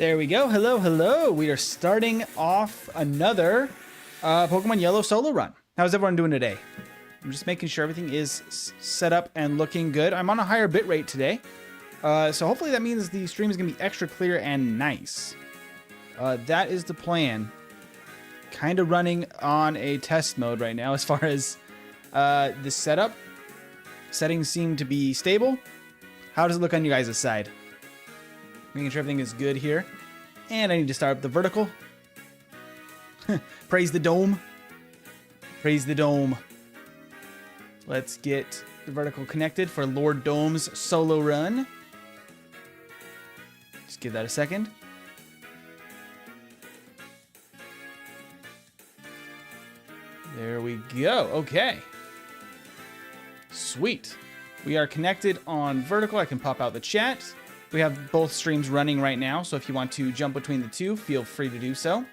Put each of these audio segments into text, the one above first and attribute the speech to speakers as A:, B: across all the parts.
A: There we go. Hello, hello. We are starting off another Pokemon Yellow solo run. How's everyone doing today? I'm just making sure everything is set up and looking good. I'm on a higher bit rate today. So hopefully that means the stream is going to be extra clear and nice. That is the plan. Kind of running on a test mode right now as far as the setup. Settings seem to be stable. How does it look on you guys' side? Making sure everything is good here. And I need to start up the vertical. Praise the dome. Praise the dome. Let's get the vertical connected for Lord Dome's solo run. Just give that a second. There we go. Okay. Sweet. We are connected on vertical. I can pop out the chat. We have both streams running right now, so if you want to jump between the two, feel free to do so.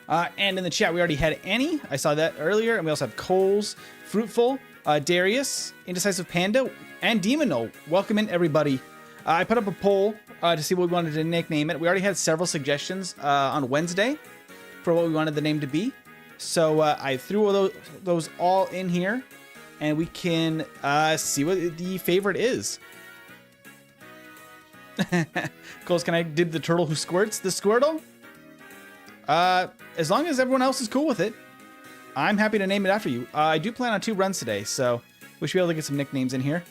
A: And in the chat, we already had Annie. I saw that earlier. And we also have Coles, Fruitful, Darius, Indecisive Panda, and Demono. Welcome in, everybody. I put up a poll to see what we wanted to nickname it. We already had several suggestions on Wednesday for what we wanted the name to be. So I threw those all in here, and we can see what the favorite is. Coles, can I dib the turtle who squirts the Squirtle? As long as everyone else is cool with it, I'm happy to name it after you. I do plan on 2 runs today, so we should be able to get some nicknames in here.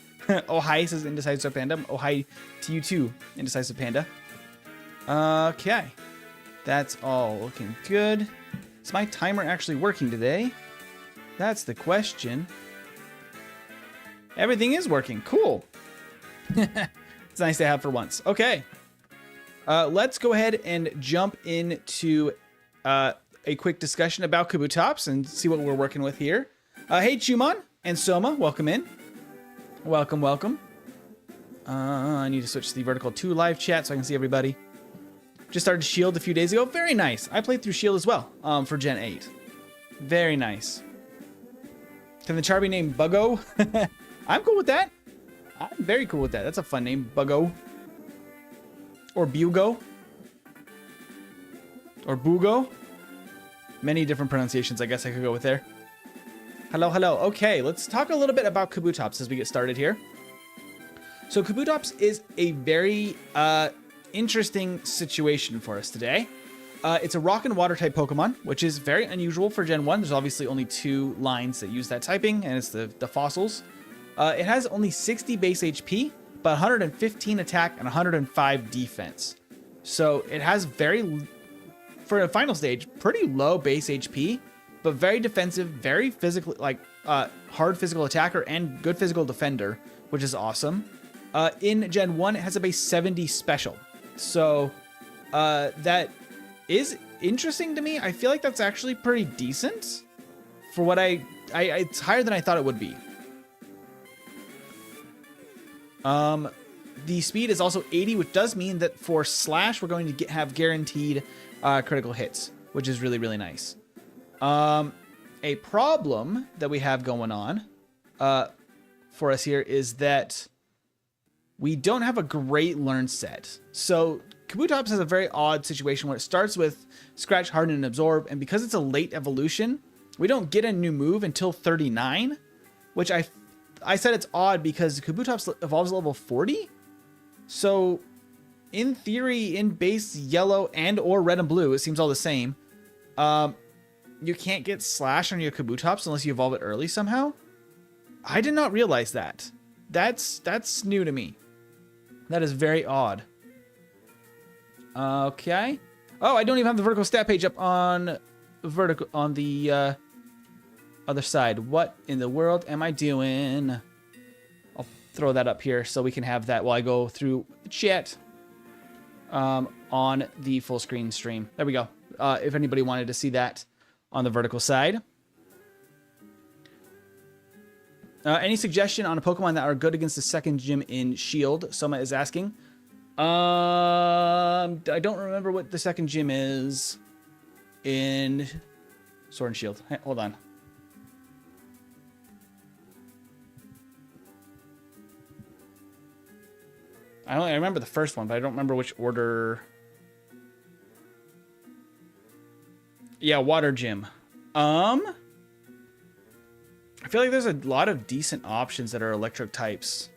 A: Oh hi, says Indecisive Panda. Oh hi to you too, Indecisive Panda. Okay. That's all looking good. Is my timer actually working today? That's the question. Everything is working. Cool. It's nice to have for once. Okay. Let's go ahead and jump into a quick discussion about Kabutops and see what we're working with here. Hey, Chumon and Soma, welcome in. Welcome, welcome. I need to switch to the vertical 2 live chat so I can see everybody. Just started Shield a few days ago. Very nice. I played through Shield as well for Gen 8. Very nice. Can the char be named Buggo? I'm cool with that. I'm very cool with that. That's a fun name. Buggo. Or Bugo. Or Bugo. Many different pronunciations I guess I could go with there. Hello, hello. Okay, let's talk a little bit about Kabutops as we get started here. So Kabutops is a very interesting situation for us today. It's a rock and water type Pokemon, which is very unusual for Gen 1. There's obviously only 2 lines that use that typing, and it's the fossils. It has only 60 base HP, but 115 attack and 105 defense. So it has for a final stage, pretty low base HP, but very defensive, very physical, hard physical attacker and good physical defender, which is awesome. In Gen 1, it has a base 70 special. So that is interesting to me. I feel like that's actually pretty decent for what it's higher than I thought it would be. The speed is also 80, which does mean that for Slash, we're going to have guaranteed critical hits, which is really, really nice. A problem that we have going on for us here is that we don't have a great learn set. So Kabutops has a very odd situation where it starts with Scratch, Harden, and Absorb, and because it's a late evolution, we don't get a new move until 39, which I said it's odd because Kabutops evolves at level 40. So in theory, in base yellow and or red and blue, it seems all the same. You can't get Slash on your Kabutops unless you evolve it early somehow. I did not realize that. That's new to me. That is very odd. Okay. Oh, I don't even have the vertical stat page up on the other side. What in the world am I doing? I'll throw that up here so we can have that while I go through the chat on the full screen stream. There we go. If anybody wanted to see that on the vertical side. Any suggestion on a Pokemon that are good against the second gym in Shield? Soma is asking. I don't remember what the second gym is in Sword and Shield. Hey, hold on. I remember the first one, but I don't remember which order Yeah, water gym. I feel like there's a lot of decent options that are electric types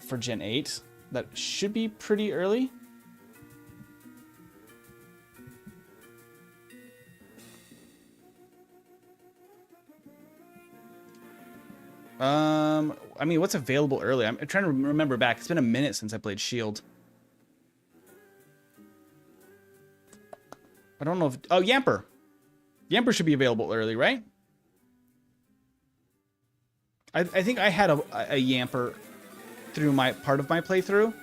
A: for Gen 8 that should be pretty early. I mean, what's available early? I'm trying to remember back. It's been a minute since I played Shield. I don't know if... Oh, Yamper. Yamper should be available early, right? I think I had a Yamper through part of my playthrough.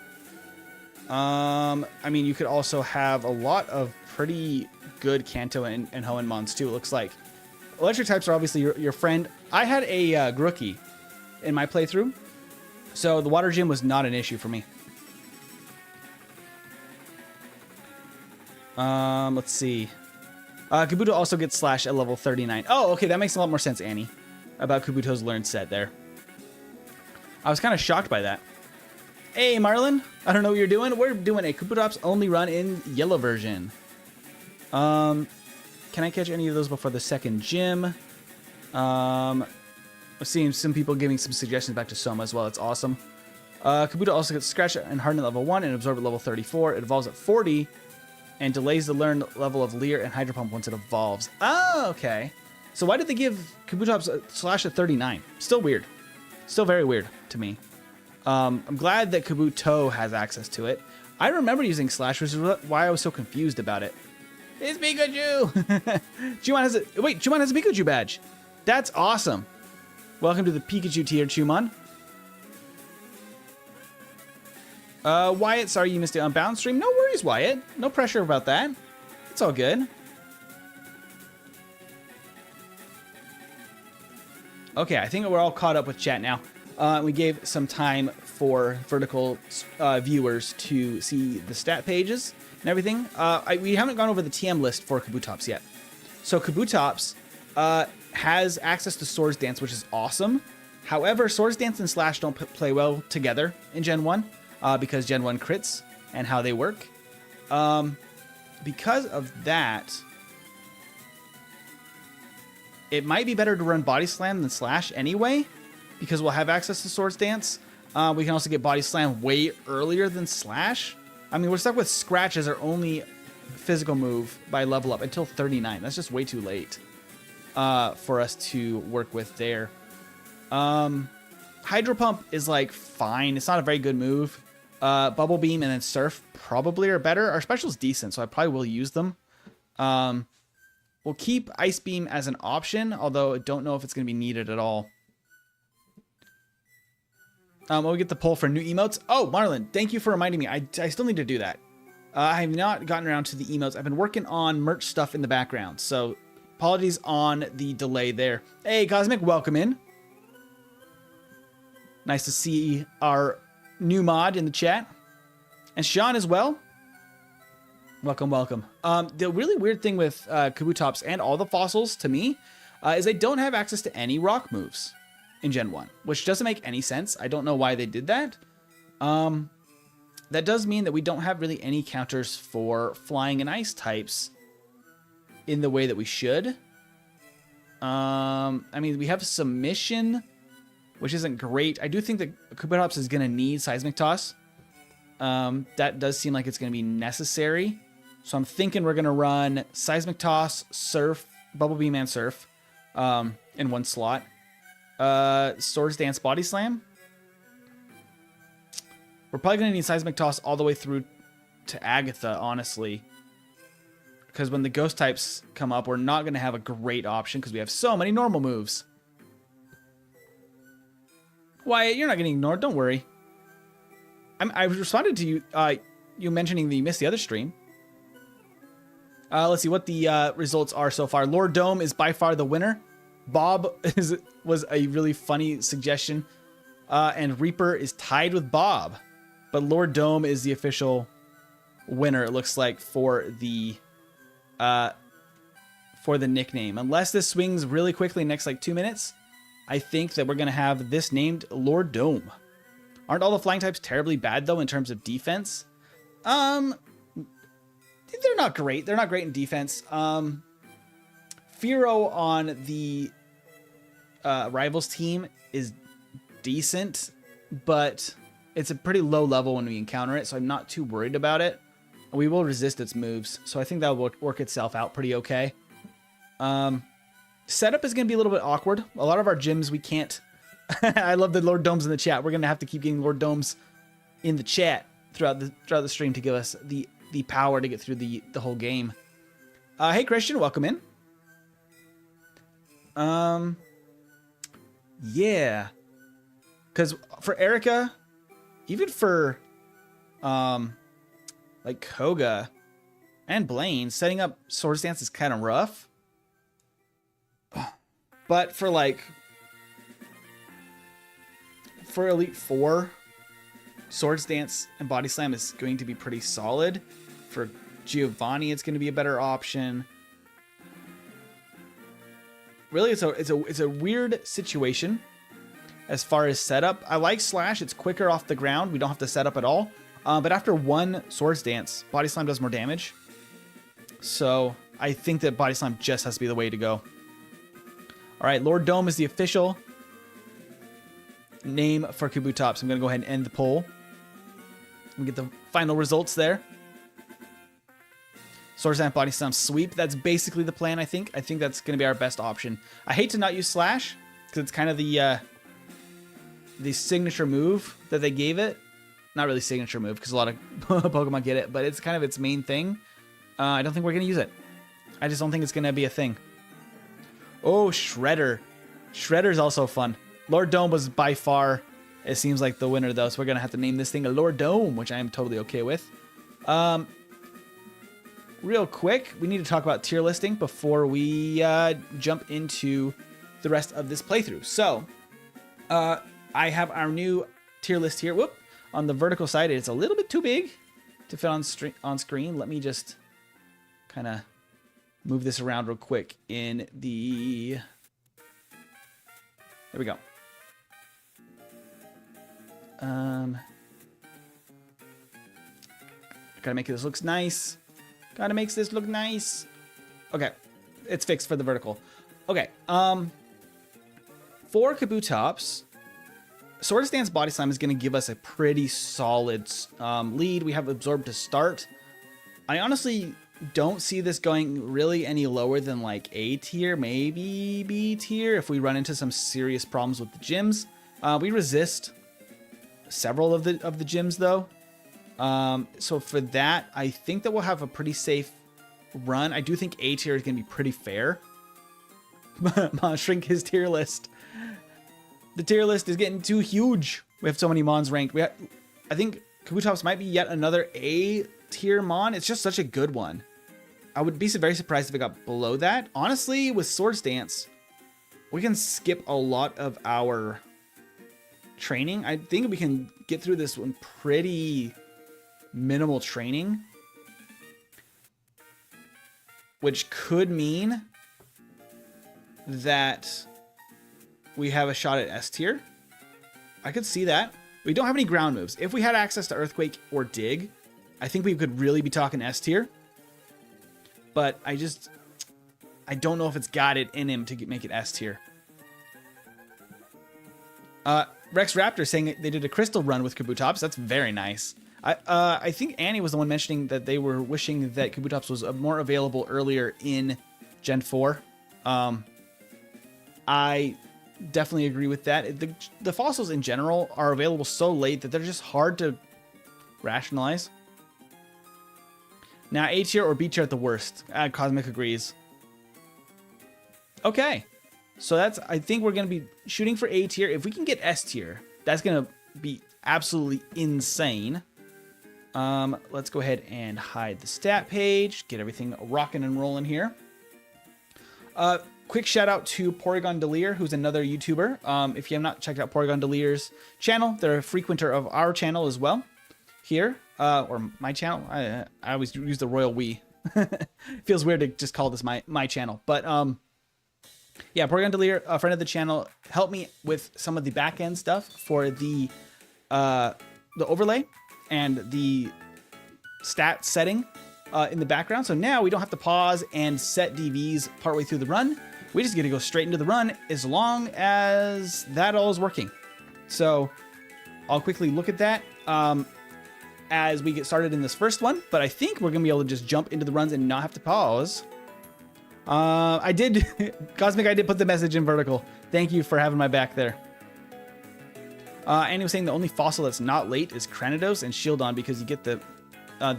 A: I mean, you could also have a lot of pretty good Kanto and Hoenmons too, it looks like. Electric types are obviously your friend. I had a Grookey in my playthrough, so the water gym was not an issue for me. Let's see. Kabuto also gets Slash at level 39. Oh, okay, that makes a lot more sense, Annie, about Kabuto's learned set there. I was kind of shocked by that. Hey, Marlon, I don't know what you're doing. We're doing a Kabutops only run in yellow version. Can I catch any of those before the second gym? I've seen some people giving some suggestions back to Soma as well. It's awesome. Kabuto also gets Scratch and Harden at level 1 and Absorb at level 34. It evolves at 40 and delays the learn level of Leer and Hydro Pump once it evolves. Oh, okay. So why did they give Kabutops a Slash at 39? Still weird. Still very weird to me. I'm glad that Kabuto has access to it. I remember using Slash, which is why I was so confused about it. It's Pikachu! Chumon has a... Wait, Chumon has a Pikachu badge. That's awesome. Welcome to the Pikachu tier, Chumon. Wyatt, sorry you missed it on Bound stream. No worries, Wyatt. No pressure about that. It's all good. Okay, I think we're all caught up with chat now. We gave some time for vertical viewers to see the stat pages and everything. We haven't gone over the TM list for Kabutops yet. So Kabutops has access to Swords Dance, which is awesome. However, Swords Dance and Slash don't play well together in Gen 1 because Gen 1 crits and how they work. Because of that, it might be better to run Body Slam than Slash anyway, because we'll have access to Swords Dance. We can also get Body Slam way earlier than Slash. I mean, we're stuck with Scratch as our only physical move by level up until 39. That's just way too late for us to work with there. Hydro Pump is like fine. It's not a very good move. Bubble Beam and then Surf probably are better. Our special's decent, so I probably will use them. We'll keep Ice Beam as an option, although I don't know if it's going to be needed at all. We'll get the poll for new emotes. Oh, Marlon, thank you for reminding me. I still need to do that. I have not gotten around to the emotes. I've been working on merch stuff in the background, so apologies on the delay there. Hey, Cosmic, welcome in. Nice to see our new mod in the chat. And Sean as well. Welcome, welcome. The really weird thing with Kabutops and all the fossils, to me, is they don't have access to any rock moves in Gen 1, which doesn't make any sense. I don't know why they did that. That does mean that we don't have really any counters for flying and ice types in the way that we should. I mean, we have Submission, which isn't great. I do think that Kabutops is going to need Seismic Toss. That does seem like it's going to be necessary. So I'm thinking we're going to run Seismic Toss, Surf, Bubble Beam, and Surf in one slot. Swords Dance, Body Slam. We're probably going to need Seismic Toss all the way through to Agatha, honestly. Because when the Ghost types come up, we're not going to have a great option because we have so many normal moves. Wyatt, you're not getting ignored. Don't worry. I responded to you, you mentioning that you missed the other stream. Let's see what the results are so far. Lord Dome is by far the winner. Bob was a really funny suggestion. And Reaper is tied with Bob. But Lord Dome is the official winner, it looks like, for the nickname. Unless this swings really quickly next like 2 minutes, I think that we're going to have this named Lord Dome. Aren't all the flying types terribly bad, though, in terms of defense? They're not great. They're not great in defense. Firo on the Rivals team is decent, but it's a pretty low level when we encounter it, so I'm not too worried about it. We will resist its moves, so I think that will work itself out pretty okay. Setup is going to be a little bit awkward. A lot of our gyms we can't... I love the Lord Domes in the chat. We're going to have to keep getting Lord Domes in the chat throughout the stream to give us the power to get through the whole game. Hey, Christian, welcome in. Yeah. Because for Erica, even for, like Koga and Blaine, setting up Swords Dance is kind of rough. But for like, for Elite Four, Swords Dance and Body Slam is going to be pretty solid. For Giovanni, it's going to be a better option. Really, it's a weird situation as far as setup. I like Slash. It's quicker off the ground. We don't have to set up at all. But after one Swords Dance, Body Slam does more damage. So I think that Body Slam just has to be the way to go. All right, Lord Dome is the official name for Kabutops. I'm going to go ahead and end the poll. We get the final results there. Swords Dance, Body Slam, Sweep. That's basically the plan, I think. I think that's going to be our best option. I hate to not use Slash, because it's kind of the signature move that they gave it. Not really signature move, because a lot of Pokemon get it, but it's kind of its main thing. I don't think we're going to use it. I just don't think it's going to be a thing. Oh, Shredder. Shredder's also fun. Lord Dome was by far, it seems like, the winner, though, so we're going to have to name this thing a Lord Dome, which I am totally okay with. Real quick, we need to talk about tier listing before we jump into the rest of this playthrough. So, I have our new tier list here. Whoop! On the vertical side, it's a little bit too big to fit on screen. Let me just kind of move this around real quick in the... There we go. Gotta make this look nice. Gotta make this look nice. Okay, it's fixed for the vertical. Okay, for Kabutops, Swords Dance Body Slam is going to give us a pretty solid lead. We have Absorb to start. I honestly don't see this going really any lower than like A tier, maybe B tier, if we run into some serious problems with the gyms. We resist several of the gyms though. So for that, I think that we'll have a pretty safe run. I do think A tier is going to be pretty fair. Shrink his tier list. The tier list is getting too huge. We have so many Mons ranked. I think Kabutops might be yet another A tier Mon. It's just such a good one. I would be very surprised if it got below that. Honestly, with Swords Dance, we can skip a lot of our training. I think we can get through this one pretty minimal training, which could mean that we have a shot at S tier. I could see that. We don't have any ground moves. If we had access to Earthquake or Dig, I think we could really be talking S tier. But I don't know if it's got it in him to make it S tier. Rex Raptor saying they did a crystal run with Kabutops. That's very nice. I think Annie was the one mentioning that they were wishing that Kabutops was more available earlier in Gen 4. I definitely agree with that. The fossils in general are available so late that they're just hard to rationalize. Now, A tier or B tier at the worst. Cosmic agrees. Okay. So I think we're going to be shooting for A tier. If we can get S tier, that's going to be absolutely insane. Let's go ahead and hide the stat page, get everything rocking and rolling here. Quick shout out to Porygon Delir, who's another YouTuber. If you have not checked out Porygon Delir's channel, they're a frequenter of our channel as well. Here, or my channel. I always use the royal we. Feels weird to just call this my channel, but yeah, Porygon Delir, a friend of the channel, helped me with some of the back end stuff for the overlay and the stat setting in the background. So now we don't have to pause and set DVs partway through the run. We just get to go straight into the run as long as that all is working. So I'll quickly look at that as we get started in this first one. But I think we're going to be able to just jump into the runs and not have to pause. I did, Cosmic, I did put the message in vertical. Thank you for having my back there. And he was saying the only fossil that's not late is Cranidos and Shieldon because you get the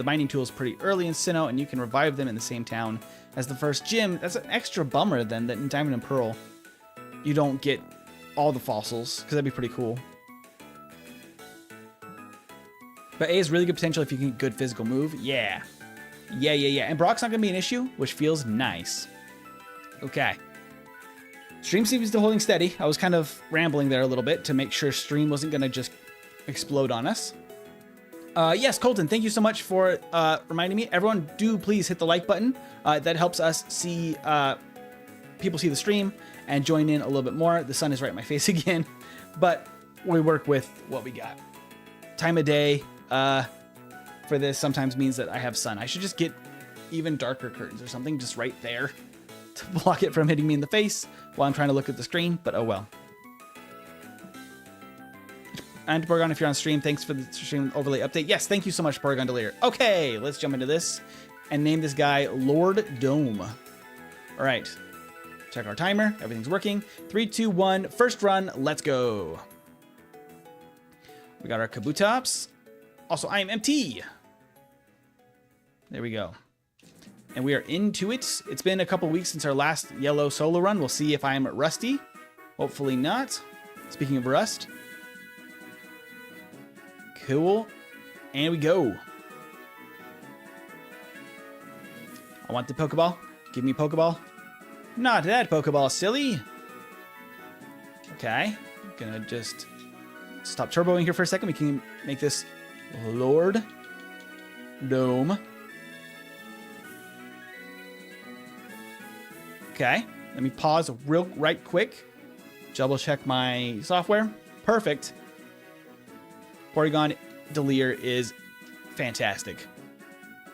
A: mining tools pretty early in Sinnoh and you can revive them in the same town as the first gym. That's an extra bummer then that in Diamond and Pearl you don't get all the fossils because that'd be pretty cool. But A is really good potential if you can get good physical move. Yeah. And Brock's not going to be an issue, which feels nice. Okay. Stream seems to be holding steady. I was kind of rambling there a little bit to make sure stream wasn't going to just explode on us. Yes, Colton, thank you so much for reminding me. Everyone, do please hit the like button. That helps us see people see the stream and join in a little bit more. The sun is right in my face again, but we work with what we got. Time of day for this sometimes means that I have sun. I should just get even darker curtains or something just right there to block it from hitting me in the face while I'm trying to look at the screen, but oh well. And Borgon, if you're on stream, thanks for the stream overlay update. Yes, thank you so much, Borgon Delayer. Okay, let's jump into this and name this guy Lord Dome. All right, check our timer. Everything's working. 3, 2, 1, first run. Let's go. We got our Kabutops. Also, I am MT. There we go. And we are into it. It's been a couple weeks since our last yellow solo run. We'll see if I am rusty. Hopefully not. Speaking of rust. Cool. And we go. I want the Pokeball. Give me Pokeball. Not that Pokeball, silly. Okay. Gonna just stop turboing here for a second. We can make this Lord Dome. Okay. Let me pause right quick. Double check my software. Perfect. Porygon Delayer is fantastic.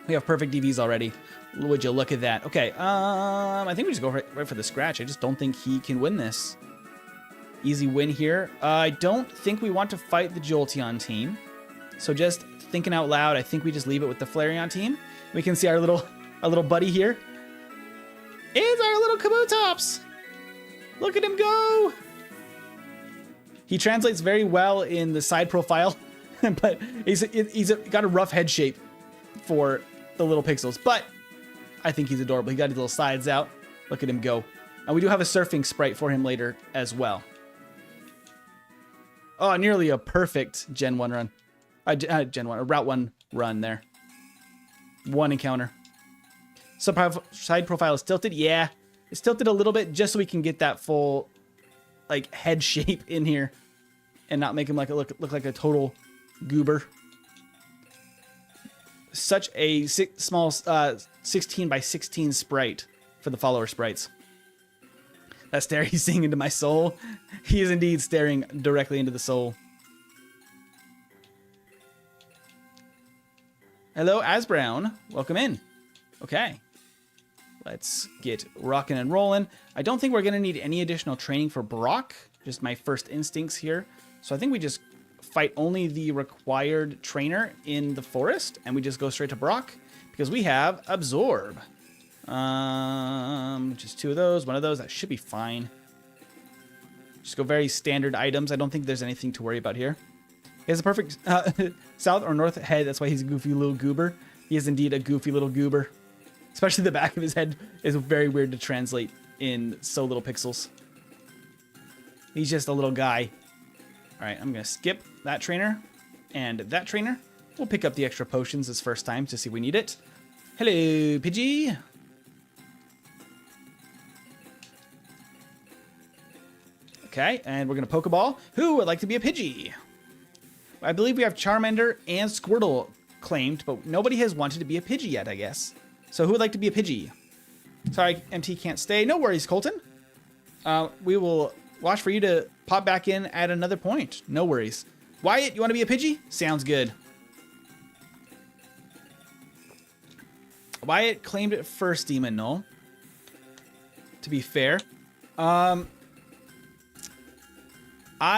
A: We have perfect DVs already. Would you look at that? Okay, I think we just go right for the scratch. I just don't think he can win this. Easy win here. I don't think we want to fight the Jolteon team. So just thinking out loud, I think we just leave it with the Flareon team. We can see our little buddy here. It's our little Kabutops. Look at him go. He translates very well in the side profile, but he's got a rough head shape for the little pixels, but I think he's adorable. He got his little sides out. Look at him go. And we do have a surfing sprite for him later as well. Oh, nearly a perfect Gen 1 run. A Route 1 run there. One encounter. Side profile is tilted. Yeah, it's tilted a little bit just so we can get that full like head shape in here and not make him like look like a total goober. Such a small 16 by 16 sprite for the follower sprites. That stare, he's seeing into my soul. He is indeed staring directly into the soul. Hello, Asbrown. Welcome in. Okay. Let's get rocking and rolling. I don't think we're going to need any additional training for Brock. Just my first instincts here. So I think we just fight only the required trainer in the forest. And we just go straight to Brock. Because we have Absorb. Just 2 of those. 1 of those. That should be fine. Just go very standard items. I don't think there's anything to worry about here. He has a perfect south or north head. That's why he's a goofy little goober. He is indeed a goofy little goober. Especially the back of his head is very weird to translate in so little pixels. He's just a little guy. All right, I'm going to skip that trainer and that trainer. We'll pick up the extra potions this first time to see if we need it. Hello, Pidgey. Okay, and we're going to Pokeball. Who would like to be a Pidgey? I believe we have Charmander and Squirtle claimed, but nobody has wanted to be a Pidgey yet, I guess. So who would like to be a Pidgey? Sorry, MT can't stay. No worries, Colton. We will watch for you to pop back in at another point. No worries. Wyatt, you want to be a Pidgey? Sounds good. Wyatt claimed it first, Demon Null. To be fair. I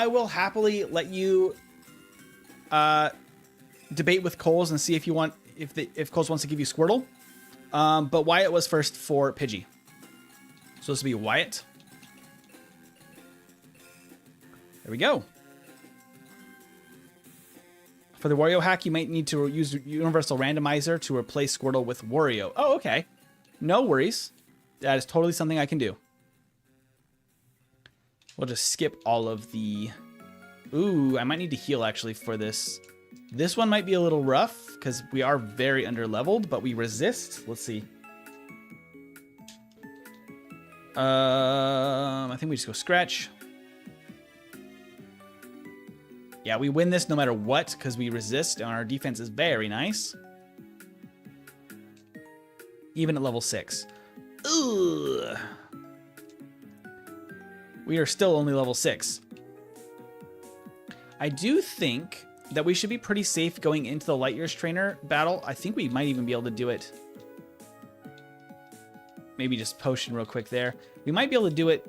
A: will happily let you debate with Coles and see if you want if Coles wants to give you Squirtle. But Wyatt was first for Pidgey. So this will be Wyatt. There we go. For the Wario hack, you might need to use Universal Randomizer to replace Squirtle with Wario. Oh, okay. No worries. That is totally something I can do. We'll just skip all of the... Ooh, I might need to heal actually for this. This one might be a little rough because we are very under-leveled, but we resist. Let's see. I think we just go Scratch. Yeah, we win this no matter what because we resist and our defense is very nice. Even at level 6. Ugh. We are still only level 6. I do think that we should be pretty safe going into the Light Years Trainer battle. I think we might even be able to do it. Maybe just potion real quick there. We might be able to do it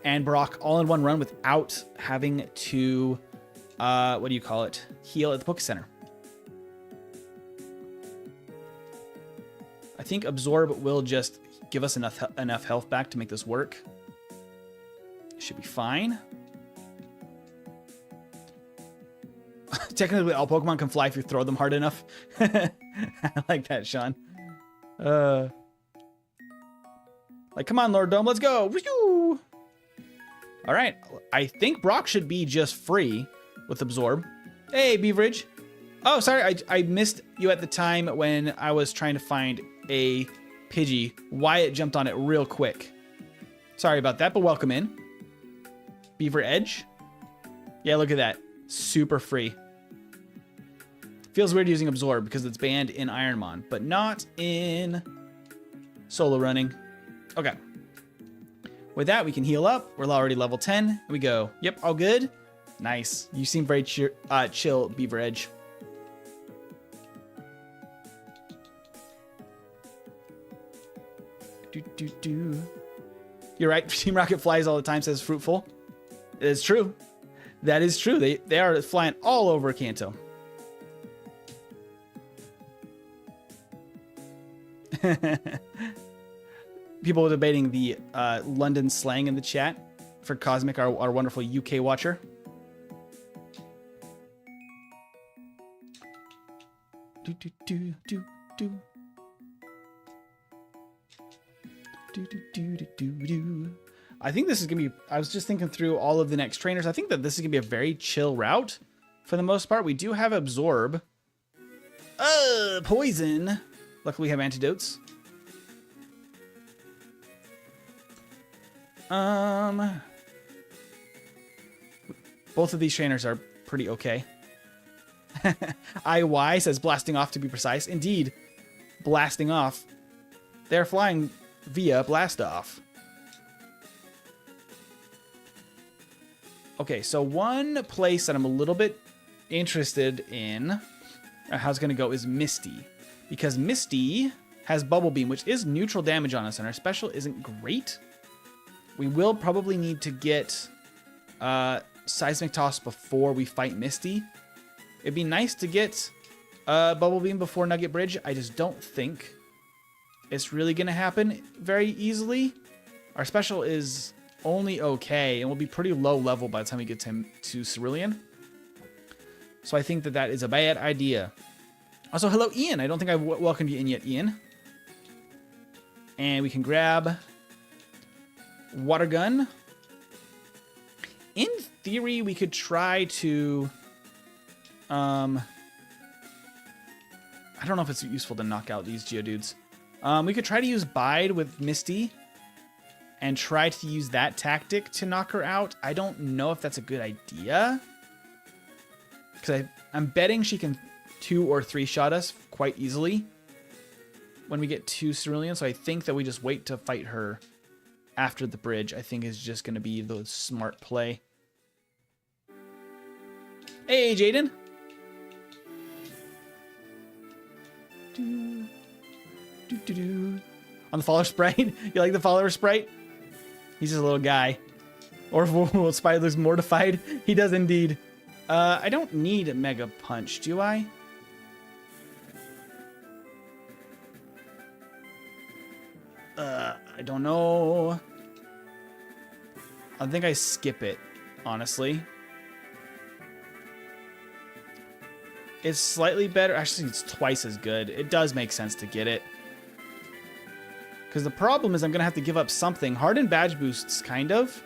A: and Brock all in one run without having to... what do you call it? Heal at the Poke Center. I think Absorb will just give us enough health back to make this work. Should be fine. Technically, all Pokemon can fly if you throw them hard enough. I like that, Sean. Like, come on, Lord Dome, let's go. Woo! All right, I think Brock should be just free with Absorb. Hey, Beaverage. Oh, sorry, I missed you at the time when I was trying to find a Pidgey. Wyatt jumped on it real quick. Sorry about that, but welcome in. Beaver Edge. Yeah, look at that. Super free. Feels weird using Absorb because it's banned in Ironmon, but not in solo running. Okay. With that, we can heal up. We're already level 10. Here we go. Yep, all good. Nice. You seem very chill, Beaver Edge. You're right. Team Rocket flies all the time, says Fruitful. It is true. That is true. They are flying all over Kanto. People debating the London slang in the chat for Cosmic, our wonderful UK watcher. I think this is gonna be, I was just thinking through all of the next trainers. I think that this is gonna be a very chill route for the most part. We do have Absorb. Poison. Luckily we have antidotes. Both of these trainers are pretty okay. IY says blasting off to be precise. Indeed, blasting off. They're flying via blast off. Okay, so one place that I'm a little bit interested in how it's going to go is Misty. Because Misty has Bubble Beam, which is neutral damage on us, and our special isn't great. We will probably need to get Seismic Toss before we fight Misty. It'd be nice to get Bubble Beam before Nugget Bridge. I just don't think it's really going to happen very easily. Our special is only okay, and will be pretty low level by the time we get him to Cerulean. So I think that that is a bad idea. Also, hello, Ian. I don't think I've welcomed you in yet, Ian. And we can grab Water Gun. In theory, we could try to... I don't know if it's useful to knock out these Geodudes. We could try to use Bide with Misty and try to use that tactic to knock her out. I don't know if that's a good idea. Because I'm betting she can 2 or 3 shot us quite easily when we get to Cerulean. So I think that we just wait to fight her after the bridge. I think is just going to be the smart play. Hey, Jaden. On the follower sprite? You like the follower sprite? He's just a little guy. Or will Spy looks mortified? He does indeed. I don't need a Mega Punch, do I? I don't know. I think I skip it, honestly. It's slightly better. Actually, it's twice as good. It does make sense to get it. Because the problem is I'm going to have to give up something. Hardened badge boosts, kind of.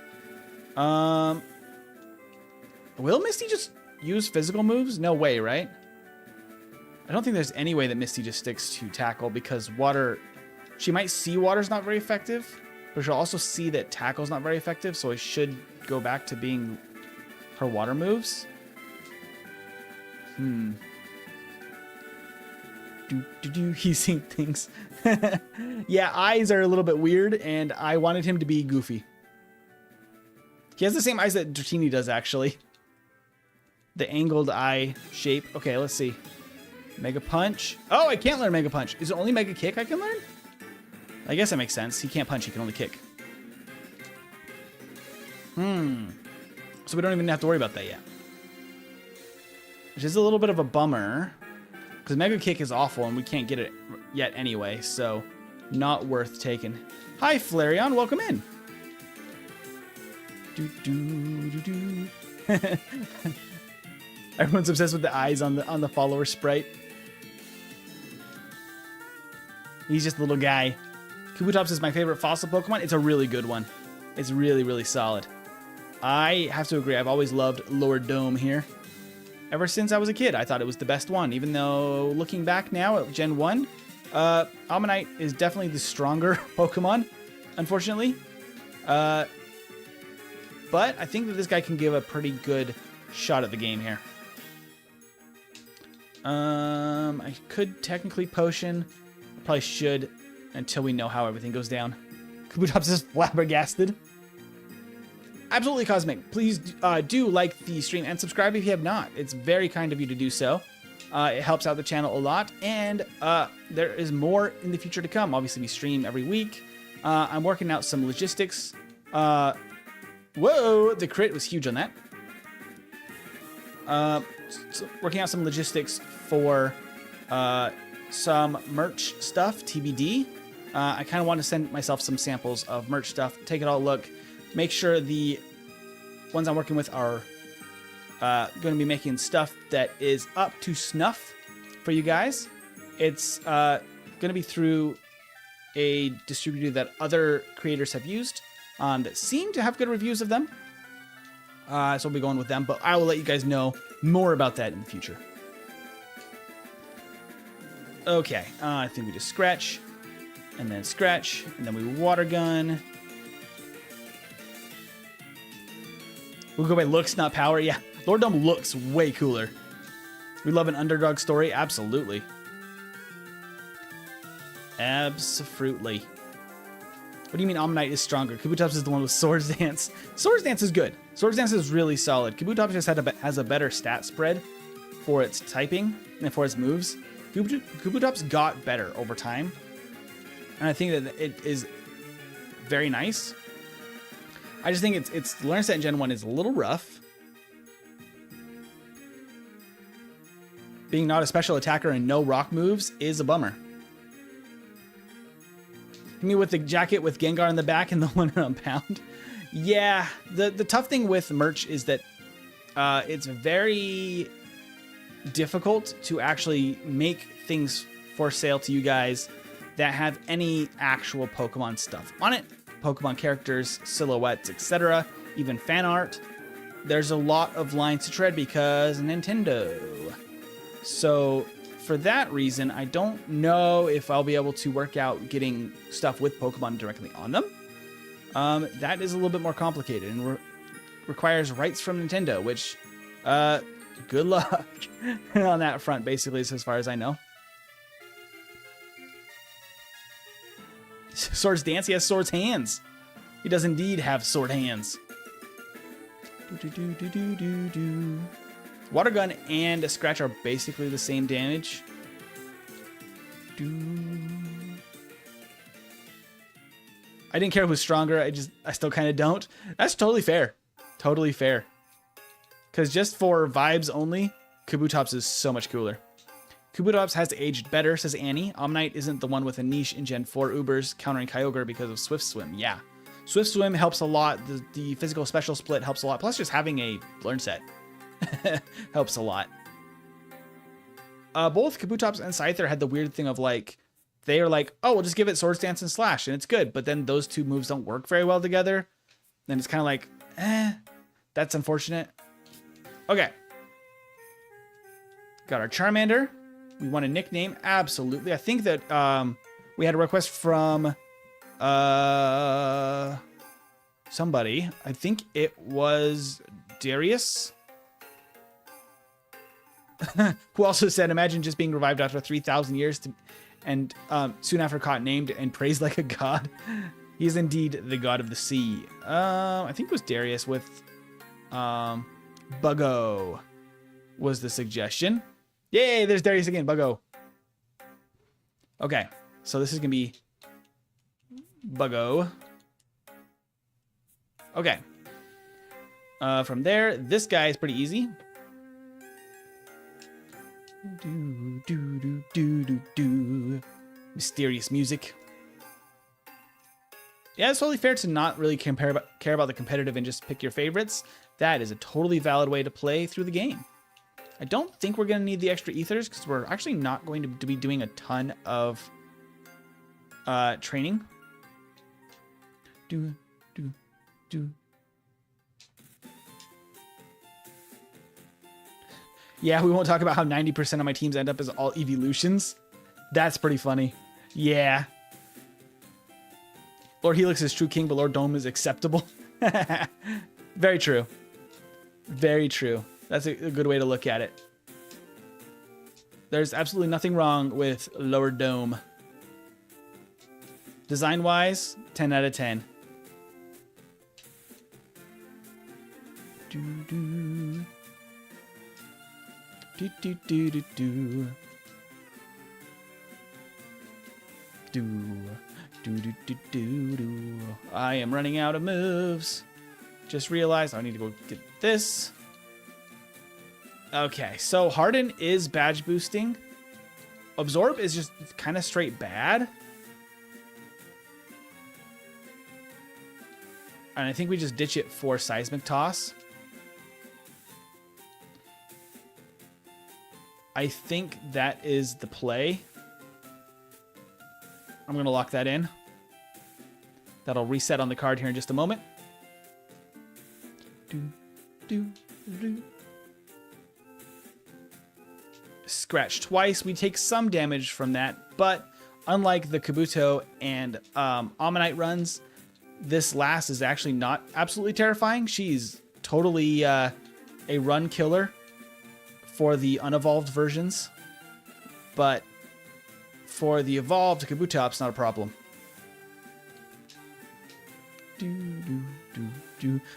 A: Will Misty just use physical moves? No way, right? I don't think there's any way that Misty just sticks to tackle because water... She might see water's not very effective, but she'll also see that tackle's not very effective, so it should go back to being her water moves. He's seen things. Yeah, eyes are a little bit weird, and I wanted him to be goofy. He has the same eyes that Dratini does, actually. The angled eye shape. Okay, let's see. Mega Punch. Oh, I can't learn Mega Punch. Is it only Mega Kick I can learn? I guess that makes sense. He can't punch, he can only kick. So we don't even have to worry about that yet. Which is a little bit of a bummer. Because Mega Kick is awful and we can't get it yet anyway. So, not worth taking. Hi, Flareon. Welcome in. Everyone's obsessed with the eyes on the follower sprite. He's just a little guy. Kabutops is my favorite fossil Pokemon. It's a really good one. It's really, really solid. I have to agree. I've always loved Lord Dome here. Ever since I was a kid, I thought it was the best one. Even though, looking back now at Gen 1, Ammonite is definitely the stronger Pokemon, unfortunately. But I think that this guy can give a pretty good shot at the game here. I could technically potion. I probably should until we know how everything goes down. Kabutops is flabbergasted. Absolutely Cosmic. Please do like the stream and subscribe if you have not. It's very kind of you to do so. It helps out the channel a lot. And there is more in the future to come. Obviously, we stream every week. I'm working out some logistics. Whoa, the crit was huge on that. So working out some logistics for some merch stuff, TBD. I kind of want to send myself some samples of merch stuff, take it all a look, make sure the ones I'm working with are going to be making stuff that is up to snuff for you guys. It's going to be through a distributor that other creators have used that seem to have good reviews of them. So I'll be going with them, but I will let you guys know more about that in the future. Okay, I think we just scratch, and then scratch, and then we water gun. We'll go by looks, not power. Yeah, Lord Dome looks way cooler. We love an underdog story. Absolutely. Absolutely. What do you mean Omnite is stronger? Kabutops is the one with Swords Dance. Swords Dance is good. Swords Dance is really solid. Kabutops just has a better stat spread for its typing and for its moves. Kabutops got better over time. And I think that it is very nice. I just think its learn set in Gen 1 is a little rough. Being not a special attacker and no rock moves is a bummer. Me with the jacket with Gengar in the back and the 1 pound. Yeah, the tough thing with merch is that it's very difficult to actually make things for sale to you guys that have any actual Pokemon stuff on it. Pokemon characters, silhouettes, etc. Even fan art. There's a lot of lines to tread because Nintendo. So for that reason, I don't know if I'll be able to work out getting stuff with Pokemon directly on them. That is a little bit more complicated and requires rights from Nintendo, which, good luck on that front, basically, as far as I know. Swords Dance, he has Swords Hands. He does indeed have Sword Hands. Water Gun and a Scratch are basically the same damage. I didn't care who's stronger. I still kind of don't. That's totally fair. Totally fair. Because just for vibes only, Kabutops is so much cooler. Kabutops has aged better, says Annie. Omnite isn't the one with a niche in Gen 4 Ubers countering Kyogre because of Swift Swim. Yeah. Swift Swim helps a lot. The physical special split helps a lot. Plus just having a learn set helps a lot. Both Kabutops and Scyther had the weird thing of like, they are like, oh, we'll just give it Swords Dance and Slash and it's good. But then those two moves don't work very well together. Then it's kind of like, that's unfortunate. Okay. Got our Charmander. We want a nickname. Absolutely. I think that we had a request from somebody. I think it was Darius. Who also said, imagine just being revived after 3,000 years and soon after caught, named, and praised like a god. He is indeed the god of the sea. I think it was Darius with Buggo was the suggestion. Yay, there's Darius again, Buggo. Okay, so this is going to be Buggo. Okay. From there, this guy is pretty easy. Do, do, do, do, do, do. Mysterious music. Yeah, it's totally fair to not really care about the competitive and just pick your favorites. That is a totally valid way to play through the game. I don't think we're going to need the extra ethers because we're actually not going to be doing a ton of training. Do. Yeah, we won't talk about how 90% of my teams end up as all evolutions. That's pretty funny. Yeah. Lord Helix is true king, but Lord Dome is acceptable. Very true. Very true. That's a good way to look at it. There's absolutely nothing wrong with Lower Dome. Design-wise, 10 out of 10. Do-do. Do-do-do-do-do. Do-do-do-do-do. I am running out of moves. Just realized I need to go get this. Okay, so Harden is badge boosting. Absorb is just kind of straight bad. And I think we just ditch it for Seismic Toss. I think that is the play. I'm going to lock that in. That'll reset on the card here in just a moment. Scratch twice. We take some damage from that, but unlike the Kabuto and Ammonite runs, this last is actually not absolutely terrifying. She's totally a run killer for the unevolved versions, but for the evolved Kabutops, not a problem.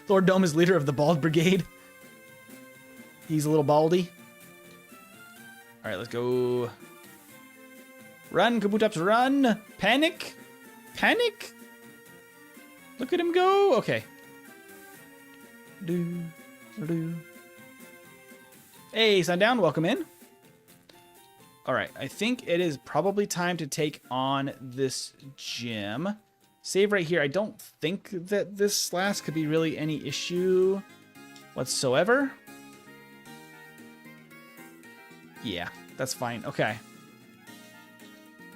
A: Lord Dome is leader of the Bald Brigade. He's a little baldy. All right, let's go. Run, Kabutops, run. Panic. Panic. Look at him go. Okay. Hey, Sundown, welcome in. All right, I think it is probably time to take on this gym. Save right here. I don't think that this last could be really any issue whatsoever. Yeah, that's fine. Okay.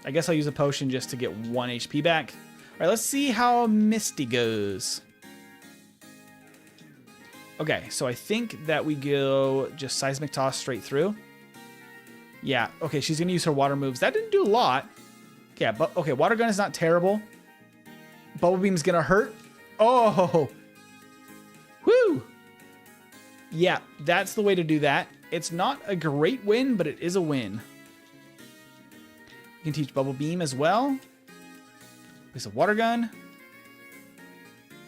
A: I guess I'll use a potion just to get 1 HP back. All right, let's see how Misty goes. Okay, so I think that we go just Seismic Toss straight through. Yeah, okay, she's going to use her water moves. That didn't do a lot. Yeah, but okay, Water Gun is not terrible. Bubble Beam is going to hurt. Oh! Woo! Yeah, that's the way to do that. It's not a great win, but it is a win. You can teach Bubble Beam as well. Place a Water Gun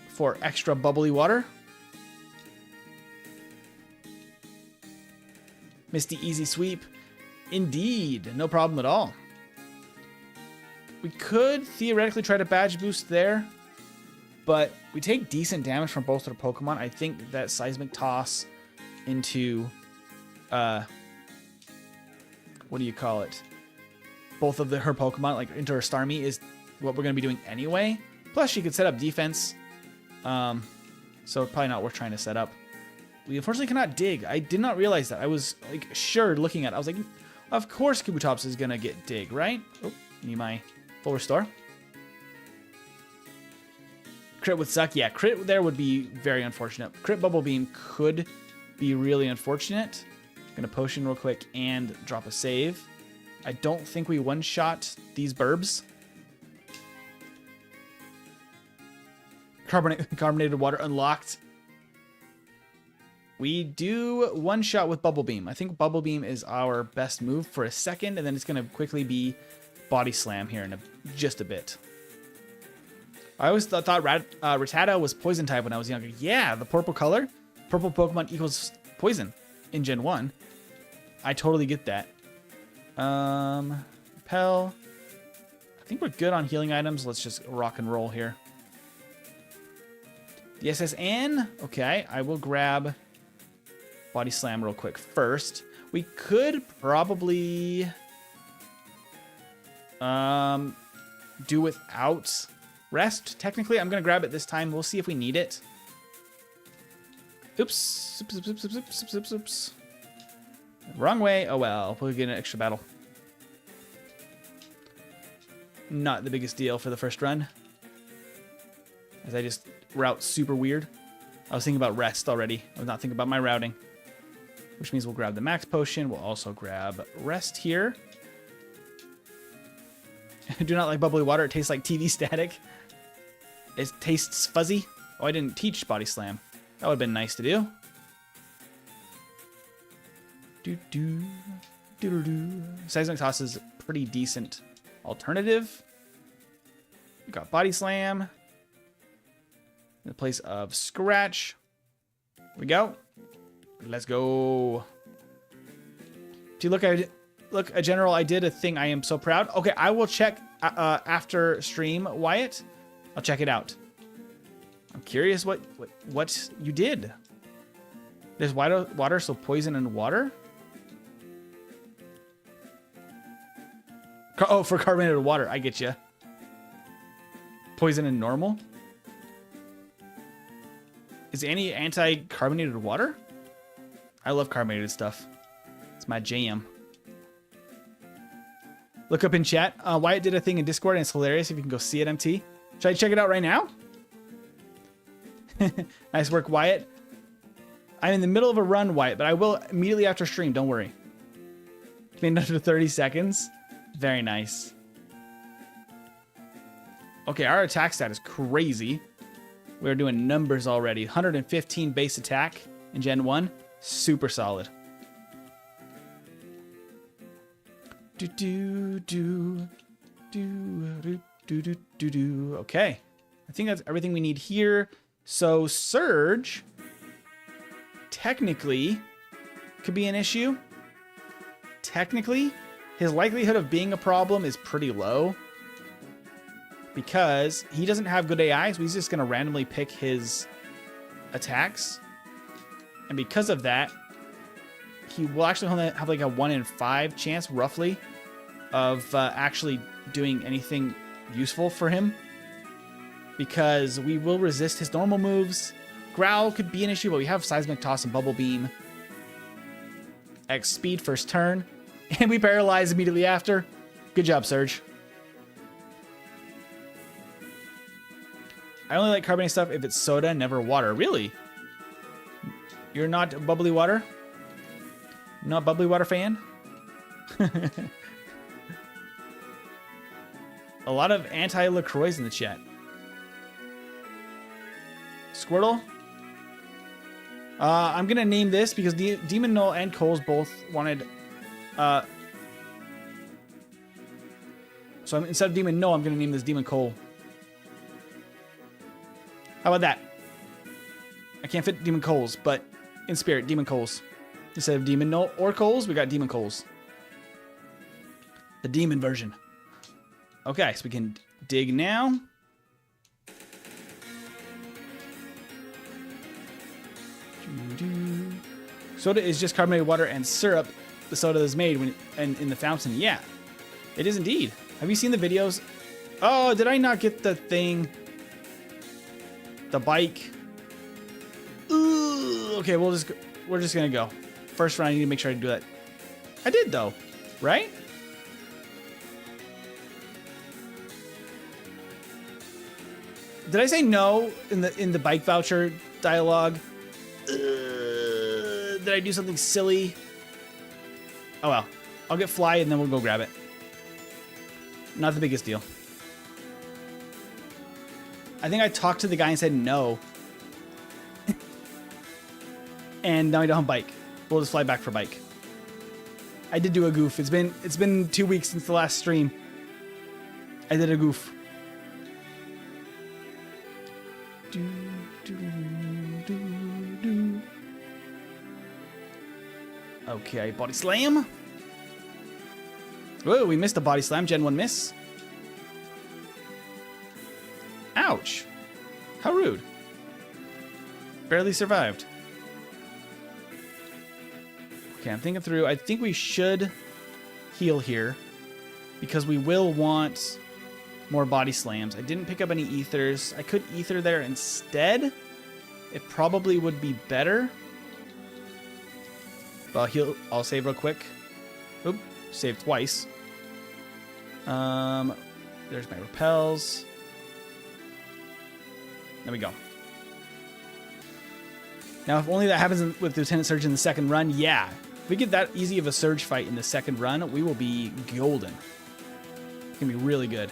A: for extra bubbly water. Misty Easy Sweep. Indeed, no problem at all. We could theoretically try to badge boost there. but we take decent damage from both our Pokemon. I think that Seismic Toss into, what do you call it? Both of her Pokemon, like into her Starmie, is what we're going to be doing anyway. Plus, she could set up defense. So probably not worth trying to set up. We unfortunately cannot dig. I did not realize that. I was like sure looking at it. I was like, of course Kabutops is going to get dig, right? Oh, need my full restore. Crit would suck. Yeah, crit there would be very unfortunate. Crit Bubble Beam could be really unfortunate. Gonna potion real quick and drop a save. I don't think we one-shot these burbs. Carbonated water unlocked. We do one-shot with Bubble Beam. I think Bubble Beam is our best move for a second, and then it's gonna quickly be Body Slam here in just a bit. I always thought Rattata was poison type when I was younger. Yeah, the purple color. Purple Pokemon equals poison in Gen 1. I totally get that. Repel. I think we're good on healing items. Let's just rock and roll here. The SSN. Okay, I will grab Body Slam real quick first. We could probably do without Rest. Technically, I'm going to grab it this time. We'll see if we need it. Oops. Oops. Wrong way. Oh well. We'll get an extra battle. Not the biggest deal for the first run, as I just route super weird. I was thinking about rest already. I was not thinking about my routing, which means we'll grab the max potion. We'll also grab rest here. Do not like bubbly water. It tastes like TV static. It tastes fuzzy. Oh, I didn't teach Body Slam. That would have been nice to do. Seismic Toss is a pretty decent alternative. We got Body Slam in the place of Scratch. Here we go. Let's go. Do you look a general? I did a thing. I am so proud. Okay, I will check after stream, Wyatt. I'll check it out. I'm curious what you did. There's water, so poison and water. Oh, for carbonated water. I get you. Poison and normal. Is any anti-carbonated water? I love carbonated stuff. It's my jam. Look up in chat. Wyatt did a thing in Discord and it's hilarious. If you can go see it, MT. Should I check it out right now? Nice work, Wyatt. I'm in the middle of a run, Wyatt, but I will immediately after stream. Don't worry. Made under 30 seconds. Very nice. Okay, our attack stat is crazy. We're doing numbers already. 115 base attack in Gen 1. Super solid. Okay. I think that's everything we need here. So Surge technically could be an issue. Technically, his likelihood of being a problem is pretty low because he doesn't have good AI, so he's just going to randomly pick his attacks. And because of that, he will actually only have like a 1 in 5 chance, roughly, of actually doing anything useful for him. Because we will resist his normal moves. Growl could be an issue, but we have Seismic Toss and Bubble Beam. X speed first turn. And we paralyze immediately after. Good job, Surge. I only like carbonated stuff if it's soda, never water. Really? You're not bubbly water? Not bubbly water fan? A lot of anti-LaCroix in the chat. Squirtle? I'm going to name this because Demon Null and Coles both wanted... So instead of Demon Null, I'm going to name this Demon Cole. How about that? I can't fit Demon Coles, but in spirit, Demon Coles. Instead of Demon Null or Coles, we got Demon Coles. The demon version. Okay, so we can dig now. Soda is just carbonated water and syrup. The soda is made when and in the fountain. Yeah, it is indeed. Have you seen the videos? Oh, did I not get the thing? The bike. Ooh, okay, we're just gonna go. First round, I need to make sure I do that. I did though, right? Did I say no in the bike voucher dialogue? Did I do something silly? Oh well, I'll get fly and then we'll go grab it. Not the biggest deal. I think I talked to the guy and said no. And now I don't have bike. We'll just fly back for bike. I did do a goof. It's been 2 weeks since the last stream. I did a goof. Okay, body slam. Whoa, we missed a body slam. Gen 1 miss. Ouch. How rude. Barely survived. Okay, I'm thinking through. I think we should heal here because we will want more body slams. I didn't pick up any ethers. I could ether there instead. It probably would be better. But I'll save real quick. Oop, saved twice. There's my repels. There we go. Now, if only that happens with Lieutenant Surge in the second run, yeah. If we get that easy of a Surge fight in the second run, we will be golden. It's gonna be really good.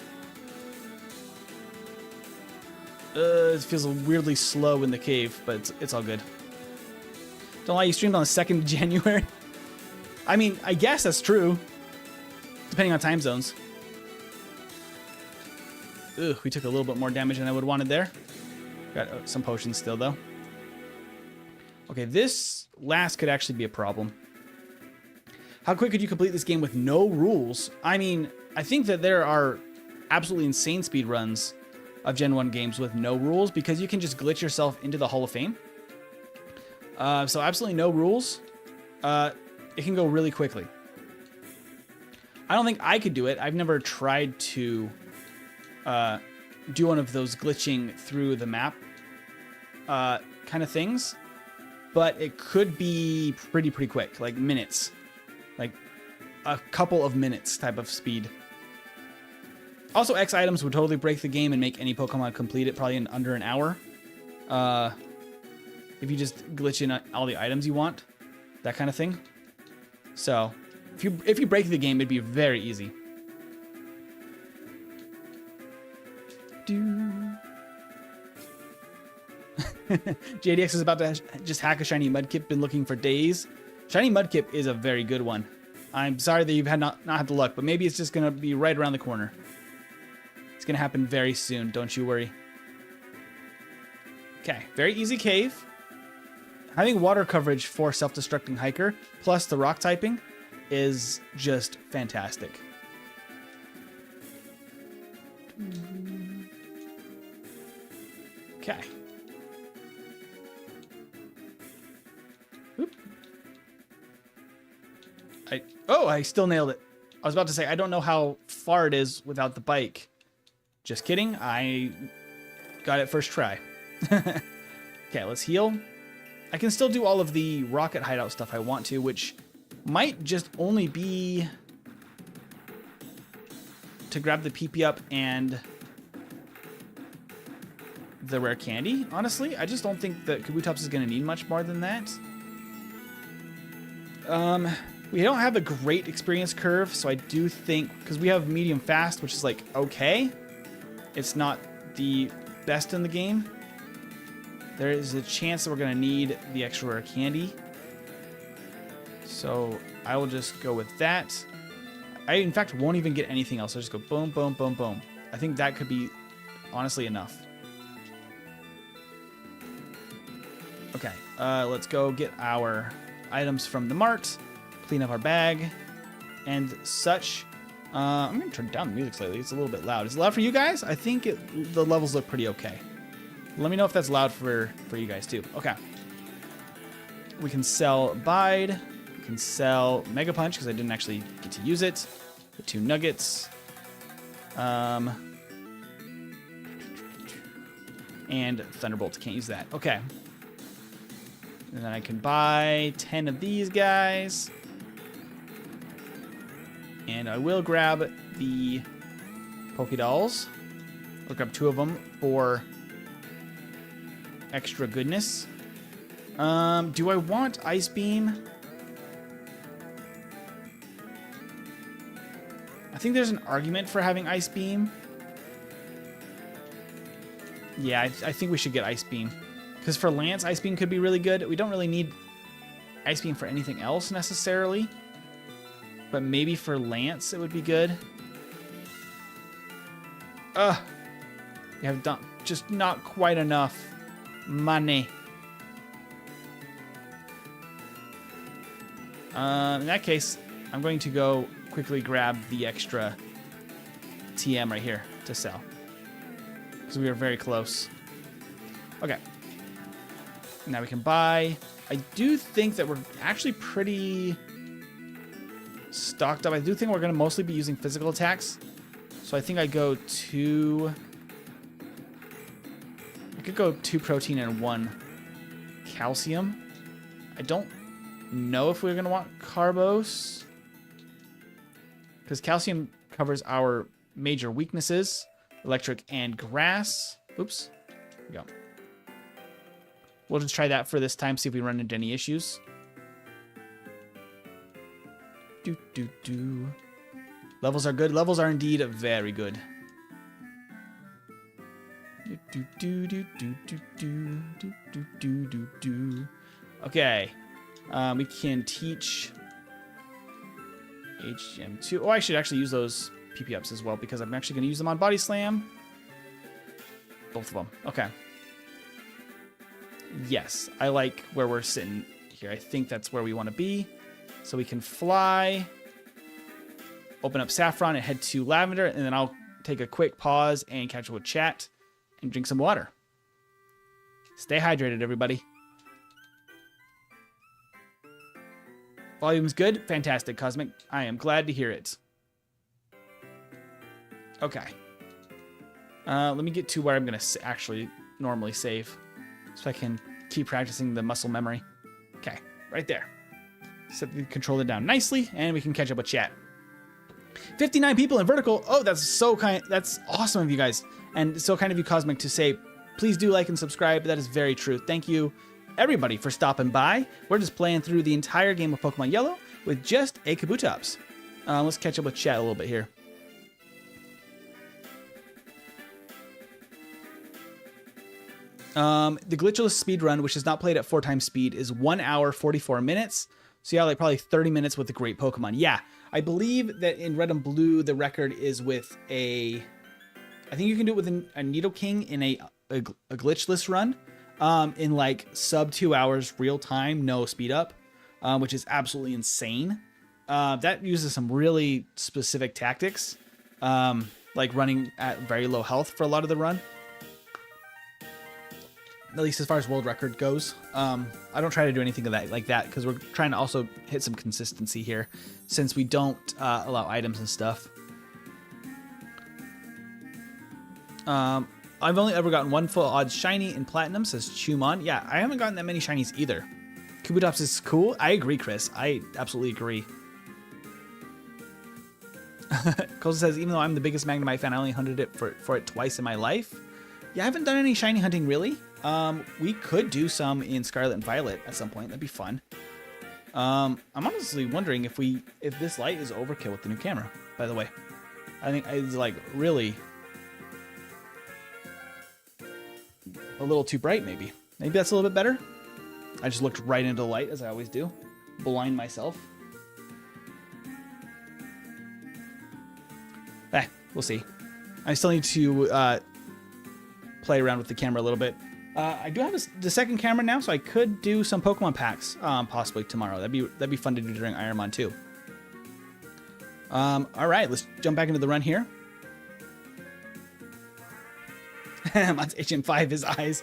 A: It feels weirdly slow in the cave, but it's all good. Don't lie, you streamed on the 2nd of January. I mean, I guess that's true. Depending on time zones. Ugh, we took a little bit more damage than I would have wanted there. Got some potions still, though. Okay, this last could actually be a problem. How quick could you complete this game with no rules? I mean, I think that there are absolutely insane speedruns of Gen 1 games with no rules because you can just glitch yourself into the Hall of Fame. So absolutely no rules. It can go really quickly. I don't think I could do it. I've never tried to do one of those glitching through the map kind of things. But it could be pretty quick, like minutes. Like a couple of minutes type of speed. Also, X items would totally break the game and make any Pokemon complete it probably in under an hour. If you just glitch in all the items you want, that kind of thing. So, if you break the game, it'd be very easy. JDX is about to just hack a shiny Mudkip. Been looking for days. Shiny Mudkip is a very good one. I'm sorry that you've not had the luck, but maybe it's just gonna be right around the corner. It's gonna happen very soon. Don't you worry. Okay, very easy cave. Having water coverage for self-destructing hiker plus the rock typing is just fantastic. Okay. Oop. I still nailed it. I was about to say, I don't know how far it is without the bike. Just kidding. I got it first try. Okay, let's heal. I can still do all of the rocket hideout stuff I want to, which might just only be to grab the PP up and the rare candy, honestly. I just don't think that Kabutops is going to need much more than that. We don't have a great experience curve, so I do think, because we have medium fast, which is like okay. It's not the best in the game. There is a chance that we're going to need the extra rare candy. So I will just go with that. I, in fact, won't even get anything else. I'll just go boom, boom, boom, boom. I think that could be honestly enough. Okay, let's go get our items from the mart, clean up our bag, and such. I'm going to turn down the music slightly. It's a little bit loud. Is it loud for you guys? I think the levels look pretty okay. Let me know if that's loud for you guys too. Okay. We can sell Bide. We can sell Mega Punch because I didn't actually get to use it. The 2 nuggets. And Thunderbolt. Can't use that. Okay. And then I can buy 10 of these guys. And I will grab the Pokédolls. I'll grab 2 of them for extra goodness. Do I want Ice Beam? I think there's an argument for having Ice Beam. Yeah, I think we should get Ice Beam. Because for Lance, Ice Beam could be really good. We don't really need Ice Beam for anything else necessarily. But maybe for Lance it would be good. We have done just not quite enough money. In that case, I'm going to go quickly grab the extra TM right here to sell. Because we are very close. Okay. Now we can buy. I do think that we're actually pretty stocked up. I do think we're going to mostly be using physical attacks. So I think I go 2... I could go 2 protein and 1 calcium. I don't know if we're going to want carbos. Because calcium covers our major weaknesses. Electric and grass. Oops. There we go. We'll just try that for this time, see if we run into any issues. Levels are good. Levels are indeed very good. Okay. We can teach HM2. Oh, I should actually use those PP-ups as well because I'm actually going to use them on Body Slam. Both of them. Okay. Yes, I like where we're sitting here. I think that's where we want to be. So we can fly, open up Saffron and head to Lavender, and then I'll take a quick pause and catch up with chat and drink some water. Stay hydrated, everybody. Volume's good. Fantastic, Cosmic. I am glad to hear it. Okay. Let me get to where I'm going to actually normally save so I can keep practicing the muscle memory. Okay, right there. Set the controller down nicely, and we can catch up with chat. 59 people in vertical. Oh, that's so kind. That's awesome of you guys. And so kind of you, Cosmic, to say, please do like and subscribe. That is very true. Thank you, everybody, for stopping by. We're just playing through the entire game of Pokemon Yellow with just a Kabutops. Let's catch up with chat a little bit here. The glitchless speedrun, which is not played at 4 times speed, is 1 hour, 44 minutes. So yeah, like probably 30 minutes with the great Pokemon. Yeah, I believe that in Red and Blue, the record is with a... I think you can do it with a Nidoking in a glitchless run. In like sub 2 hours, real time, no speed up, which is absolutely insane. That uses some really specific tactics, like running at very low health for a lot of the run. At least as far as world record goes. I don't try to do anything of that like that because we're trying to also hit some consistency here since we don't allow items and stuff. I've only ever gotten 1 full odds shiny in platinum, says Chumon. Yeah, I haven't gotten that many shinies either. Kabutops is cool. I agree, Chris. I absolutely agree. Koza says, even though I'm the biggest Magnemite fan, I only hunted it for it twice in my life. Yeah, I haven't done any shiny hunting really. We could do some in Scarlet and Violet at some point. That'd be fun. I'm honestly wondering if this light is overkill with the new camera, by the way. I think it's like really a little too bright, maybe. Maybe that's a little bit better. I just looked right into the light, as I always do. Blind myself. We'll see. I still need to play around with the camera a little bit. I do have the second camera now, so I could do some Pokemon packs possibly tomorrow. That'd be fun to do during Ironmon too. All right, let's jump back into the run here. Mine's HM5, his eyes.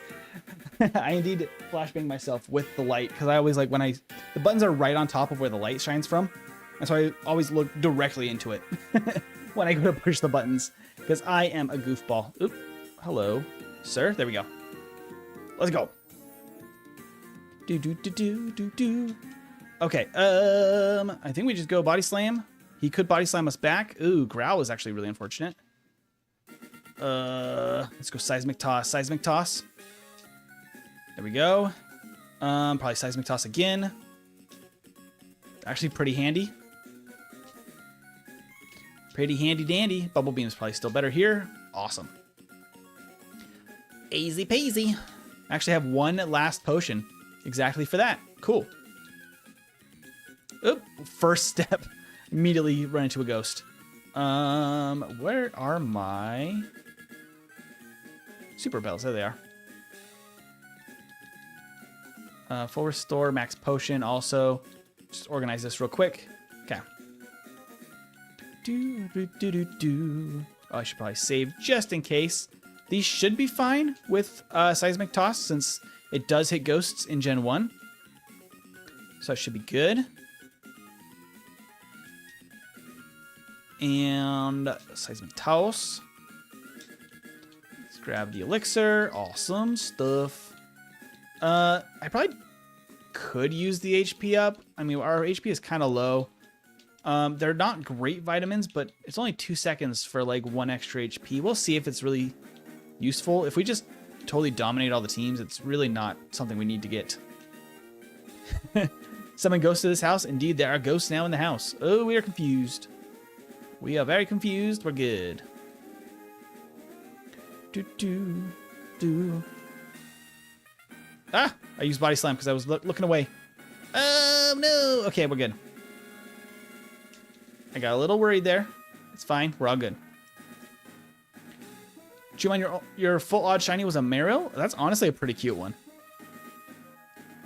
A: I indeed flashbang myself with the light because I always like when the buttons are right on top of where the light shines from. And so I always look directly into it when I go to push the buttons because I am a goofball. Oop. Hello, sir. There we go. Let's go. Do. Okay. I think we just go body slam. He could body slam us back. Ooh, growl is actually really unfortunate. Let's go seismic toss. Seismic toss. There we go. Probably seismic toss again. Actually pretty handy. Pretty handy dandy. Bubble beam is probably still better here. Awesome. Easy peasy. I actually have one last potion exactly for that. Cool. Oop, first step. Immediately run into a ghost. Where are my super bells? There they are. Full restore, max potion also. Just organize this real quick. Okay. Oh, I should probably save just in case. These should be fine with seismic toss since it does hit ghosts in Gen 1. So it should be good. And seismic toss. Let's grab the elixir. Awesome stuff. I probably could use the HP up. I mean, our HP is kind of low. They're not great vitamins, but it's only 2 seconds for like 1 extra HP. We'll see if it's really useful. If we just totally dominate all the teams, it's really not something we need to get. Summon ghosts to this house. Indeed, there are ghosts now in the house. Oh, we are confused. We are very confused. We're good. Ah! I used body slam because I was looking away. Oh, no! Okay, we're good. I got a little worried there. It's fine. We're all good. Chumon, your full odd shiny was a Marill? That's honestly a pretty cute one.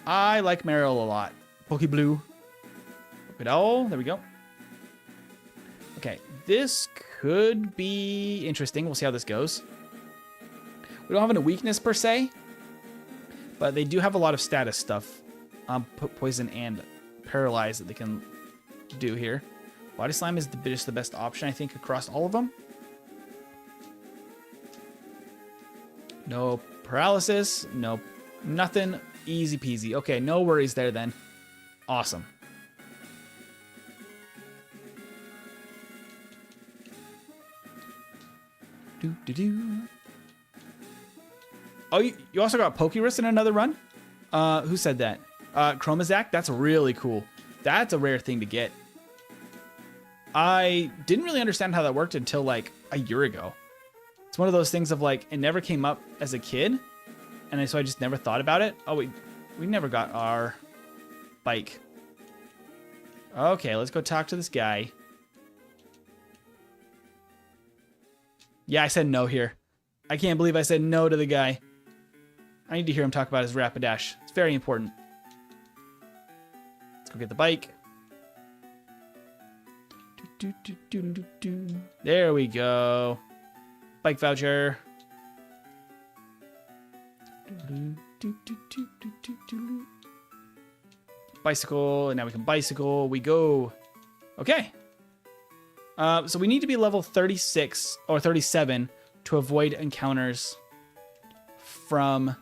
A: I like Marill a lot. Pokeblue. Pokeyellow. There we go. Okay, this could be interesting. We'll see how this goes. We don't have a weakness per se, but they do have a lot of status stuff. Poison and paralyze that they can do here. Body Slam is just the best option, I think, across all of them. No paralysis. No, nothing. Easy peasy. Okay, no worries there then. Awesome. Oh, you also got Pokerus in another run? Who said that? Chromazak? That's really cool. That's a rare thing to get. I didn't really understand how that worked until like a year ago. It's one of those things of like, it never came up as a kid. And so I just never thought about it. Oh, we never got our bike. Okay, let's go talk to this guy. Yeah, I said no here. I can't believe I said no to the guy. I need to hear him talk about his Rapidash. It's very important. Let's go get the bike. There we go. Bike voucher. Bicycle, and now we can bicycle. We go. Okay. So we need to be level 36 or 37 to avoid encounters from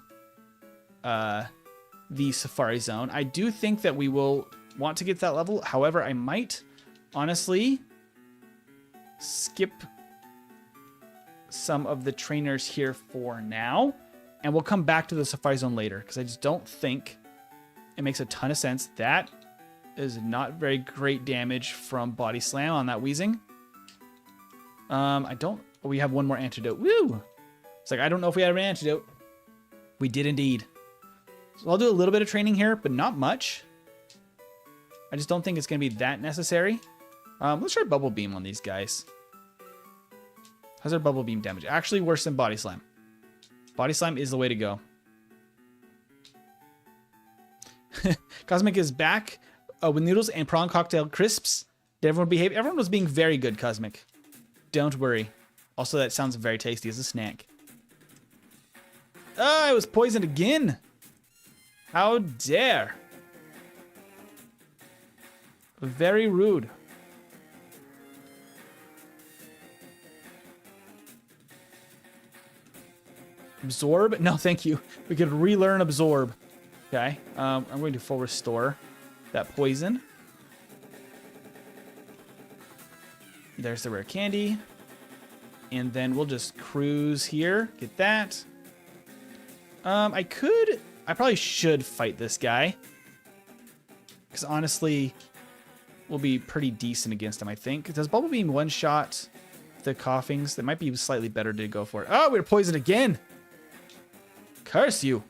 A: the Safari Zone. I do think that we will want to get that level. However, I might honestly skip some of the trainers here for now, and we'll come back to the Safari Zone later because I just don't think it makes a ton of sense. That is not very great damage from Body Slam on that Weezing. We have one more antidote. Woo! It's like, I don't know if we had an antidote. We did indeed. So I'll do a little bit of training here, but not much. I just don't think it's going to be that necessary. Let's try Bubble Beam on these guys. How's our Bubble Beam damage? Actually worse than Body Slam. Body Slam is the way to go. Cosmic is back with noodles and prawn cocktail crisps. Did everyone behave? Everyone was being very good, Cosmic. Don't worry. Also, that sounds very tasty as a snack. Oh, I was poisoned again. How dare. Very rude. Absorb? No, thank you. We could relearn absorb. Okay. I'm going to full restore that poison. There's the rare candy. And then we'll just cruise here. Get that. I probably should fight this guy. Because honestly, we'll be pretty decent against him, I think. Does Bubble Beam one-shot the coughings? That might be slightly better to go for it. Oh, we're poisoned again. Curse you.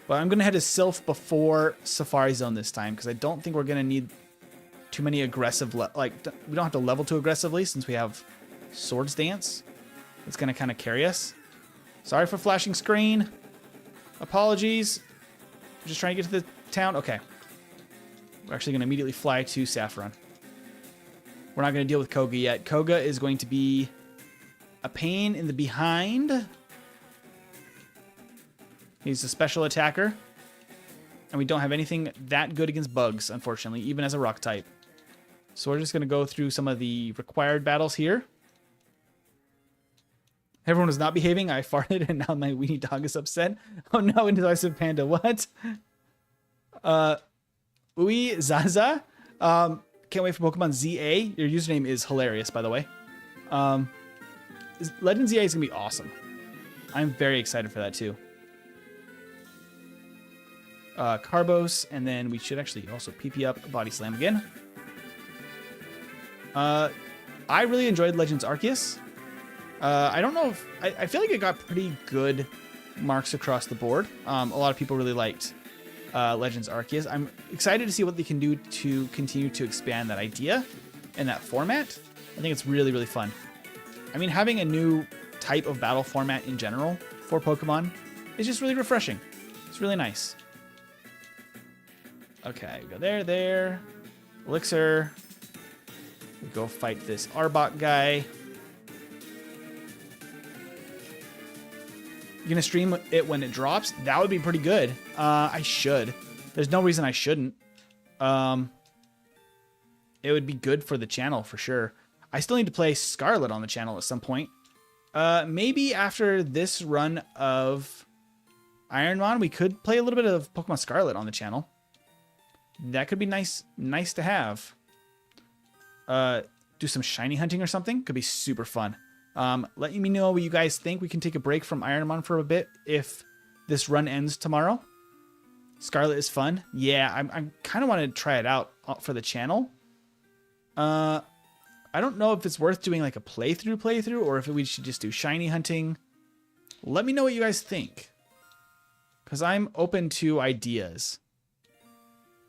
A: But I'm going to head to Sylph before Safari Zone this time. Because I don't think we're going to need too many aggressive... we don't have to level too aggressively since we have Swords Dance. It's going to kind of carry us. Sorry for flashing screen. Apologies. I'm just trying to get to the town. Okay. We're actually going to immediately fly to Saffron. We're not going to deal with Koga yet. Koga is going to be a pain in the behind. He's a special attacker. And we don't have anything that good against bugs, unfortunately, even as a rock type. So we're just going to go through some of the required battles here. Everyone was not behaving. I farted, and now my weenie dog is upset. Oh no, indecisive panda. What? Ui Zaza. Can't wait for Pokemon ZA. Your username is hilarious, by the way. Legend ZA is going to be awesome. I'm very excited for that, too. Carbos, and then we should actually also PP up Body Slam again. I really enjoyed Legends Arceus. I don't know if... I feel like it got pretty good marks across the board. A lot of people really liked Legends Arceus. I'm excited to see what they can do to continue to expand that idea and that format. I think it's really, really fun. I mean, having a new type of battle format in general for Pokemon is just really refreshing. It's really nice. Okay, we go there. Elixir. We go fight this Arbok guy. You gonna stream it when it drops? That would be pretty good. I should. There's no reason I shouldn't. It would be good for the channel for sure. I still need to play Scarlet on the channel at some point. Maybe after this run of Ironmon, we could play a little bit of Pokemon Scarlet on the channel. That could be nice to have. Do some shiny hunting or something. Could be super fun. Let me know what you guys think. We can take a break from Ironmon for a bit if this run ends tomorrow. Scarlet is fun. Yeah, I kind of want to try it out for the channel. I don't know if it's worth doing like a playthrough or if we should just do shiny hunting. Let me know what you guys think, because I'm open to ideas.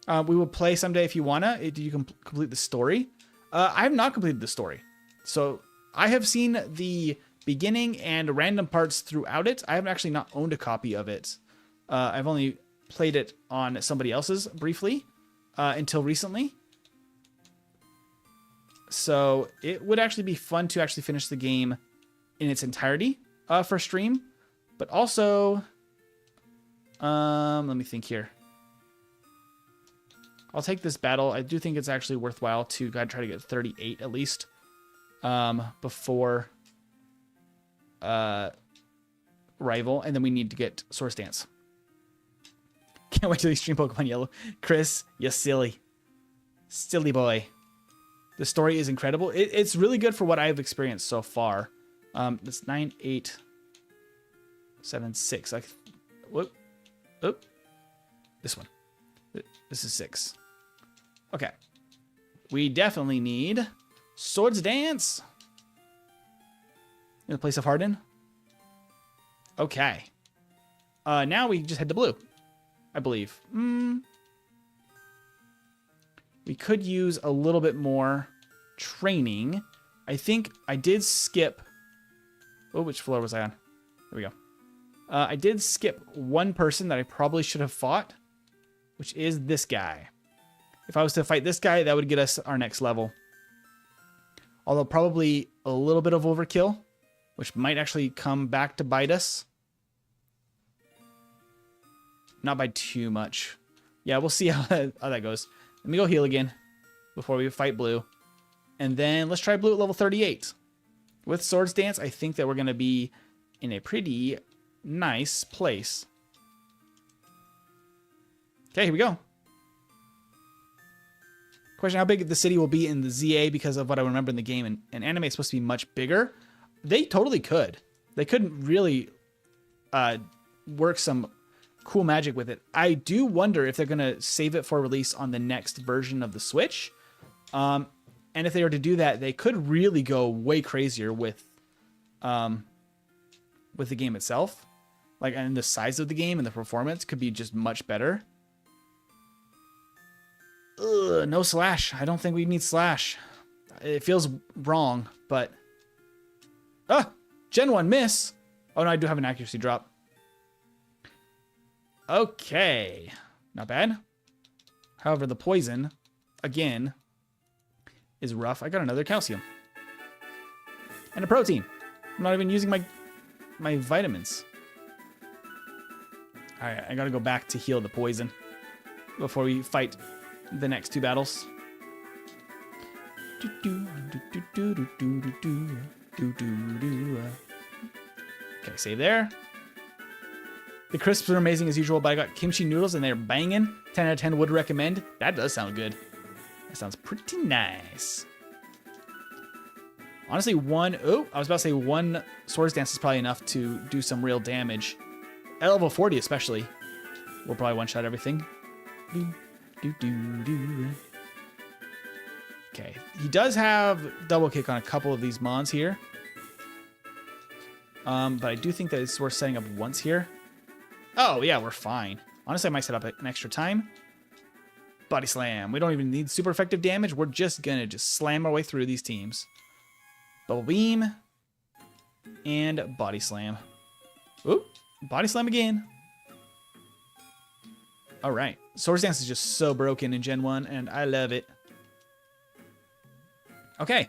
A: We will play someday if you wanna. Did you complete the story? I have not completed the story. So I have seen the beginning and random parts throughout it. I have actually not owned a copy of it. I've only played it on somebody else's briefly until recently. So it would actually be fun to actually finish the game in its entirety for stream. But also, let me think here. I'll take this battle. I do think it's actually worthwhile to try to get 38 at least before Rival. And then we need to get Source Dance. Can't wait till you stream Pokemon Yellow. Chris, you silly. Silly boy. The story is incredible. It's really good for what I've experienced so far. It's 9, 8, 7, 6. Like, whoop. Oop. This one. This is 6. Okay. We definitely need Swords Dance. In the place of Harden. Okay. Now we just head to blue, I believe. We could use a little bit more training. I think I did skip... Oh, which floor was I on? There we go. I did skip one person that I probably should have fought, which is this guy. If I was to fight this guy, that would get us our next level. Although probably a little bit of overkill, which might actually come back to bite us. Not by too much. Yeah, we'll see how that goes. Let me go heal again before we fight blue. And then let's try blue at level 38. With Swords Dance, I think that we're going to be in a pretty nice place. Okay, here we go. Question, how big the city will be in the ZA because of what I remember in the game. And anime is supposed to be much bigger. They totally could. They couldn't really work some cool magic with it. I do wonder if they're going to save it for release on the next version of the Switch. And if they were to do that, they could really go way crazier with the game itself. Like, and the size of the game and the performance could be just much better. Ugh, no slash. I don't think we need slash. It feels wrong, but... Gen 1 miss. Oh, no, I do have an accuracy drop. Okay. Not bad. However, the poison, again, is rough. I got another calcium. And a protein. I'm not even using my vitamins. Alright, I gotta go back to heal the poison before we fight the next two battles. Okay, save there. The crisps are amazing as usual, but I got kimchi noodles and they're banging. 10 out of 10 would recommend. That does sound good. That sounds pretty nice. Honestly, I was about to say one Swords Dance is probably enough to do some real damage. At level 40 especially. We'll probably one-shot everything. Okay, he does have double kick on a couple of these mons here. But I do think that it's worth setting up once here. Oh, yeah, we're fine. Honestly, I might set up an extra time. Body slam. We don't even need super effective damage. We're just gonna slam our way through these teams. Bubble beam. And body slam. Oop, body slam again. All right. Swords Dance is just so broken in Gen 1, and I love it. Okay,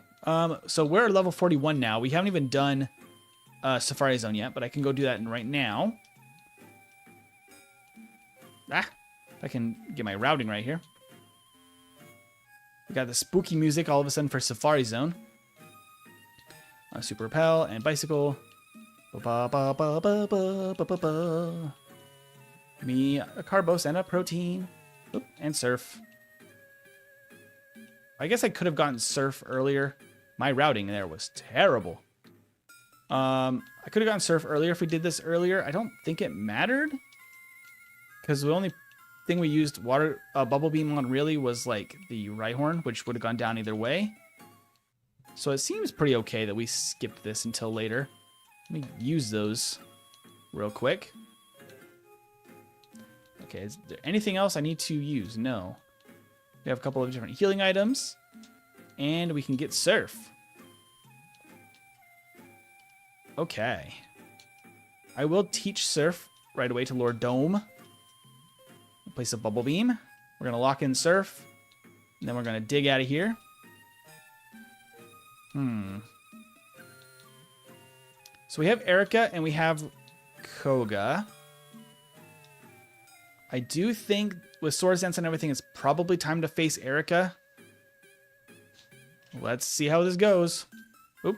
A: so we're at level 41 now. We haven't even done Safari Zone yet, but I can go do that right now. If I can get my routing right here. We got the spooky music all of a sudden for Safari Zone. Super Repel and Bicycle. Ba, ba, ba, ba, ba, ba, ba, ba. Me a Carbos and a Protein. Oop, and Surf. I guess I could have gotten Surf earlier. My routing there was terrible. I could have gotten Surf earlier if we did this earlier. I don't think it mattered. Because the only thing we used Bubble Beam on really was like the Rhyhorn, which would have gone down either way. So it seems pretty okay that we skipped this until later. Let me use those real quick. Okay, is there anything else I need to use? No. We have a couple of different healing items. And we can get Surf. Okay. I will teach Surf right away to Lord Dome. Place a Bubble Beam. We're going to lock in Surf. And then we're going to dig out of here. So we have Erica and we have Koga. I do think with Swords Dance and everything, it's probably time to face Erica. Let's see how this goes. Oop.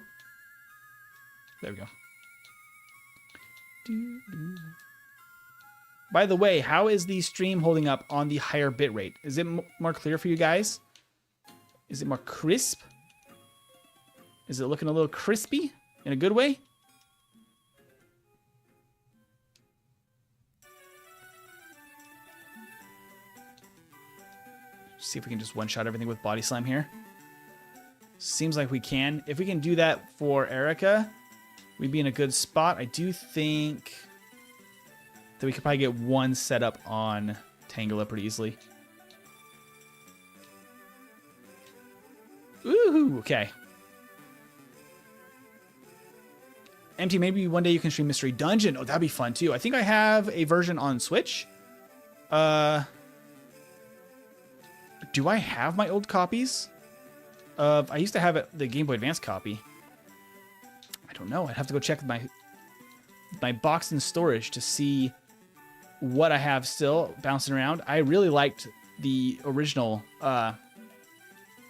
A: There we go. By the way, how is the stream holding up on the higher bitrate? Is it more clear for you guys? Is it more crisp? Is it looking a little crispy in a good way? See if we can just one-shot everything with Body Slam here. Seems like we can. If we can do that for Erica, we'd be in a good spot. I do think that we could probably get one set up on Tangela pretty easily. Ooh, okay. MT, maybe one day you can stream Mystery Dungeon. Oh, that'd be fun too. I think I have a version on Switch. Do I have my old copies? I used to have the Game Boy Advance copy. I don't know. I'd have to go check my box in storage to see what I have still bouncing around. I really liked the original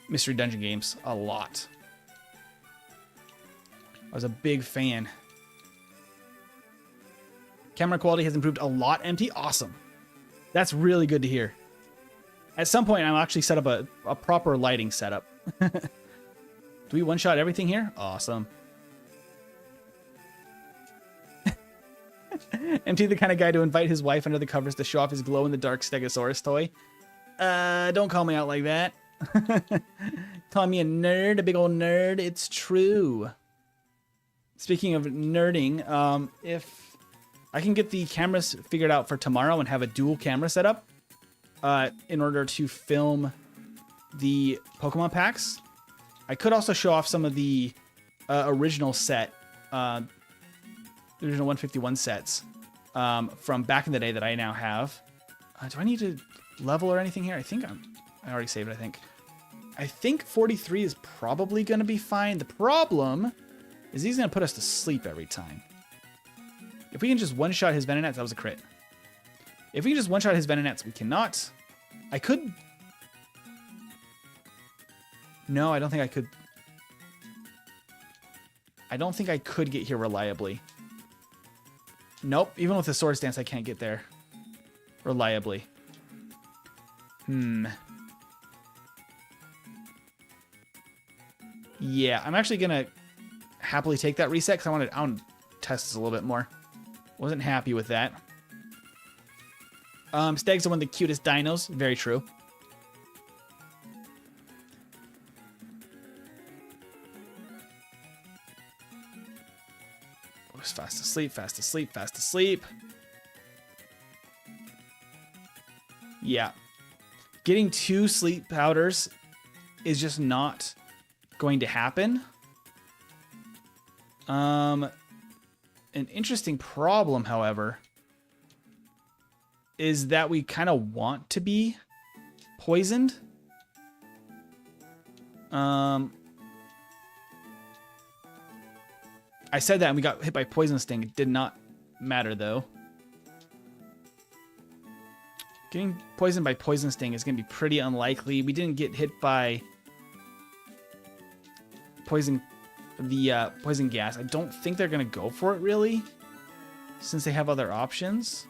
A: Mystery Dungeon games a lot. I was a big fan. Camera quality has improved a lot, MT. Awesome. That's really good to hear. At some point, I'll actually set up a proper lighting setup. Do we one-shot everything here? Awesome. MT, the kind of guy to invite his wife under the covers to show off his glow-in-the-dark Stegosaurus toy. Don't call me out like that. Calling me a nerd, a big old nerd. It's true. Speaking of nerding, if I can get the cameras figured out for tomorrow and have a dual camera set up in order to film the Pokemon packs, I could also show off some of the original set, the original 151 sets from back in the day that I now have. Do I need to level or anything here? I already saved it, I think 43 is probably going to be fine. The problem is he's going to put us to sleep every time. If we can just one-shot his Venonats, that was a crit. If we can just one-shot his Venonats, we cannot. I could... No, I don't think I could. I don't think I could get here reliably. Nope, even with the Swords Dance, I can't get there reliably. Yeah, I'm actually going to happily take that reset because I want to test this a little bit more. Wasn't happy with that. Stags are one of the cutest dinos. Very true. Oh, it's fast asleep, fast asleep, fast asleep. Yeah. Getting 2 sleep powders is just not going to happen. An interesting problem, however, is that we kind of want to be poisoned. I said that and we got hit by Poison Sting. It did not matter, though. Getting poisoned by Poison Sting is going to be pretty unlikely. We didn't get hit by poison gas. I don't think they're going to go for it, really, since they have other options.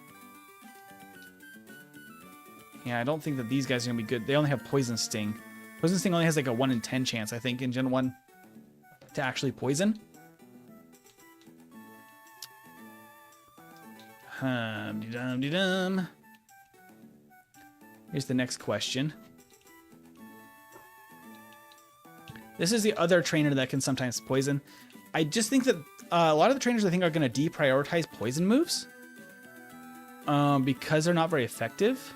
A: Yeah, I don't think that these guys are going to be good. They only have Poison Sting. Poison Sting only has like a 1 in 10 chance, I think, in Gen 1 to actually poison. Hum-de-dum-de-dum. Here's the next question. This is the other trainer that can sometimes poison. I just think that a lot of the trainers I think are going to deprioritize poison moves because they're not very effective.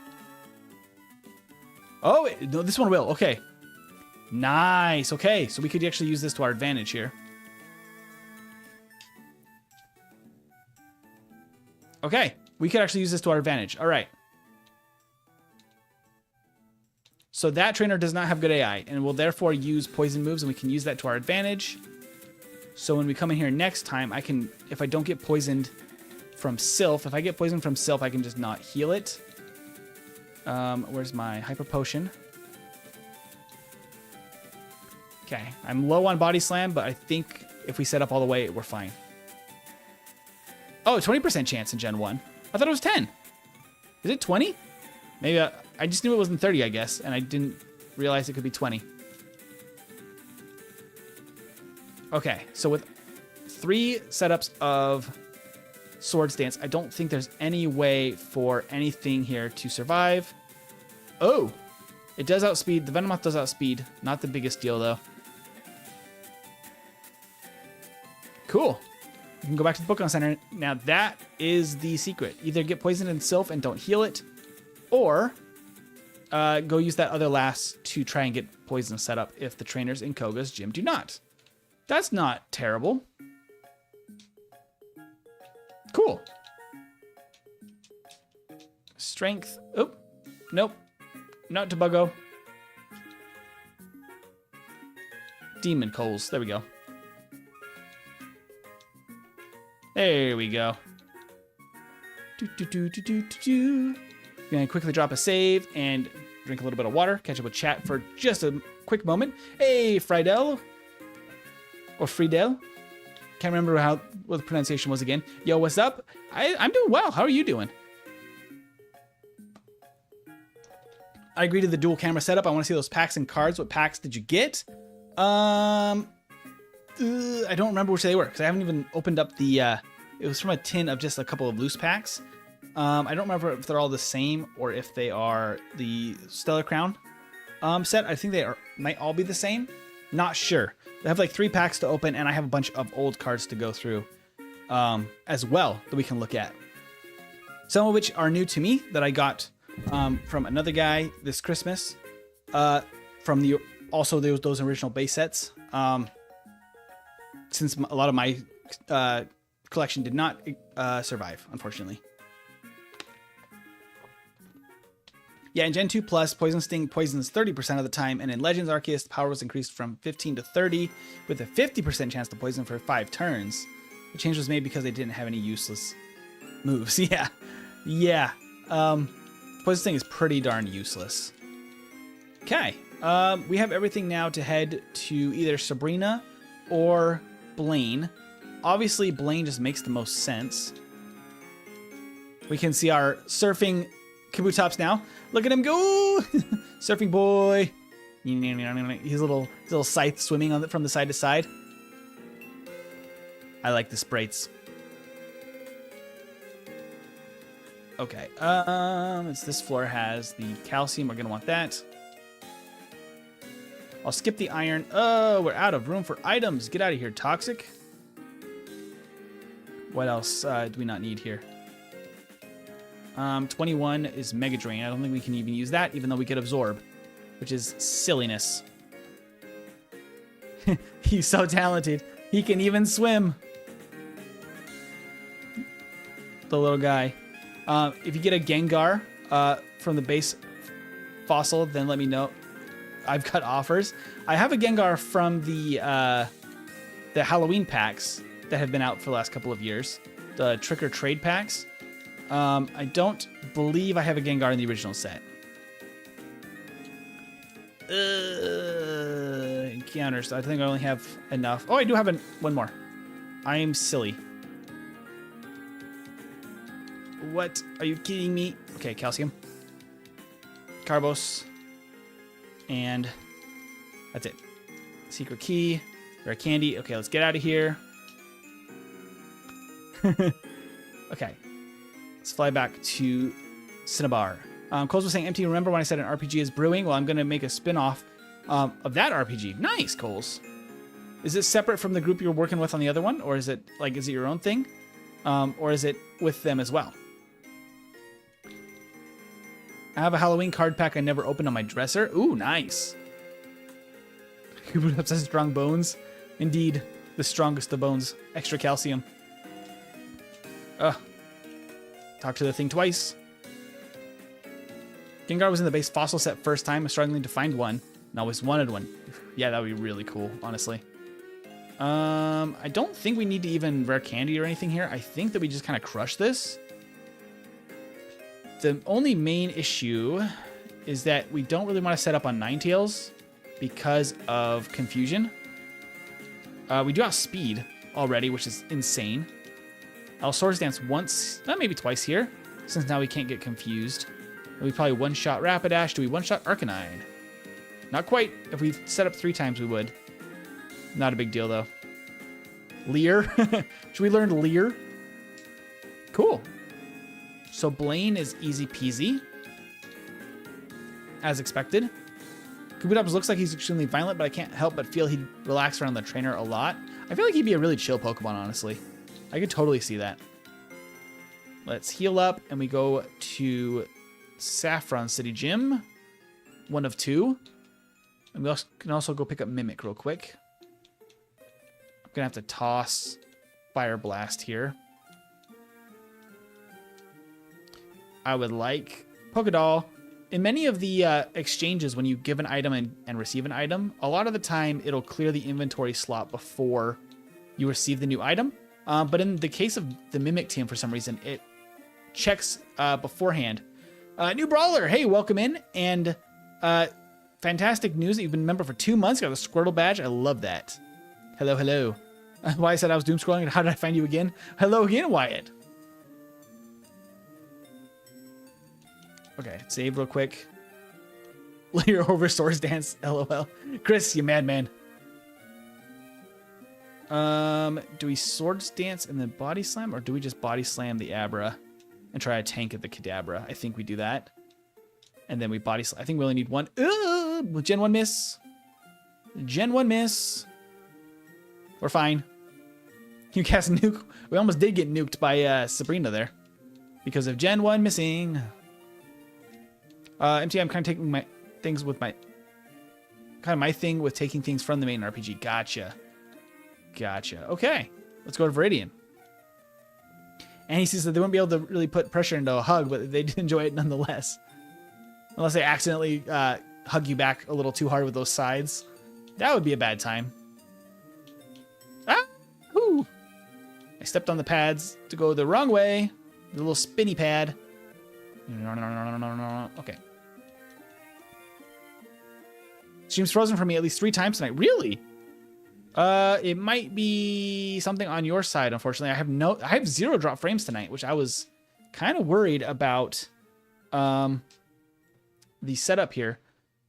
A: Oh, no, this one will. Okay. Nice. Okay, so we could actually use this to our advantage here. Okay, we could actually use this to our advantage. All right. So that trainer does not have good AI and will therefore use poison moves, and we can use that to our advantage. So when we come in here next time, I can, if I don't get poisoned from Sylph, if I get poisoned from Sylph, I can just not heal it. Where's my Hyper Potion? Okay, I'm low on Body Slam, but I think if we set up all the way, we're fine. Oh, 20% chance in Gen 1. I thought it was 10. Is it 20? Maybe I just knew it wasn't 30, I guess, and I didn't realize it could be 20. Okay, so with 3 setups of Swords Dance, I don't think there's any way for anything here to survive. Oh, it does outspeed. The Venomoth does outspeed. Not the biggest deal, though. Cool. You can go back to the Pokemon Center. Now, that is the secret. Either get poisoned in Sylph and don't heal it, or go use that other last to try and get poison set up if the trainers in Koga's gym do not. That's not terrible. Cool. Strength. Oh, nope. Not Tobuggo. Demon Coals. There we go. There we go. Gonna quickly drop a save and drink a little bit of water. Catch up with chat for just a quick moment. Hey, Friedel. Or Friedel. Can't remember what the pronunciation was again. Yo, what's up? I'm doing well. How are you doing? I agree to the dual camera setup. I want to see those packs and cards. What packs did you get? I don't remember which they were because I haven't even opened up the. It was from a tin of just a couple of loose packs. I don't remember if they're all the same or if they are the Stellar Crown set. I think they might all be the same. Not sure. They have like 3 packs to open, and I have a bunch of old cards to go through as well that we can look at. Some of which are new to me that I got from another guy this Christmas. From those original base sets. Since a lot of my collection did not survive, unfortunately. Yeah, in Gen 2 Plus, Poison Sting poisons 30% of the time, and in Legends Arceus, power was increased from 15 to 30, with a 50% chance to poison for 5 turns. The change was made because they didn't have any useless moves. Yeah. Poison Sting is pretty darn useless. Okay, we have everything now to head to either Sabrina or Blaine. Obviously, Blaine just makes the most sense. We can see our surfing Kabutops now. Look at him go! Surfing boy. His little scythe swimming from the side to side. I like the sprites. Okay. This floor has the calcium. We're gonna want that. I'll skip the iron. Oh, we're out of room for items. Get out of here, Toxic. What else do we not need here? 21 is Mega Drain. I don't think we can even use that, even though we could absorb, which is silliness. He's so talented. He can even swim. The little guy. If you get a Gengar from the base fossil, then let me know. I've got offers. I have a Gengar from the Halloween packs that have been out for the last couple of years. The Trick or Trade packs. I don't believe I have a Gengar in the original set. Encounters. I think I only have enough. Oh, I do have one more. I am silly. What? Are you kidding me? Okay, calcium. Carbos. And that's it. Secret key. Rare candy. Okay, let's get out of here. Okay. Let's fly back to Cinnabar. Coles was saying, MT, remember when I said an RPG is brewing? Well, I'm going to make a spin-off of that RPG. Nice, Coles. Is it separate from the group you're working with on the other one? Or is it your own thing? Or is it with them as well? I have a Halloween card pack I never opened on my dresser. Ooh, nice. Kabutops has strong bones. Indeed, the strongest of bones. Extra calcium. Ugh. Talk to the thing twice. Gengar was in the base fossil set first time. I'm struggling to find one. And always wanted one. Yeah, that would be really cool, honestly. I don't think we need to even rare candy or anything here. I think that we just kind of crush this. The only main issue is that we don't really want to set up on Ninetales because of confusion. We do have speed already, which is insane. I'll Swords Dance once, maybe twice here, since now we can't get confused. We probably one-shot Rapidash. Do we one-shot Arcanine? Not quite. If we set up 3 times, we would. Not a big deal, though. Leer? Should we learn Leer? Cool. So Blaine is easy peasy. As expected. Kabutops looks like he's extremely violent, but I can't help but feel he'd relax around the trainer a lot. I feel like he'd be a really chill Pokemon, honestly. I could totally see that. Let's heal up, and we go to Saffron City Gym. 1 of 2. And we can also go pick up Mimic real quick. I'm going to have to toss Fire Blast here. I would like Pokédoll. In many of the exchanges, when you give an item and receive an item, a lot of the time it'll clear the inventory slot before you receive the new item. But in the case of the Mimic team, for some reason, it checks beforehand. New brawler, hey, welcome in. And fantastic news that you've been a member for 2 months. Got the Squirtle badge. I love that. Hello, hello. Why I said I was doom scrolling and how did I find you again? Hello again, Wyatt. Okay, save real quick. You're over Swords Dance, lol. Chris, you madman. Do we Swords Dance and then Body Slam, or do we just Body Slam the Abra and try to tank at the Kadabra? I think we do that. And then we Body Slam. I think we only need one. Gen 1 miss. Gen 1 miss. We're fine. You cast nuke. We almost did get nuked by Sabrina there because of Gen 1 missing. MT, I'm kind of taking my things with my my thing with taking things from the main RPG. Gotcha. Okay, let's go to Viridian. And he says that they wouldn't be able to really put pressure into a hug, but they did enjoy it nonetheless. Unless they accidentally hug you back a little too hard with those sides. That would be a bad time. Ah! Whoo! I stepped on the pads to go the wrong way. The little spinny pad. Okay. Stream's frozen for me at least 3 times tonight. Really? It might be something on your side, unfortunately. I have 0 drop frames tonight, which I was kind of worried about the setup here.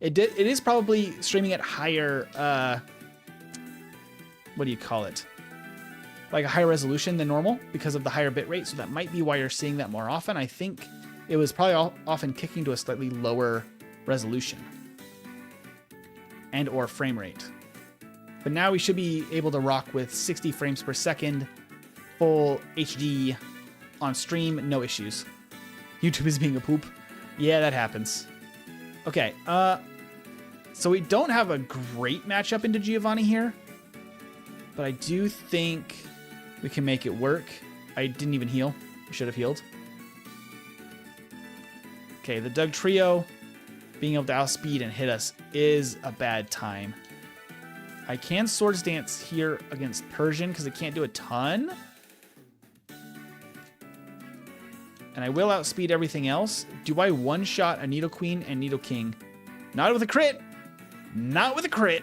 A: It is probably streaming at higher what do you call it? Like a higher resolution than normal because of the higher bit rate, so that might be why you're seeing that more often. I think it was probably often kicking to a slightly lower resolution and or frame rate. But now we should be able to rock with 60 frames per second, full HD on stream, no issues. YouTube is being a poop. Yeah, that happens. Okay, so we don't have a great matchup into Giovanni here, but I do think we can make it work. I didn't even heal. I should have healed. Okay, the Doug Trio being able to outspeed and hit us is a bad time. I can Swords Dance here against Persian because it can't do a ton. And I will outspeed everything else. Do I one-shot a Nidoqueen and Nidoking? Not with a crit. Not with a crit.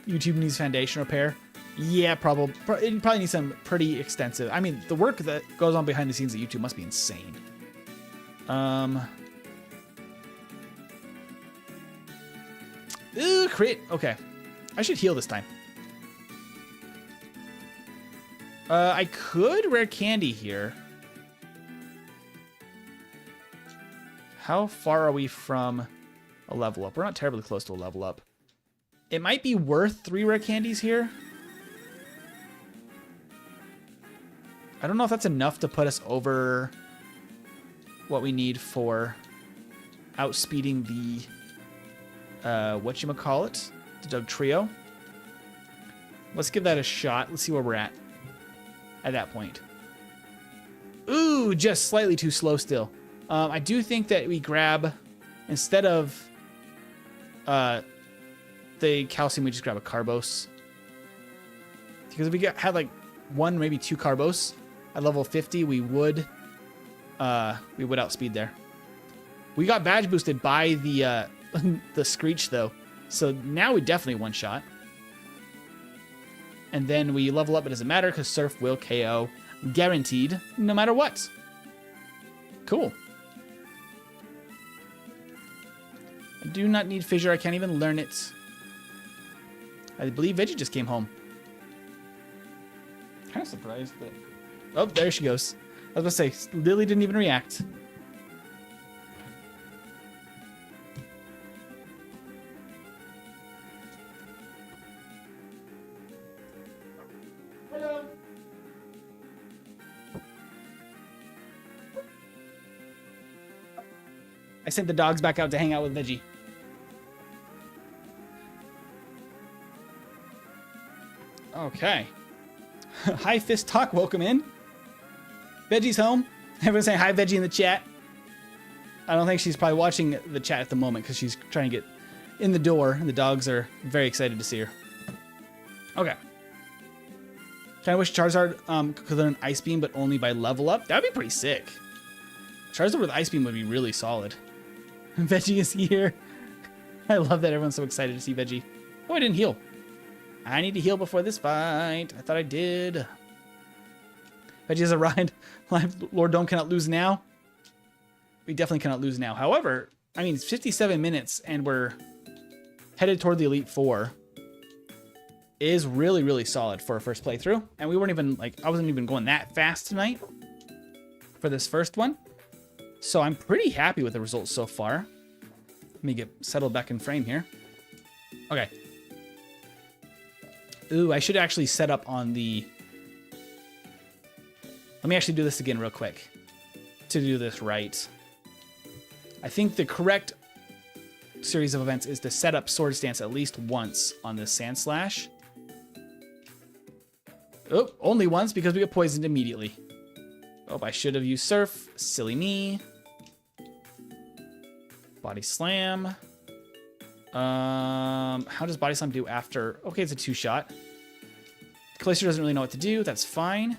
A: YouTube needs foundation repair. Yeah, probably. It probably needs some pretty extensive. I mean, the work that goes on behind the scenes at YouTube must be insane. Ooh, crit. Okay. I should heal this time. I could rare candy here. How far are we from a level up? We're not terribly close to a level up. It might be worth 3 rare candies here. I don't know if that's enough to put us over what we need for outspeeding the whatchamacallit, the Doug Trio. Let's give that a shot. Let's see where we're at that point. Ooh, just slightly too slow still. I do think that we grab, instead of the calcium, we just grab a Carbos. Because if we had like 1, maybe 2 Carbos at level 50, we would outspeed there. We got badge boosted by the the Screech though, so now we definitely one-shot. And then we level up, it doesn't matter because Surf will KO, guaranteed, no matter what. Cool. I do not need Fissure, I can't even learn it. I believe Veggie just came home. Kind of surprised that... Oh, there she goes. I was about to say, Lily didn't even react. Hello. I sent the dogs back out to hang out with Veggie. Okay. Hi, Fist Talk. Welcome in. Veggie's home. Everyone saying hi, Veggie, in the chat. I don't think she's probably watching the chat at the moment because she's trying to get in the door, and the dogs are very excited to see her. Okay. Kind of wish Charizard could learn Ice Beam, but only by level up. That would be pretty sick. Charizard with Ice Beam would be really solid. Veggie is here. I love that everyone's so excited to see Veggie. Oh, I didn't heal. I need to heal before this fight. I thought I did. Veggie has arrived. Lord Dome cannot lose now. We definitely cannot lose now. However, I mean, it's 57 minutes and we're headed toward the Elite Four. Is really, really solid for a first playthrough. And we weren't even, like, I wasn't even going that fast tonight for this first one. So I'm pretty happy with the results so far. Let me get settled back in frame here. Okay. Ooh, I should actually set up on the... Let me actually do this again real quick to do this right. I think the correct series of events is to set up Swords Dance at least once on this Sand Slash. Oh, only once because we get poisoned immediately. Oh, I should have used Surf. Silly me. Body Slam. How does Body Slam do after? Okay, it's a 2-shot. Glacier doesn't really know what to do. That's fine.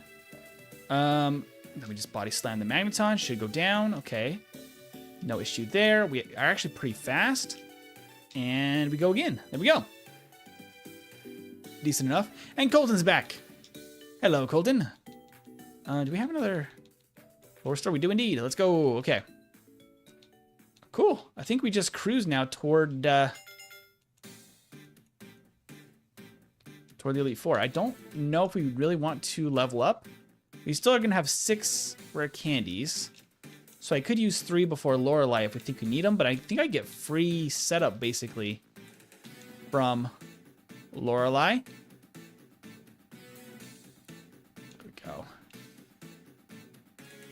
A: Then we just Body Slam the Magneton. Should go down. Okay. No issue there. We are actually pretty fast. And we go again. There we go. Decent enough. And Colton's back. Hello, Colton. Do we have another lore store? We do indeed. Let's go. Okay. Cool. I think we just cruise now toward the Elite Four. I don't know if we really want to level up. We still are going to have 6 rare candies. So I could use 3 before Lorelei if we think we need them, but I think I get free setup basically from Lorelei. There we go.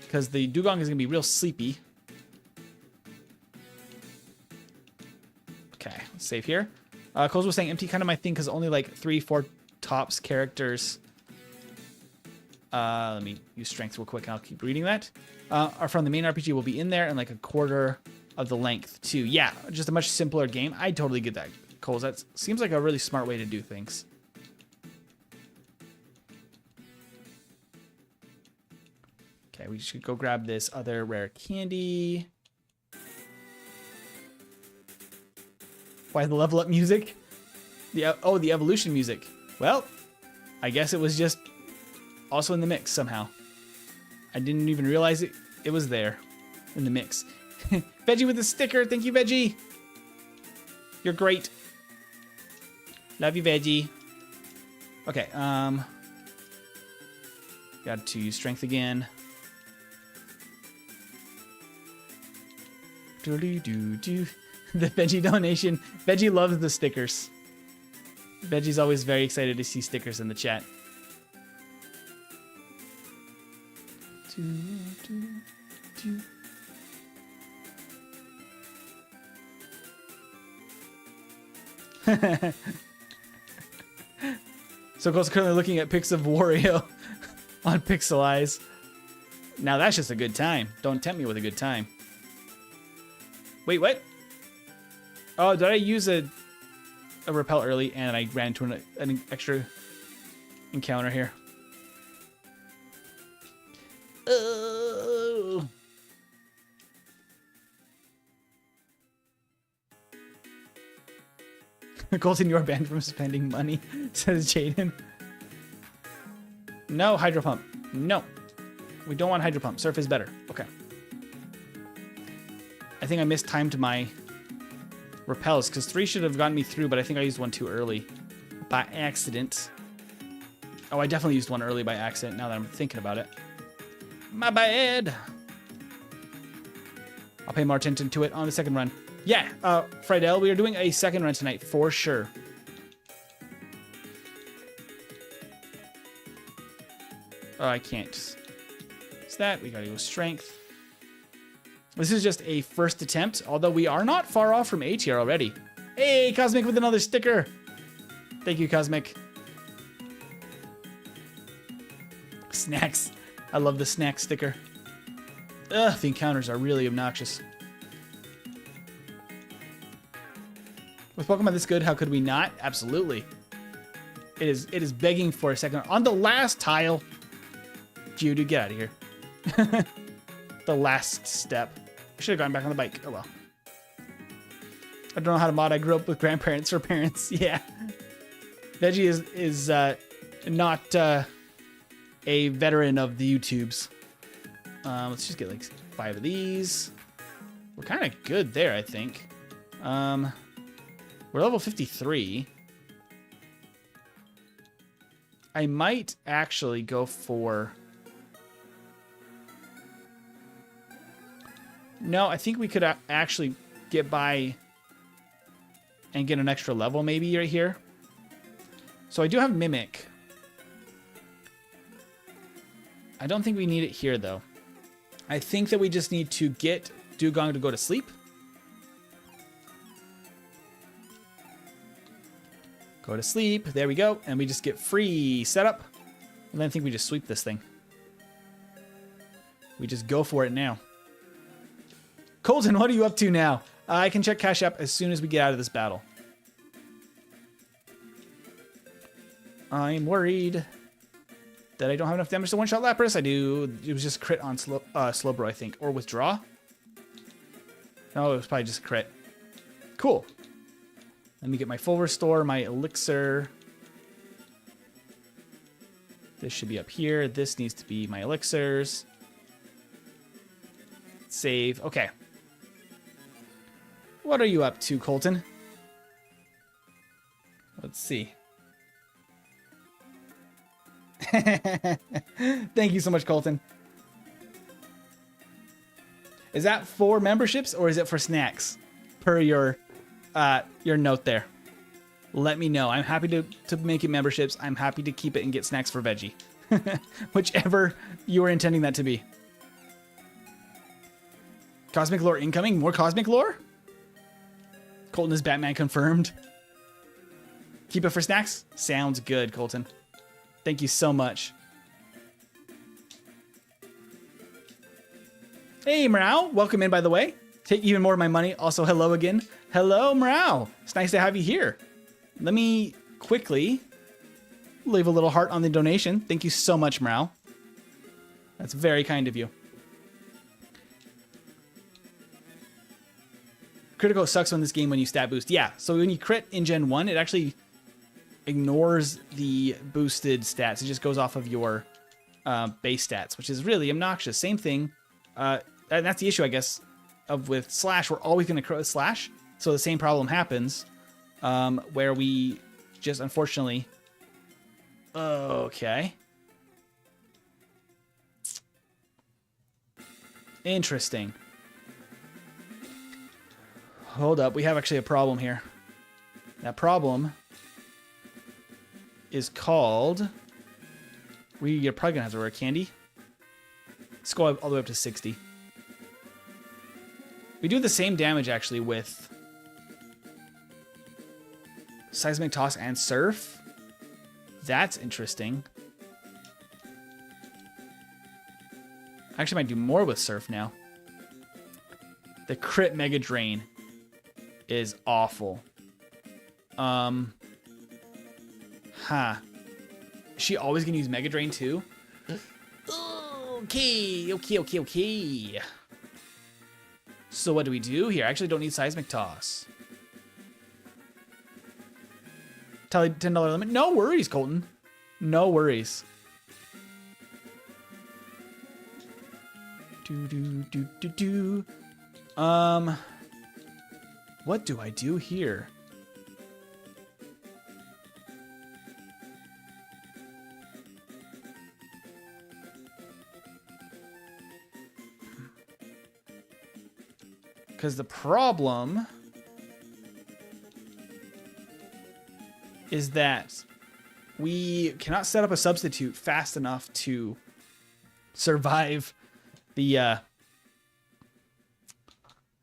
A: Because the Dugong is going to be real sleepy. Okay, let's save here. Coles was saying empty kind of my thing because only like 3-4 tops characters. Let me use strength real quick and I'll keep reading that. Are from the main RPG will be in there and like a quarter of the length too. Yeah, just a much simpler game. I totally get that, Coles. That seems like a really smart way to do things. Okay, we should go grab this other rare candy. Why the level up music? The evolution music. Well, I guess it was just also in the mix somehow. I didn't even realize it was there in the mix. Veggie with the sticker. Thank you, Veggie. You're great. Love you, Veggie. Okay, got to use strength again. Do-do-do-do. The Veggie donation. Veggie loves the stickers. Veggie's always very excited to see stickers in the chat. So Cole's currently looking at pics of Wario on Pixel Eyes. Now that's just a good time. Don't tempt me with a good time. Wait, what? Oh, did I use a repel early and I ran into an extra encounter here? Oh. Colton, you're banned from spending money, says Jaden. No, Hydro Pump. No. We don't want Hydro Pump. Surf is better. Okay. I think I mistimed my repels because 3 should have gotten me through, but I think I used 1 too early by accident. Oh, I definitely used 1 early by accident now that I'm thinking about it. My bad. I'll pay more attention to it on the second run. Yeah, Friedel, we are doing a second run tonight for sure. Oh, I can't. It's that. We gotta go strength. This is just a first attempt, although we are not far off from A tier already. Hey, Cosmic with another sticker. Thank you, Cosmic. Snacks. I love the snack sticker. Ugh, the encounters are really obnoxious. With Pokemon this good, how could we not? Absolutely. It is begging for a second. On the last tile. Judy, get out of here. The last step. I should have gone back on the bike. Oh well. I don't know how to mod. I grew up with grandparents or parents. Yeah. Veggie is not a veteran of the YouTubes. Let's just get like 5 of these. We're kind of good there, I think. We're level 53. I might actually go for... No, I think we could actually get by and get an extra level maybe right here. So I do have Mimic. I don't think we need it here, though. I think that we just need to get Dugong to go to sleep. Go to sleep. There we go. And we just get free setup. And then I think we just sweep this thing. We just go for it now. Colton, what are you up to now? I can check Cash App as soon as we get out of this battle. I'm worried that I don't have enough damage to one-shot Lapras. I do. It was just crit on Slowbro, I think. Or withdraw? No, it was probably just a crit. Cool. Let me get my full restore, my elixir. This should be up here. This needs to be my elixirs. Save. Okay. What are you up to, Colton? Let's see. Thank you so much, Colton. Is that for memberships or is it for snacks? Per your note there. Let me know. I'm happy to make it memberships. I'm happy to keep it and get snacks for Veggie. Whichever you are intending that to be. Cosmic lore incoming. More cosmic lore? Colton is Batman confirmed. Keep it for snacks? Sounds good, Colton. Thank you so much. Hey, Meow. Welcome in, by the way. Take even more of my money. Also, hello again. Hello, Meow. It's nice to have you here. Let me quickly leave a little heart on the donation. Thank you so much, Meow. That's very kind of you. Critical sucks on this game when you stat boost. Yeah, so when you crit in Gen 1, it actually ignores the boosted stats. It just goes off of your base stats, which is really obnoxious. Same thing. And that's the issue, I guess, with Slash. We're always going to crit with Slash. So the same problem happens where we just, unfortunately... Okay. Interesting. Hold up, we have actually a problem here. That problem is called... You're probably gonna have to wear candy. Let's go all the way up to 60. We do the same damage actually with Seismic Toss and Surf. That's interesting. I actually might do more with Surf now. The crit Mega Drain is awful. Is she always gonna use Mega Drain too? Okay. So what do we do here? I actually don't need Seismic Toss. Tally $10 limit. No worries, Colton. No worries. What do I do here? Because the problem is that we cannot set up a substitute fast enough to survive the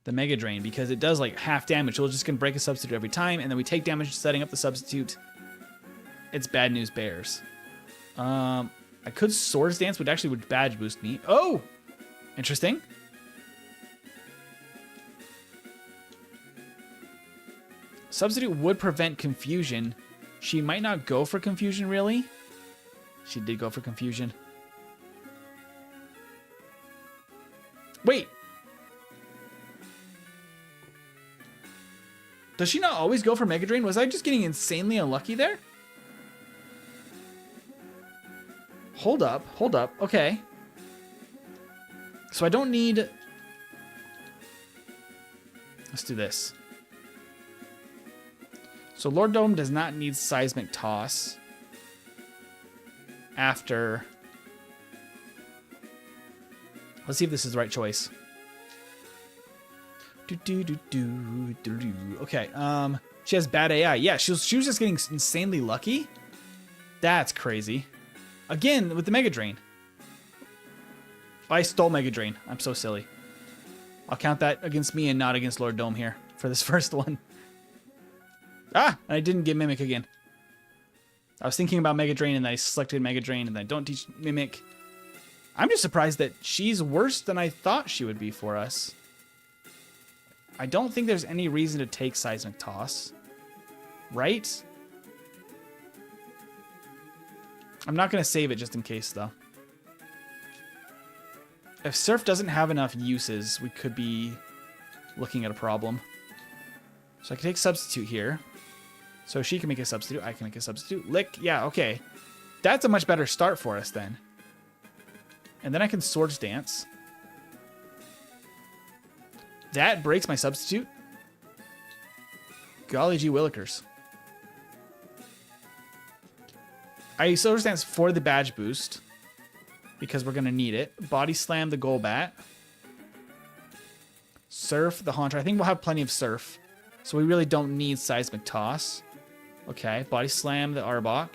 A: Mega Drain, because it does like half damage. So we're just gonna break a substitute every time, and then we take damage setting up the substitute. It's bad news bears. I could Swords Dance, which actually would badge boost me. Oh, interesting. Substitute would prevent confusion, She might not go for confusion, really. She did go for confusion. Wait. Does she not always go for Mega Drain? Was I just getting insanely unlucky there? Hold up. Hold up. Okay. So I don't need... Let's do this. So Lord Dome does not need Seismic Toss after... Let's see if this is the right choice. Okay, she has bad AI. Yeah, she was just getting insanely lucky. That's crazy. Again, with the Mega Drain. I stole Mega Drain. I'm so silly. I'll count that against me and not against Lord Dome here for this first one. Ah, and I didn't get Mimic again. I was thinking about Mega Drain and I selected Mega Drain and I don't teach Mimic. I'm just surprised that she's worse than I thought she would be for us. I don't think there's any reason to take Seismic Toss. Right? I'm not going to save it just in case, though. If Surf doesn't have enough uses, we could be looking at a problem. So I can take Substitute here. So she can make a Substitute. I can make a Substitute. Lick. Yeah, okay. That's a much better start for us, then. And then I can Swords Dance. That breaks my Substitute. Golly gee willikers. I Swords Dance for the badge boost, because we're going to need it. Body Slam the Golbat. Surf the Haunter. I think we'll have plenty of Surf, so we really don't need Seismic Toss. Okay, Body Slam the Arbok.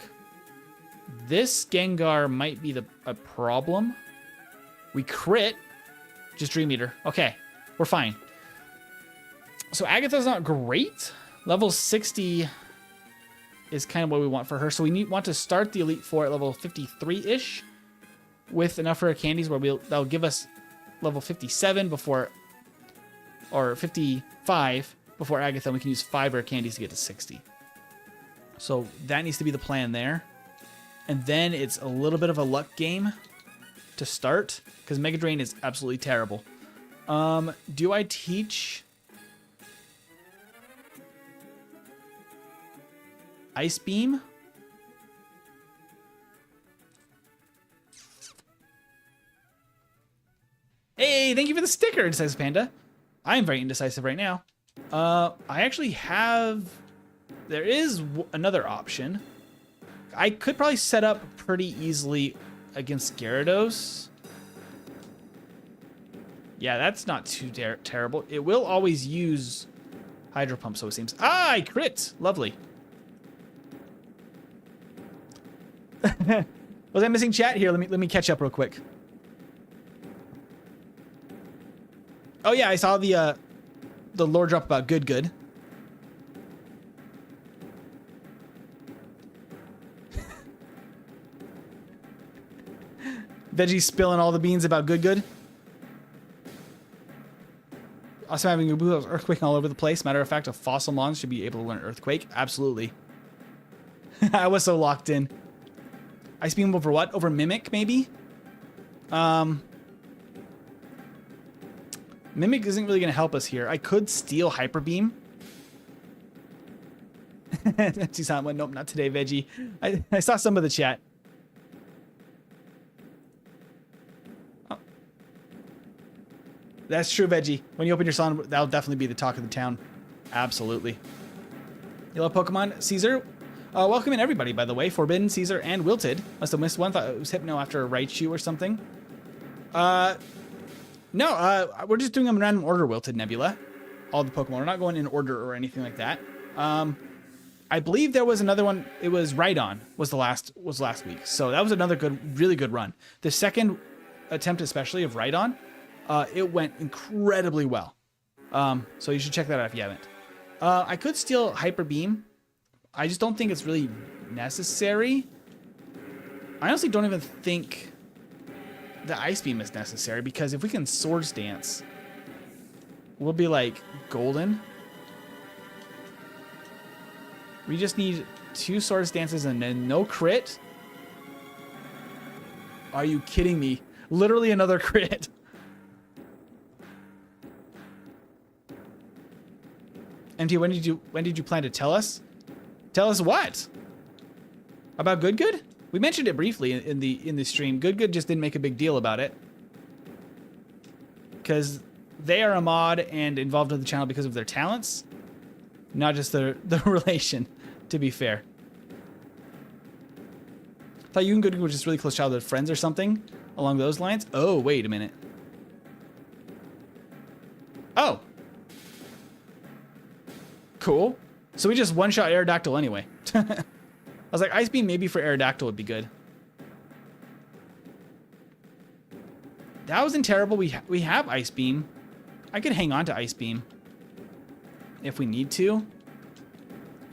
A: This Gengar might be a problem. We crit. Just Dream Eater. Okay, we're fine. So Agatha's not great. Level 60 is kind of what we want for her. So we want to start the Elite Four at level 53-ish with enough rare candies where that'll give us level 57 before, or 55 before Agatha, and we can use 5 rare candies to get to 60. So that needs to be the plan there. And then it's a little bit of a luck game to start, because Mega Drain is absolutely terrible. Do I teach Ice Beam? Hey, thank you for the sticker, Indecisive Panda. I am very indecisive right now. I actually have... There is another option. I could probably set up pretty easily against Gyarados. Yeah, that's not too terrible. It will always use Hydro Pump, so it seems. Ah, I crit! Lovely. Was I missing chat? Here, let me catch up real quick. Oh yeah, I saw the lore drop about Good. Veggie spilling all the beans about Good. Also having Earthquake all over the place. Matter of fact, a fossil mon should be able to learn Earthquake. Absolutely. I was so locked in. Ice Beam over what? Over Mimic, maybe? Mimic isn't really going to help us here. I could steal Hyper Beam. She's on one. Nope, not today, Veggie. I saw some of the chat. Oh. That's true, Veggie. When you open your song, that'll definitely be the talk of the town. Absolutely. You love Pokemon? Caesar? Welcome in everybody, by the way. Forbidden, Caesar, and Wilted. Must have missed one. Thought it was Hypno after Raichu or something. No, we're just doing them in random order, Wilted Nebula. All the Pokemon. We're not going in order or anything like that. I believe there was another one. It was Rhydon was last week. So that was another really good run. The second attempt, especially of Rhydon, it went incredibly well. So you should check that out if you haven't. I could steal Hyper Beam. I just don't think it's really necessary. I honestly don't even think the Ice Beam is necessary, because if we can Swords Dance, we'll be like golden. We just need 2 Swords Dances and then no crit? Are you kidding me? Literally another crit. MT, when did you plan to tell us? Tell us what? About Good Good? We mentioned it briefly in the stream. Good Good just didn't make a big deal about it. Because they are a mod and involved in the channel because of their talents. Not just the relation, to be fair. Thought you and Good Good were just really close childhood friends or something along those lines. Oh, wait a minute. Oh. Cool. So we just one-shot Aerodactyl anyway. I was like, Ice Beam maybe for Aerodactyl would be good. That wasn't terrible. We have Ice Beam. I could hang on to Ice Beam if we need to.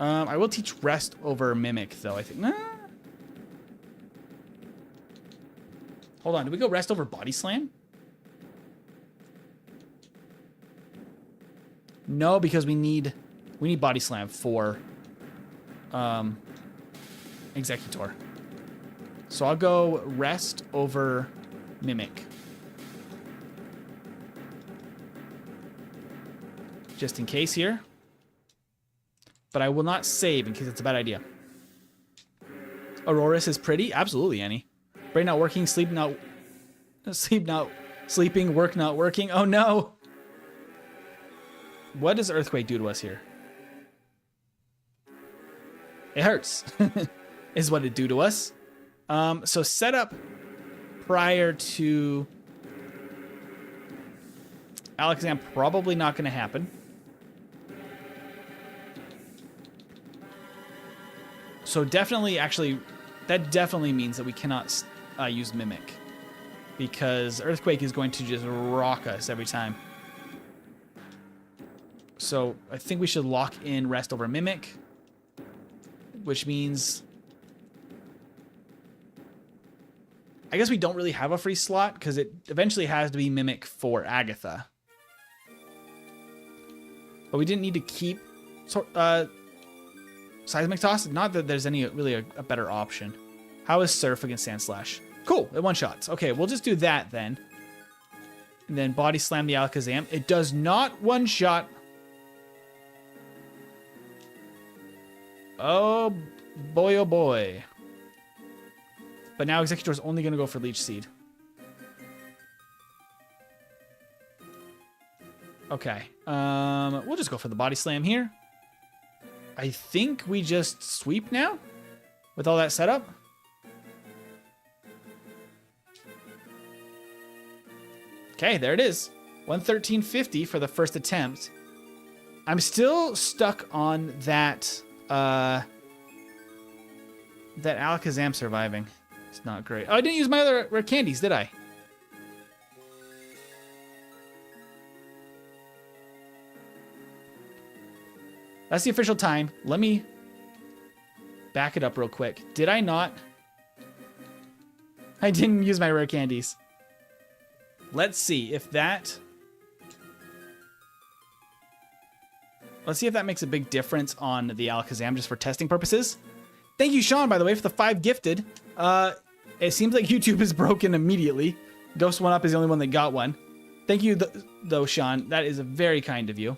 A: I will teach Rest over Mimic, though, I think. Nah. Hold on. Do we go Rest over Body Slam? No, because we need Body Slam for Executor. So I'll go Rest over Mimic. Just in case here. But I will not save in case it's a bad idea. Auroras is pretty? Absolutely, Annie. Brain not working, sleep not sleeping, work not working. Oh no! What does Earthquake do to us here? It hurts, is what it do to us. So setup prior to Alakazam probably not going to happen. So definitely, actually, that definitely means that we cannot use Mimic. Because Earthquake is going to just rock us every time. So I think we should lock in Rest over Mimic. Which means... I guess we don't really have a free slot, because it eventually has to be Mimic for Agatha. But we didn't need to keep... Seismic Toss? Not that there's any really a better option. How is Surf against Sandslash? Cool, it one-shots. Okay, we'll just do that then. And then Body Slam the Alakazam. It does not one-shot. Oh boy. But now Executor is only going to go for Leech Seed. Okay, we'll just go for the Body Slam here. I think we just sweep now with all that setup. Okay, there it is. 113.50 for the first attempt. I'm still stuck on that that Alakazam surviving. It's not great. Oh, I didn't use my other rare candies, did I? That's the official time. Let me back it up real quick. Did I not? I didn't use my rare candies. Let's see if that... Let's see if that makes a big difference on the Alakazam just for testing purposes. Thank you, Sean, by the way, for the 5 gifted. It seems like YouTube is broken immediately. Ghost One Up is the only one that got one. Thank you, though, Sean. That is very kind of you.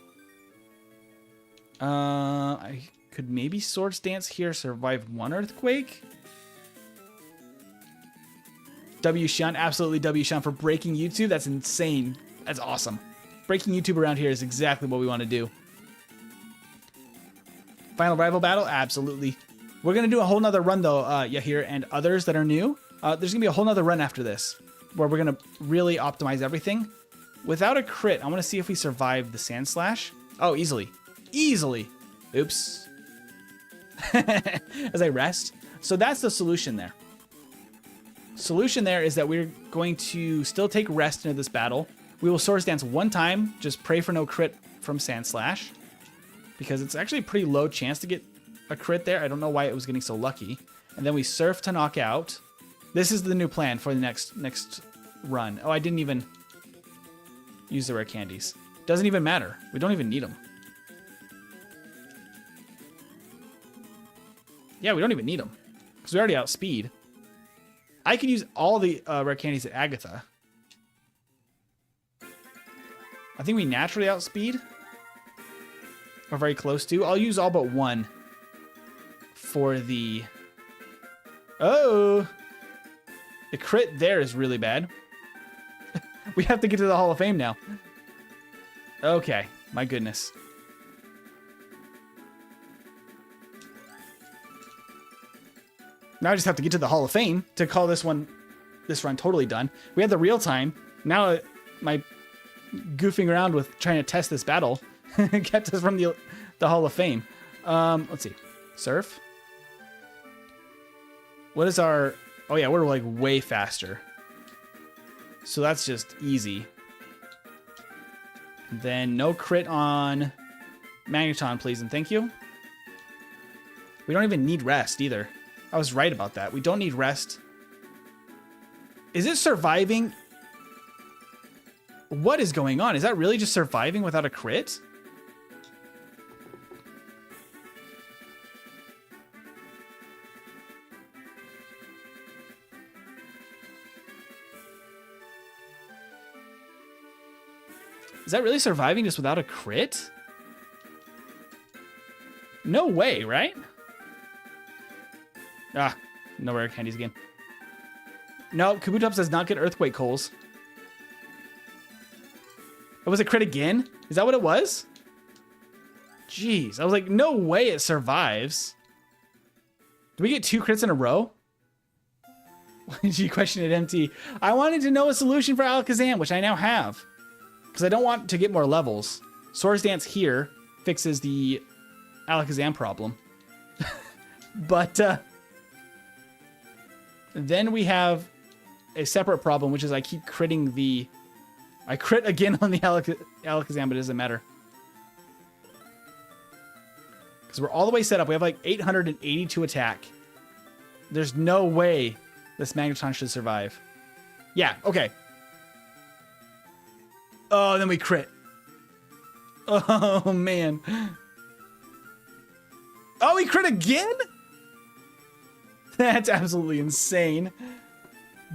A: I could maybe Swords Dance here, survive 1 Earthquake. W Sean, absolutely W Sean for breaking YouTube. That's insane. That's awesome. Breaking YouTube around here is exactly what we want to do. Final rival battle, absolutely. We're gonna do a whole nother run though, Yahir and others that are new. There's gonna be a whole nother run after this, where we're gonna really optimize everything. Without a crit, I want to see if we survive the Sandslash. Oh, easily. Easily. Oops. As I rest. So that's the solution there. Solution there is that we're going to still take rest into this battle. We will Swords Dance 1 time. Just pray for no crit from Sandslash. Because it's actually a pretty low chance to get a crit there. I don't know why it was getting so lucky. And then we Surf to knock out. This is the new plan for the next run. Oh, I didn't even use the rare candies. Doesn't even matter. We don't even need them. Yeah, we don't even need them because we already outspeed. I could use all the rare candies at Agatha. I think we naturally outspeed. Or very close to. I'll use all but one for the... Oh! The crit there is really bad. We have to get to the Hall of Fame now. Okay, my goodness. Now I just have to get to the Hall of Fame to call this run totally done. We had the real time. Now my goofing around with trying to test this battle kept us from the Hall of Fame. Let's see. Surf. What is our... Oh yeah, we're like way faster. So that's just easy. Then no crit on Magneton, please and thank you. We don't even need rest either. I was right about that. We don't need rest. Is it surviving? What is going on? Is that really just surviving without a crit? Is that really surviving just without a crit? No way, right? Ah, no rare candies again. No, Kabutops does not get Earthquake Coals. Oh, was it crit again? Is that what it was? Jeez, I was like, no way it survives. Do we get 2 crits in a row? Why did you question it, MT? I wanted to know a solution for Alakazam, which I now have. Because I don't want to get more levels. Swords Dance here fixes the Alakazam problem. But then we have a separate problem, which is I keep critting the... I crit again on the Alakazam, but it doesn't matter. Because we're all the way set up. We have like 882 attack. There's no way this Magneton should survive. Yeah, okay. Oh, then we crit. Oh, man. Oh, we crit again? That's absolutely insane.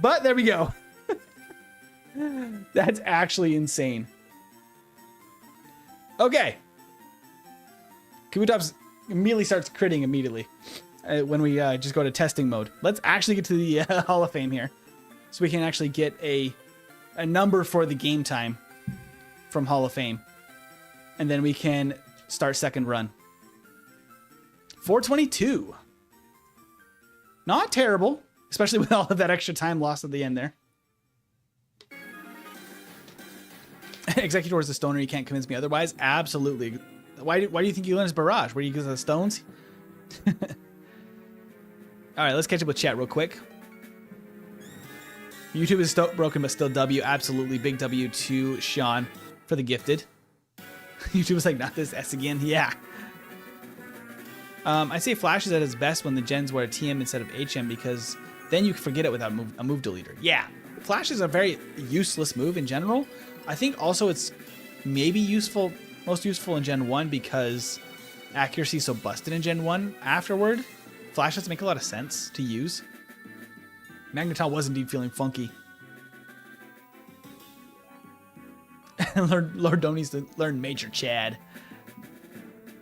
A: But there we go. That's actually insane. Okay. Kabutops immediately starts critting immediately when we just go to testing mode. Let's actually get to the Hall of Fame here. So we can actually get a number for the game time from Hall of Fame. And then we can start second run. 422. Not terrible, especially with all of that extra time lost at the end there. Executor is a stoner. You can't convince me otherwise. Absolutely. Why do you think you learn his barrage? Where you use the stones? All right, let's catch up with chat real quick. YouTube is broken, but still W. Absolutely. Big W to Sean for the gifted. YouTube was like, not this S again. Yeah. I say Flash is at its best when the gens were a TM instead of HM because then you can forget it without a move deleter. Yeah. Flash is a very useless move in general. I think also it's maybe most useful in Gen 1 because accuracy is so busted in Gen 1 afterward. Flash doesn't make a lot of sense to use. Magneton was indeed feeling funky. Lord Don needs to learn Major Chad.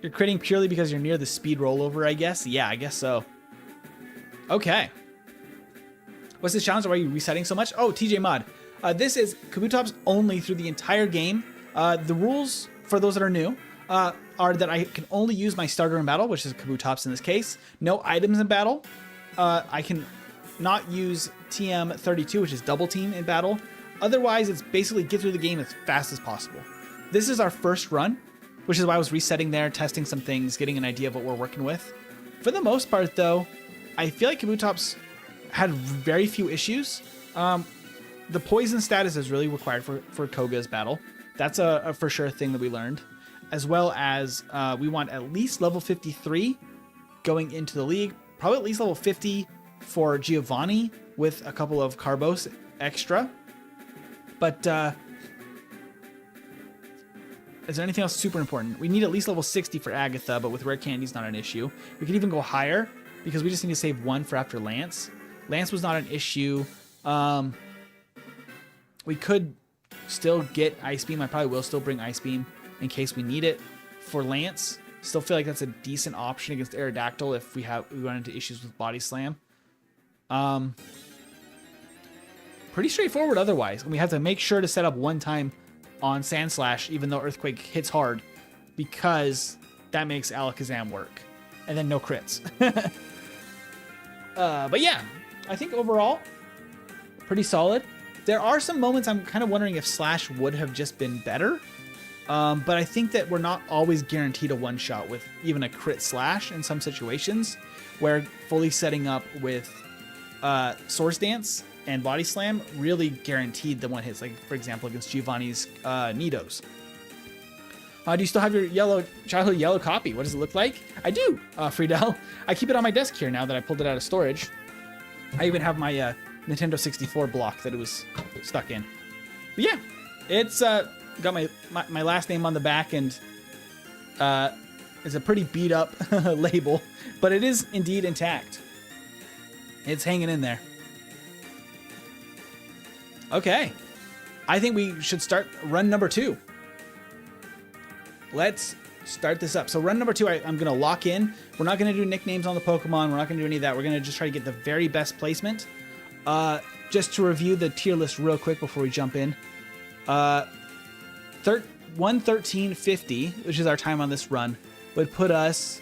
A: You're critting purely because you're near the speed rollover, I guess? Yeah, I guess so. Okay. What's this challenge? Why are you resetting so much? Oh, TJ Mod. This is Kabutops only through the entire game. The rules, for those that are new, are that I can only use my starter in battle, which is Kabutops in this case. No items in battle. I can not use TM32, which is double team in battle. Otherwise, it's basically get through the game as fast as possible. This is our first run, which is why I was resetting there, testing some things, getting an idea of what we're working with. For the most part, though, I feel like Kabutops had very few issues. The poison status is really required for Koga's battle. That's a for sure thing that we learned. As well as we want at least level 53 going into the league. Probably at least level 50 for Giovanni with a couple of Carbos extra. But is there anything else super important? We need at least level 60 for Agatha, but with rare candies, not an issue. We could even go higher because we just need to save 1 for after Lance. Lance was not an issue. We could still get Ice Beam. I probably will still bring Ice Beam in case we need it. For Lance, still feel like that's a decent option against Aerodactyl if we run into issues with Body Slam. Pretty straightforward otherwise. And we have to make sure to set up 1 time on Sand Slash, even though Earthquake hits hard, because that makes Alakazam work. And then no crits. But yeah, I think overall, pretty solid. There are some moments I'm kind of wondering if Slash would have just been better. But I think that we're not always guaranteed a one-shot with even a crit Slash in some situations, where fully setting up with Swords Dance and Body Slam really guaranteed the one hits, like for example against Giovanni's Nidos. Do you still have your childhood yellow copy? What does it look like? I do, Friedel. I keep it on my desk here now that I pulled it out of storage. I even have my Nintendo 64 block that it was stuck in. But yeah, it's got my last name on the back, and it's a pretty beat up label, but it is indeed intact. It's hanging in there. Okay, I think we should start run number 2. Let's start this up. So run number 2, I'm going to lock in. We're not going to do nicknames on the Pokemon. We're not going to do any of that. We're going to just try to get the very best placement. Just to review the tier list real quick before we jump in. 113.50, which is our time on this run, would put us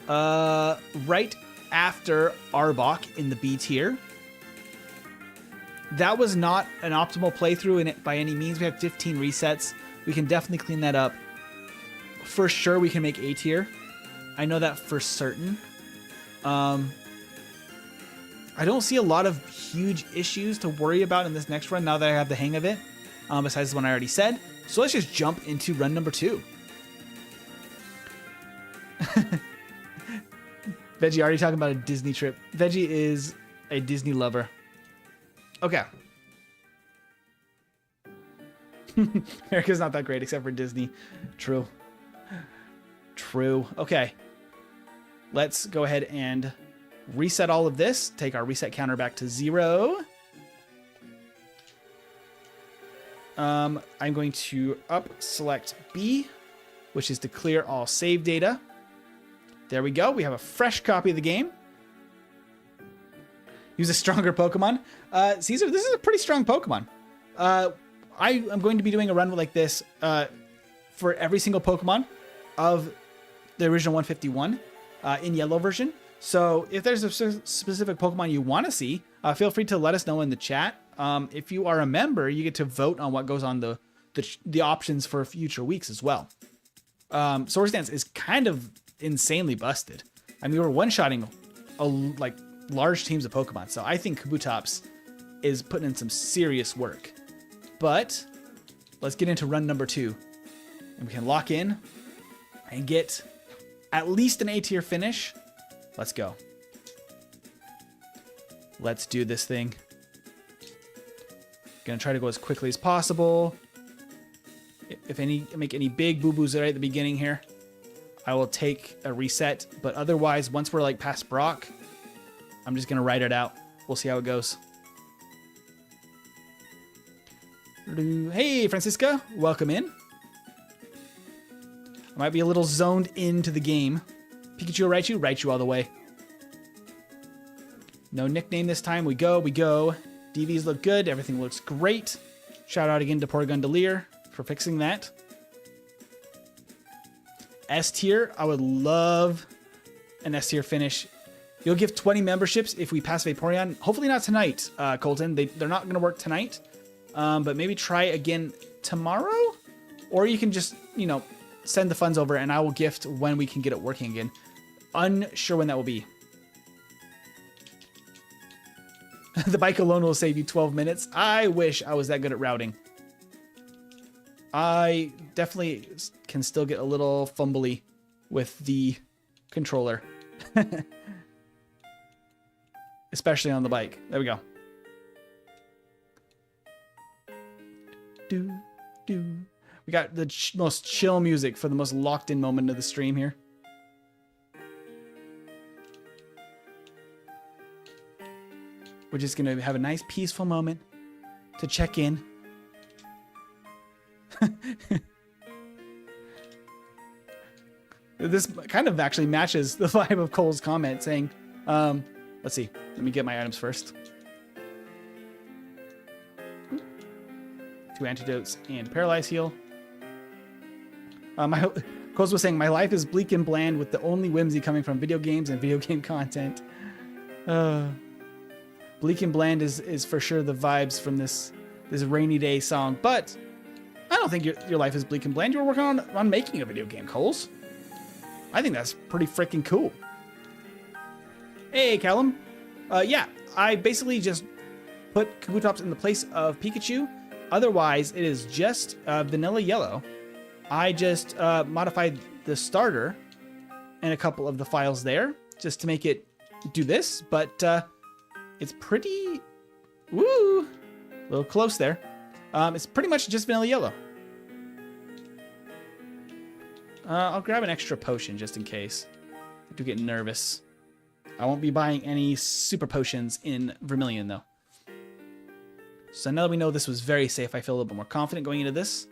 A: right after Arbok in the B tier. That was not an optimal playthrough in it by any means. We have 15 resets. We can definitely clean that up. For sure, we can make A tier. I know that for certain. I don't see a lot of huge issues to worry about in this next run now that I have the hang of it, besides the one I already said. So let's just jump into run number 2. Veggie already talking about a Disney trip. Veggie is a Disney lover. Okay. America's not that great except for Disney. True. True. Okay. Let's go ahead and reset all of this. Take our reset counter back to 0. I'm going to select B, which is to clear all save data. There we go. We have a fresh copy of the game. Use a stronger Pokemon. Caesar, this is a pretty strong Pokemon. I am going to be doing a run like this for every single Pokemon of the original 151 in yellow version. So if there's a specific Pokemon you want to see, feel free to let us know in the chat. If you are a member, you get to vote on what goes on the options for future weeks as well. Swords Dance is kind of insanely busted. I mean, we're one-shotting large teams of Pokemon, so I think Kabutops is putting in some serious work. But let's get into run number 2, and we can lock in and get at least an A tier finish. Let's go. Let's do this thing. Gonna try to go as quickly as possible. If make any big boo-boos right at the beginning here, I will take a reset. But otherwise, once we're like past Brock, I'm just gonna ride it out. We'll see how it goes. Hey, Francisca, welcome in. I might be a little zoned into the game. Pikachu or Raichu? Raichu all the way. No nickname this time. We go. DVs look good. Everything looks great. Shout out again to Poor Gondolier for fixing that. S tier. I would love an S tier finish. You'll give 20 memberships if we pass Vaporeon. Hopefully not tonight, Colton. They're not going to work tonight. But maybe try again tomorrow? Or you can just, send the funds over and I will gift when we can get it working again. Unsure when that will be. The bike alone will save you 12 minutes. I wish I was that good at routing. I definitely can still get a little fumbly with the controller. Especially on the bike. There we go. We got the most chill music for the most locked in moment of the stream here. We're just going to have a nice peaceful moment to check in. This kind of actually matches the vibe of Cole's comment saying, let's see, let me get my items first. 2 antidotes and paralyze heal. Coles was saying, my life is bleak and bland with the only whimsy coming from video games and video game content. Bleak and bland is for sure the vibes from this rainy day song, but I don't think your life is bleak and bland. You were working on making a video game, Coles. I think that's pretty freaking cool. Hey, Callum. Yeah, I basically just put Kabutops in the place of Pikachu. Otherwise, it is just vanilla yellow. I just modified the starter and a couple of the files there just to make it do this, but it's pretty, woo, a little close there. It's pretty much just vanilla yellow. I'll grab an extra potion just in case. I do get nervous. I won't be buying any super potions in Vermilion though. So now that we know this was very safe, I feel a little bit more confident going into this.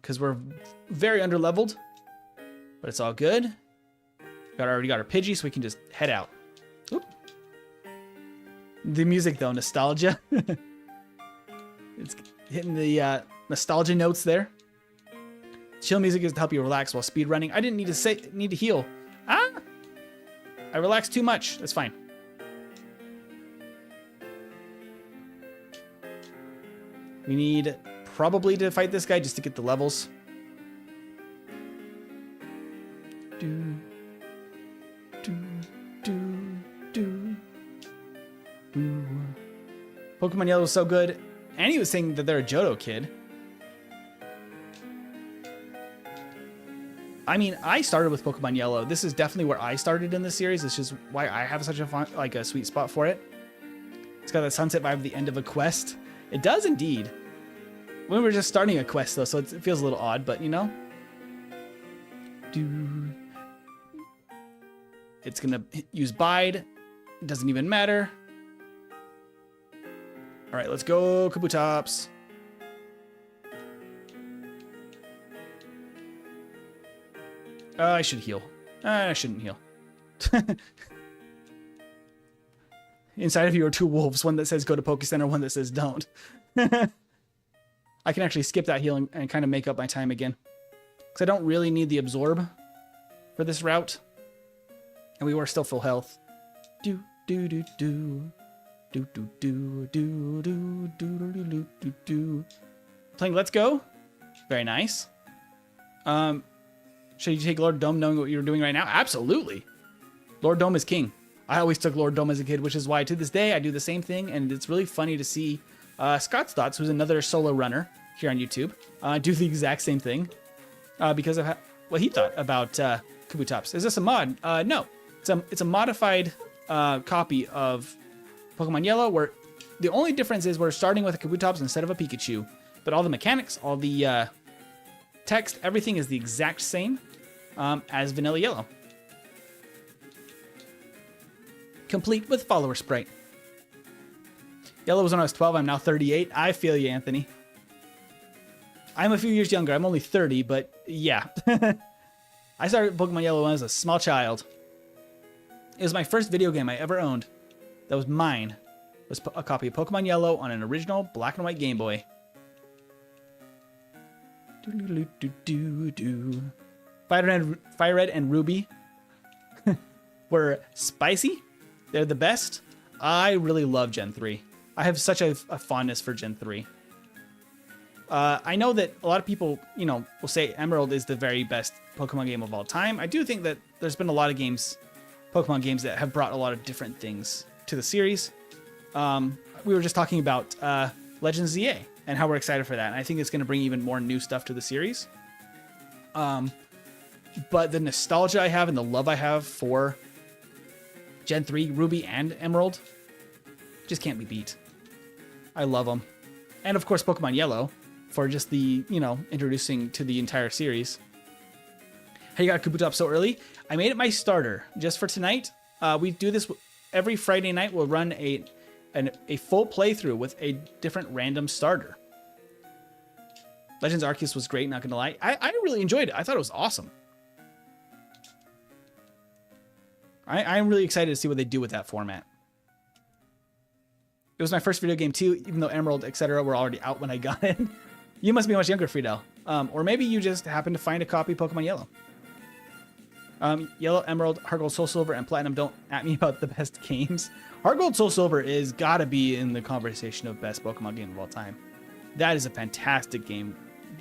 A: Because we're very under-leveled. But it's all good. Already got our Pidgey, so we can just head out. Oop. The music, though, nostalgia. It's hitting the nostalgia notes there. Chill music is to help you relax while speedrunning. I didn't need to heal. Ah! I relaxed too much. That's fine. We need probably to fight this guy just to get the levels. Pokemon Yellow was so good. And he was saying that they're a Johto kid. I mean, I started with Pokemon Yellow. This is definitely where I started in the series. It's just why I have such a fun, a sweet spot for it. It's got that sunset vibe at the end of a quest. It does indeed. When we're just starting a quest though, so it feels a little odd, but you know. It's gonna use Bide. It doesn't even matter. All right, let's go, Kabutops. I should heal. I shouldn't heal. Inside of you are 2 wolves, one that says go to Poke Center, one that says don't. I can actually skip that healing and kind of make up my time again. Because I don't really need the absorb for this route. And we were still full health. Do do do do. Do do do do do do do do do do. Playing Let's Go. Very nice. Should you take Lord Dome knowing what you're doing right now? Absolutely. Lord Dome is king. I always took Lord Dome as a kid, which is why to this day I do the same thing, and it's really funny to see Scott's Thoughts, who's another solo runner here on YouTube, do the exact same thing because of what he thought about Kabutops. Is this a mod? No. It's a modified copy of Pokemon Yellow, where the only difference is we're starting with a Kabutops instead of a Pikachu, but all the mechanics, all the text, everything is the exact same as Vanilla Yellow. Complete with follower sprite. Yellow was when I was 12. I'm now 38. I feel you, Anthony. I'm a few years younger. I'm only 30, but yeah. I started Pokemon Yellow when I was a small child. It was my first video game I ever owned. That was mine. It was a copy of Pokemon Yellow on an original black and white Game Boy. Fire Red and Ruby were spicy. They're the best. I really love Gen 3. I have such a fondness for Gen 3. I know that a lot of people, will say Emerald is the very best Pokemon game of all time. I do think that there's been a lot of Pokemon games that have brought a lot of different things to the series. We were just talking about Legends ZA and how we're excited for that. And I think it's going to bring even more new stuff to the series. But the nostalgia I have and the love I have for Gen 3, Ruby, and Emerald just can't be beat. I love them. And of course, Pokemon Yellow for just the, introducing to the entire series. Hey, you got Kabutops so early? I made it my starter just for tonight. We do this every Friday night we'll run a full playthrough with a different random starter. Legends Arceus was great, not gonna lie. I really enjoyed it. I thought it was awesome. I'm really excited to see what they do with that format. It was my first video game too, even though Emerald, etc. were already out when I got it. You must be much younger, Friedel. Or maybe you just happened to find a copy of Pokemon Yellow. Yellow, Emerald, Heart Gold, Soul Silver, and Platinum. Don't at me about the best games. Heart Gold, Soul Silver is gotta be in the conversation of best Pokemon game of all time. That is a fantastic game.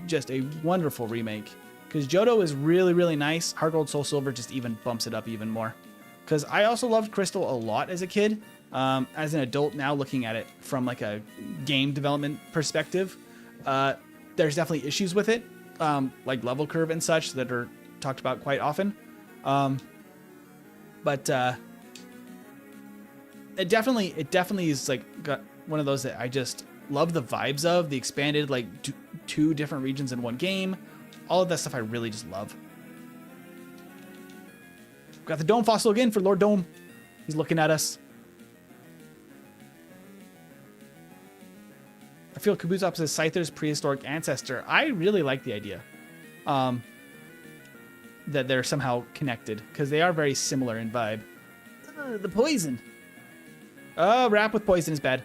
A: Just a wonderful remake. Because Johto is really, really nice. Heart Gold, Soul Silver just even bumps it up even more. Because I also loved Crystal a lot as a kid. As an adult now, looking at it from like a game development perspective, there's definitely issues with it, like level curve and such that are talked about quite often. But it definitely is like got one of those that I just love the vibes of, the expanded like two different regions in one game. All of that stuff I really just love. Got the Dome fossil again for Lord Dome. He's looking at us. I feel Kabutops is Scyther's prehistoric ancestor. I really like the idea that they're somehow connected, because they are very similar in vibe. The poison. Wrap with poison is bad.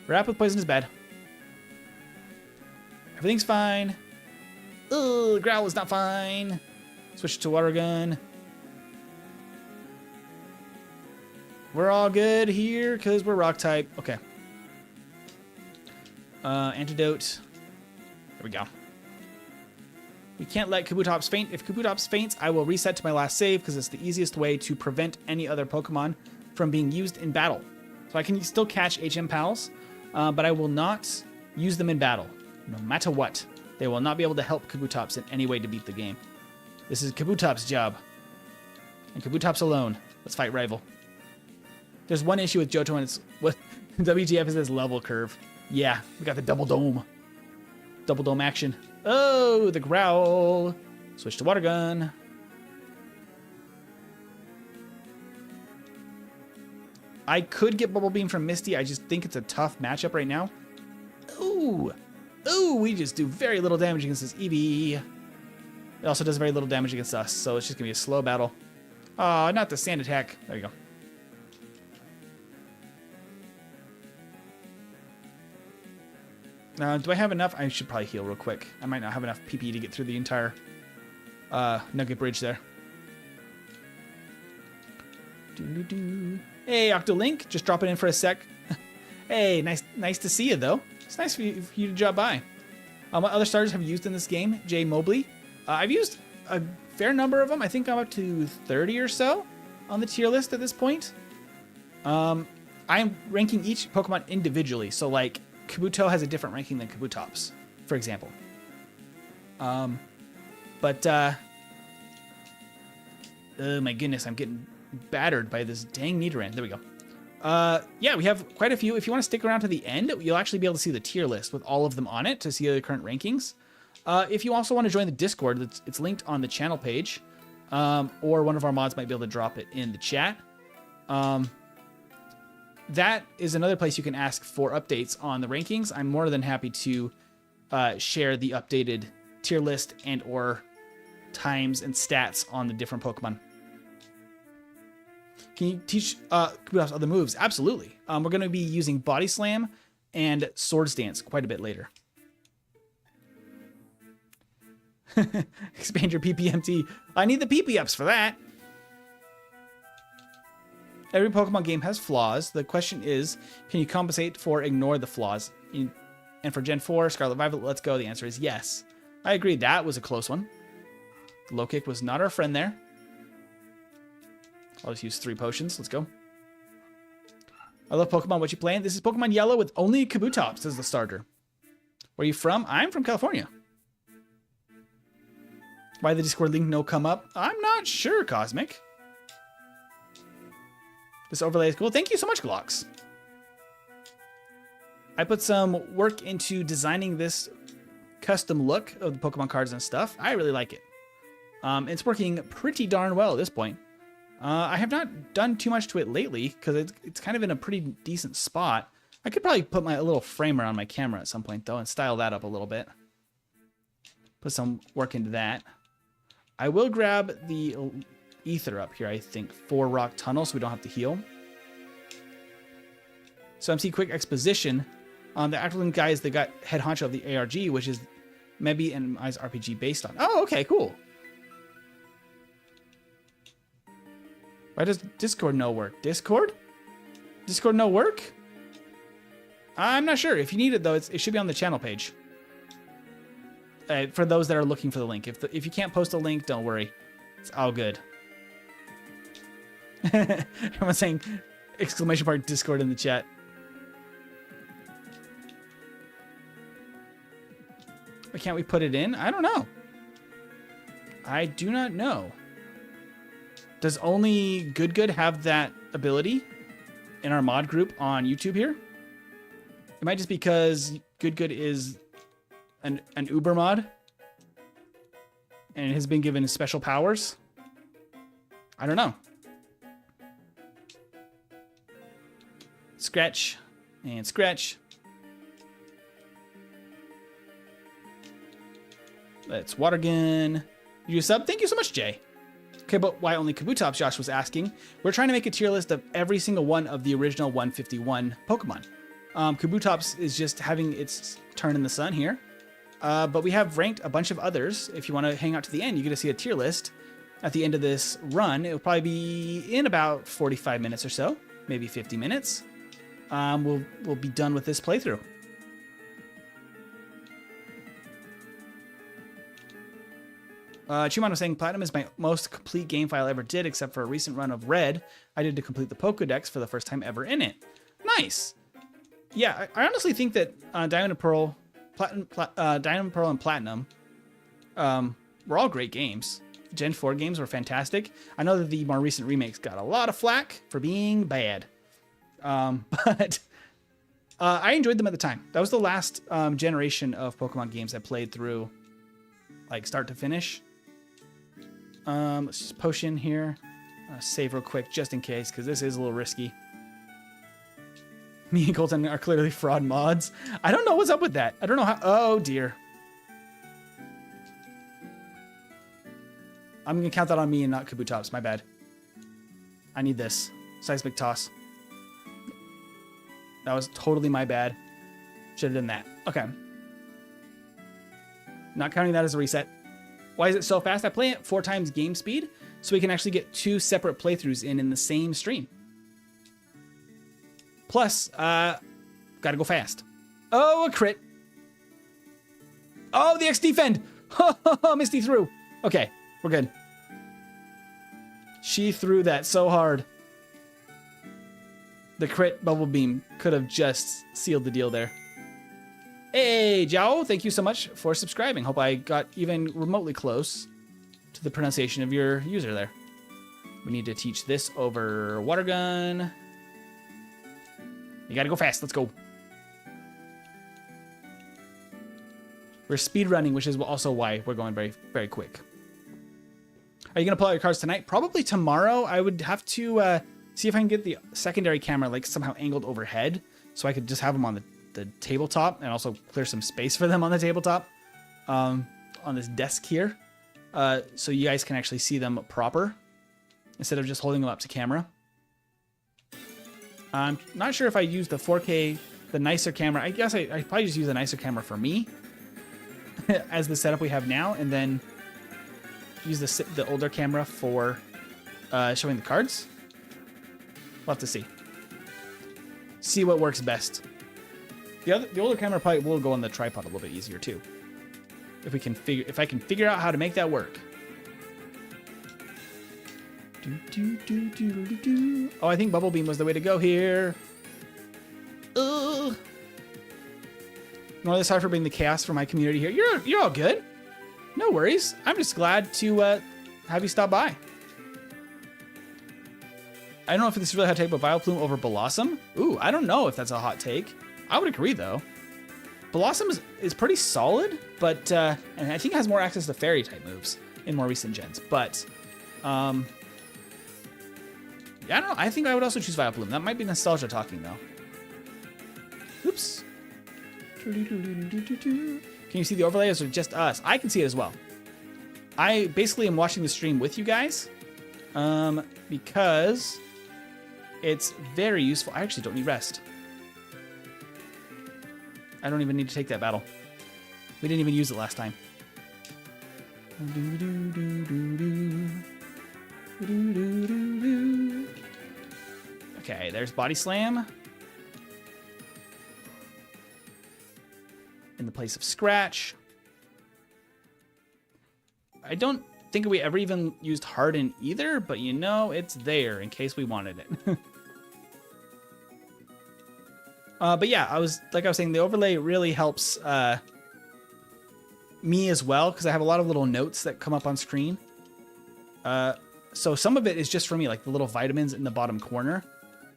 A: Wrap with poison is bad. Everything's fine. Growl is not fine. Switch to water gun. We're all good here because we're rock type. Okay. Antidote. There we go. We can't let Kabutops faint. If Kabutops faints, I will reset to my last save because it's the easiest way to prevent any other Pokemon from being used in battle. So I can still catch HM Pals, but I will not use them in battle. No matter what. They will not be able to help Kabutops in any way to beat the game. This is Kabutops' job. And Kabutops alone. Let's fight rival. There's one issue with Johto and it's what WGF is this level curve. Yeah, we got the double dome. Double dome action. Oh, the growl. Switch to water gun. I could get Bubble Beam from Misty. I just think it's a tough matchup right now. Ooh. Ooh, we just do very little damage against this Eevee. It also does very little damage against us, so it's just going to be a slow battle. Oh, not the sand attack. There you go. Do I have enough? I should probably heal real quick. I might not have enough PP to get through the entire Nugget Bridge there. Hey, Octolink, just dropping in for a sec. Hey, nice to see you, though. It's nice for you to drop by. What other starters have you used in this game? Jay Mobley. I've used a fair number of them. I think I'm up to 30 or so on the tier list at this point. I'm ranking each Pokemon individually. So, like, Kabuto has a different ranking than Kabutops, for example. Oh my goodness, I'm getting battered by this dang Nidoran. There we go. Yeah, we have quite a few. If you want to stick around to the end, you'll actually be able to see the tier list with all of them on it to see the current rankings. If you also want to join the Discord, it's linked on the channel page, or one of our mods might be able to drop it in the chat. That is another place you can ask for updates on the rankings. I'm more than happy to share the updated tier list and or times and stats on the different Pokemon. Can you teach Kabutops other moves? Absolutely. We're going to be using Body Slam and Swords Dance quite a bit later. Expand your PPMT. I need the PP ups for that. Every Pokemon game has flaws. The question is, can you compensate for ignore the flaws? And for Gen 4, Scarlet Violet, Let's Go, the answer is yes. I agree, that was a close one. Low kick was not our friend there. I'll just use 3 potions. Let's go. I love Pokemon. What you playing? This is Pokemon Yellow with only Kabutops as the starter. Where are you from? I'm from California. Why the Discord link no come up? I'm not sure, Cosmic. This overlay is cool. Thank you so much, Glocks. I put some work into designing this custom look of the Pokemon cards and stuff. I really like it. It's working pretty darn well at this point. I have not done too much to it lately because it's kind of in a pretty decent spot. I could probably put my little framer on my camera at some point though and style that up a little bit. Put some work into that. I will grab the ether up here, I think, for Rock Tunnel so we don't have to heal. So MC quick exposition. The actual guys that got head honcho of the ARG, which is Mebi and I's RPG based on. Oh, okay, cool. Why does Discord no work? Discord? Discord no work? I'm not sure. If you need it though, it should be on the channel page. For those that are looking for the link. If you can't post a link, don't worry. It's all good. Everyone's saying exclamation mark Discord in the chat. Why can't we put it in? I don't know. I do not know. Does only Good have that ability in our mod group on YouTube here? It might just because Good is an Uber mod and has been given special powers. I don't know. Scratch and scratch. Let's water gun. You sub? Thank you so much, Jay. Okay, but why only Kabutops? Josh was asking. We're trying to make a tier list of every single one of the original 151 Pokemon. Kabutops is just having its turn in the sun here. But we have ranked a bunch of others. If you want to hang out to the end, you get to see a tier list at the end of this run. It'll probably be in about 45 minutes or so, maybe 50 minutes. We'll be done with this playthrough. Chuman was saying, Platinum is my most complete game file I ever did, except for a recent run of Red. I did to complete the Pokedex for the first time ever in it. Nice. Yeah, I honestly think that Diamond and Pearl, Diamond, Pearl, and Platinum were all great games. Gen 4 games were fantastic. I know that the more recent remakes got a lot of flack for being bad. But I enjoyed them at the time. That was the last generation of Pokemon games I played through, like start to finish. Let's just potion here. Save real quick just in case, because this is a little risky. Me and Colton are clearly fraud mods. I don't know what's up with that. I don't know how. Oh dear. I'm gonna count that on me and not Kabutops. My bad. I need this seismic toss. That was totally my bad. Should have done that. Okay. Not counting that as a reset. Why is it so fast? I play it 4 times game speed, so we can actually get 2 separate playthroughs in the same stream. Plus, gotta go fast. Oh, a crit. Oh, the X defend. Misty threw. Okay, we're good. She threw that so hard. The crit bubble beam could have just sealed the deal there. Hey, Jiao, thank you so much for subscribing. Hope I got even remotely close to the pronunciation of your user there. We need to teach this over water gun. You gotta go fast. Let's go. We're speed running, which is also why we're going very, very quick. Are you gonna pull out your cards tonight? Probably tomorrow. I would have to see if I can get the secondary camera like somehow angled overhead, so I could just have them on the tabletop and also clear some space for them on the tabletop, on this desk here, so you guys can actually see them proper instead of just holding them up to camera. I'm not sure if I use the 4K, the nicer camera. I guess I probably just use a nicer camera for me as the setup we have now, and then use the older camera for showing the cards. We'll have to see. See what works best. The older camera probably will go on the tripod a little bit easier too. If I can figure out how to make that work. Oh, I think Bubble Beam was the way to go here. Ugh. No, sorry for being the chaos for my community here. You're all good. No worries. I'm just glad to have you stop by. I don't know if this is really a hot take, but Vileplume over Blossom. Ooh, I don't know if that's a hot take. I would agree though. Blossom is pretty solid, but and I think has more access to fairy type moves in more recent gens. But Yeah, I don't know. I think I would also choose Vileplume. That might be nostalgia talking, though. Oops. Can you see the overlays or just us? I can see it as well. I basically am watching the stream with you guys because it's very useful. I actually don't need rest. I don't even need to take that battle. We didn't even use it last time. Okay, there's Body Slam. In the place of Scratch. I don't think we ever even used Harden either, but you know, it's there in case we wanted it. But yeah, I was saying, the overlay really helps me as well, because I have a lot of little notes that come up on screen. So some of it is just for me, like the little vitamins in the bottom corner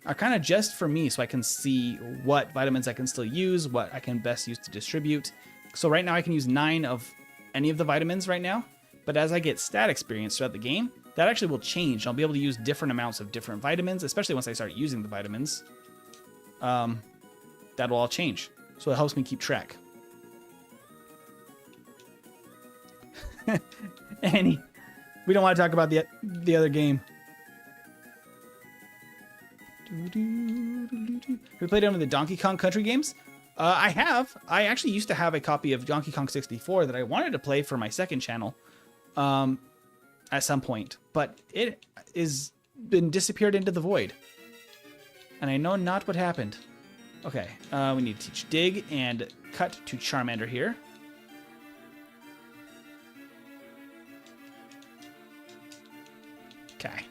A: are kind of just for me, so I can see what vitamins I can still use, what I can best use to distribute. So right now I can use 9 of any of the vitamins right now, but as I get stat experience throughout the game, that actually will change. I'll be able to use different amounts of different vitamins, especially once I start using the vitamins. That'll all change. So it helps me keep track. Annie, we don't want to talk about the other game. We played any of the Donkey Kong Country games? I have. I actually used to have a copy of Donkey Kong 64 that I wanted to play for my second channel at some point, but it is been disappeared into the void. And I know not what happened. Okay, we need to teach Dig and cut to Charmander here. Okay.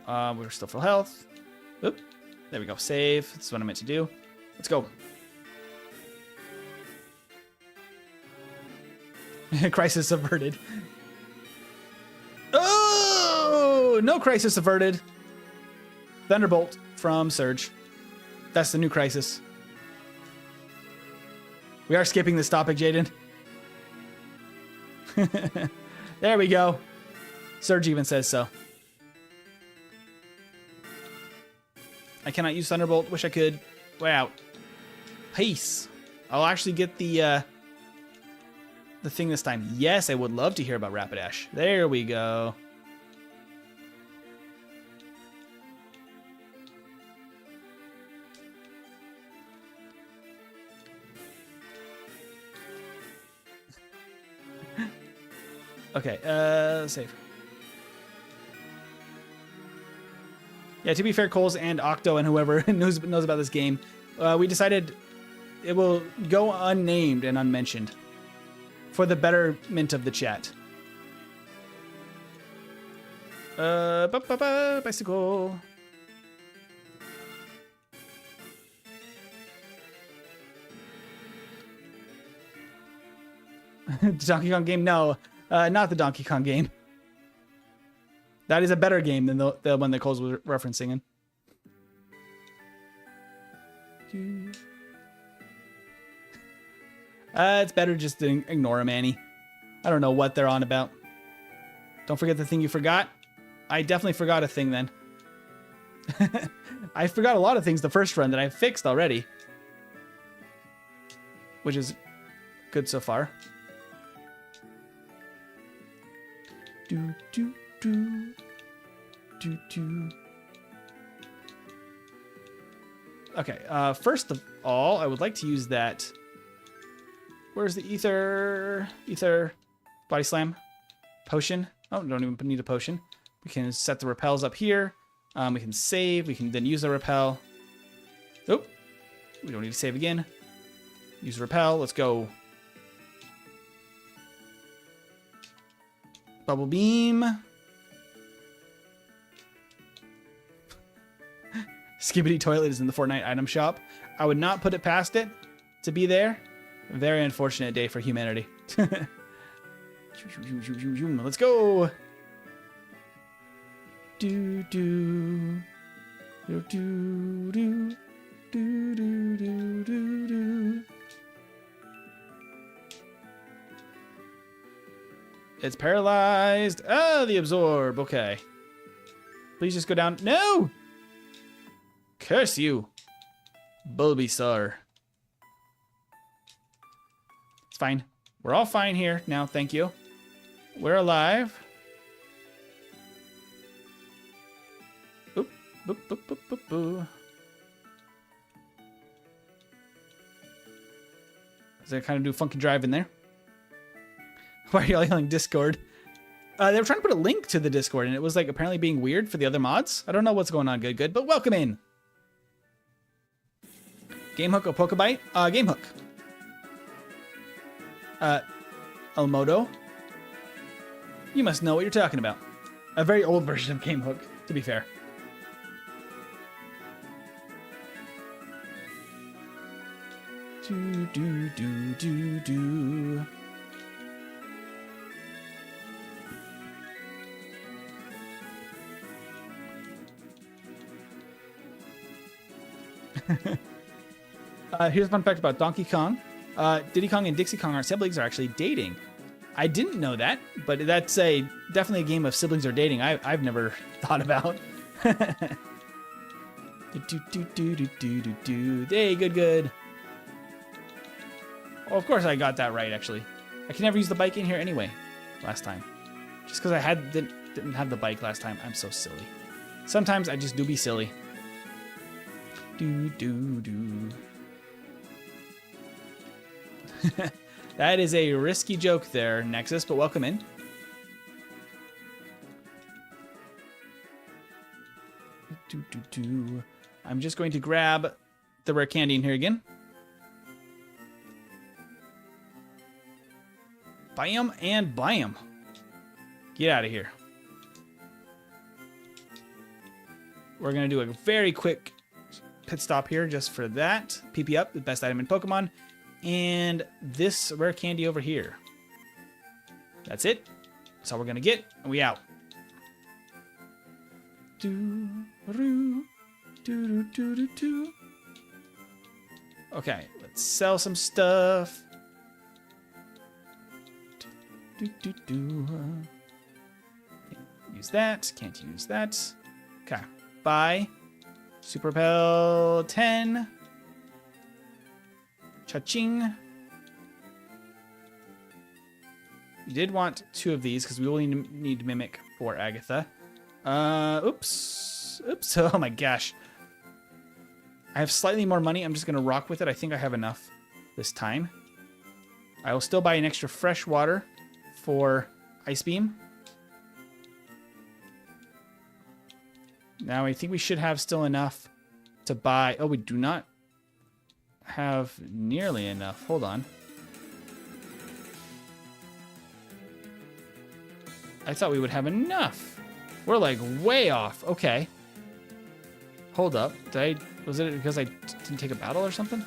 A: We're still full health. Oop. There we go. Save. That's what I meant to do. Let's go. Crisis averted. Oh! No crisis averted. Thunderbolt from Surge. That's the new crisis. We are skipping this topic, Jaden. There we go. Surge even says so. I cannot use Thunderbolt. Wish I could. Wow. Peace. I'll actually get the thing this time. Yes, I would love to hear about Rapidash. There we go. Okay, save. Yeah, to be fair, Coles and Octo and whoever knows about this game, we decided it will go unnamed and unmentioned for the betterment of the chat. Bicycle. Donkey Kong game? No, not the Donkey Kong game. That is a better game than the one that Coles was referencing in. It's better just to ignore him, Annie. I don't know what they're on about. Don't forget the thing you forgot. I definitely forgot a thing then. I forgot a lot of things the first run that I fixed already. Which is good so far. Do, do, do. Do, do. Okay, first of all, I would like to use that. Where's the ether? Ether. Body Slam. Potion. Oh, don't even need a potion. We can set the repels up here. We can save. We can then use the repel. Oh, we don't need to save again. Use the repel. Let's go. Bubble Beam. Skibidi Toilet is in the Fortnite item shop. I would not put it past it to be there. A very unfortunate day for humanity. Let's go. Do do do do do do do do do. It's paralyzed. Ah, the absorb. Okay. Please just go down. No! Curse you, Bulbasaur. It's fine. We're all fine here now, thank you. We're alive. Boop, boop, boop, boop, boop, boop. Does that kind of do funky drive in there? Why are y'all yelling Discord? They were trying to put a link to the Discord, and it was like apparently being weird for the other mods. I don't know what's going on, good, but welcome in. Game Hook or Pokebite? Game Hook. Elmodo. You must know what you're talking about. A very old version of Game Hook, to be fair. Do, do, do, do, do. Here's a fun fact about Donkey Kong. Diddy Kong and Dixie Kong, our siblings, are actually dating. I didn't know that, but that's definitely a game of siblings are dating I've never thought about. Hey, good. Oh, of course I got that right, actually. I can never use the bike in here anyway, last time. Just because I didn't have the bike last time. I'm so silly. Sometimes I just do be silly. Do. That is a risky joke there, Nexus, but welcome in. I'm just going to grab the rare candy in here again. Bam and bam. Get out of here. We're going to do a very quick pit stop here just for that. PP up, the best item in Pokemon. And this rare candy over here. That's it. That's all we're going to get. And we out. Okay, let's sell some stuff. Can't use that. Can't use that. Okay. Buy. Super Pel 10. Cha-ching. We did want 2 of these because we will need Mimic for Agatha. Oops. Oh my gosh. I have slightly more money. I'm just going to rock with it. I think I have enough this time. I will still buy an extra fresh water for Ice Beam. Now I think we should have still enough to buy... Oh, we do not have nearly enough. Hold on. I thought we would have enough. We're like way off. Okay. Hold up. Was it because I didn't take a battle or something?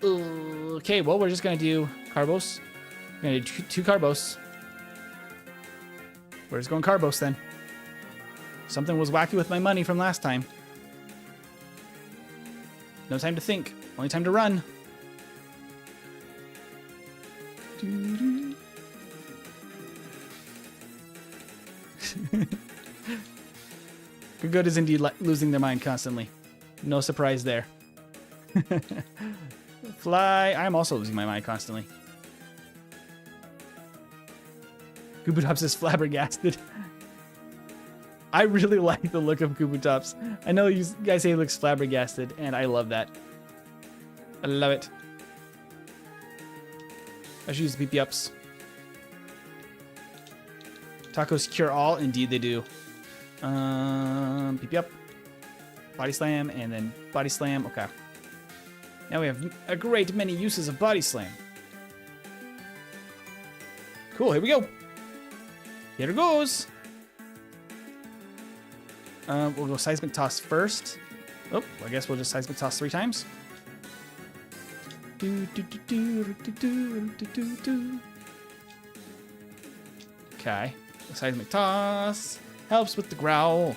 A: Okay, well, we're just going to do Carbos. We're going to do 2 Carbos. We're just going Carbos then. Something was wacky with my money from last time. No time to think. Only time to run. Good is indeed losing their mind constantly. No surprise there. Fly. I'm also losing my mind constantly. Kabutops is flabbergasted. I really like the look of Kabutops. I know you guys say he looks flabbergasted, and I love that. I love it. I should use the PP ups. Tacos cure all. Indeed they do. PP up. Body slam, and then body slam. Okay. Now we have a great many uses of body slam. Cool, here we go. Here it goes. We'll go Seismic Toss first. Oh, I guess we'll just Seismic Toss 3 times. Okay. The Seismic Toss helps with the growl.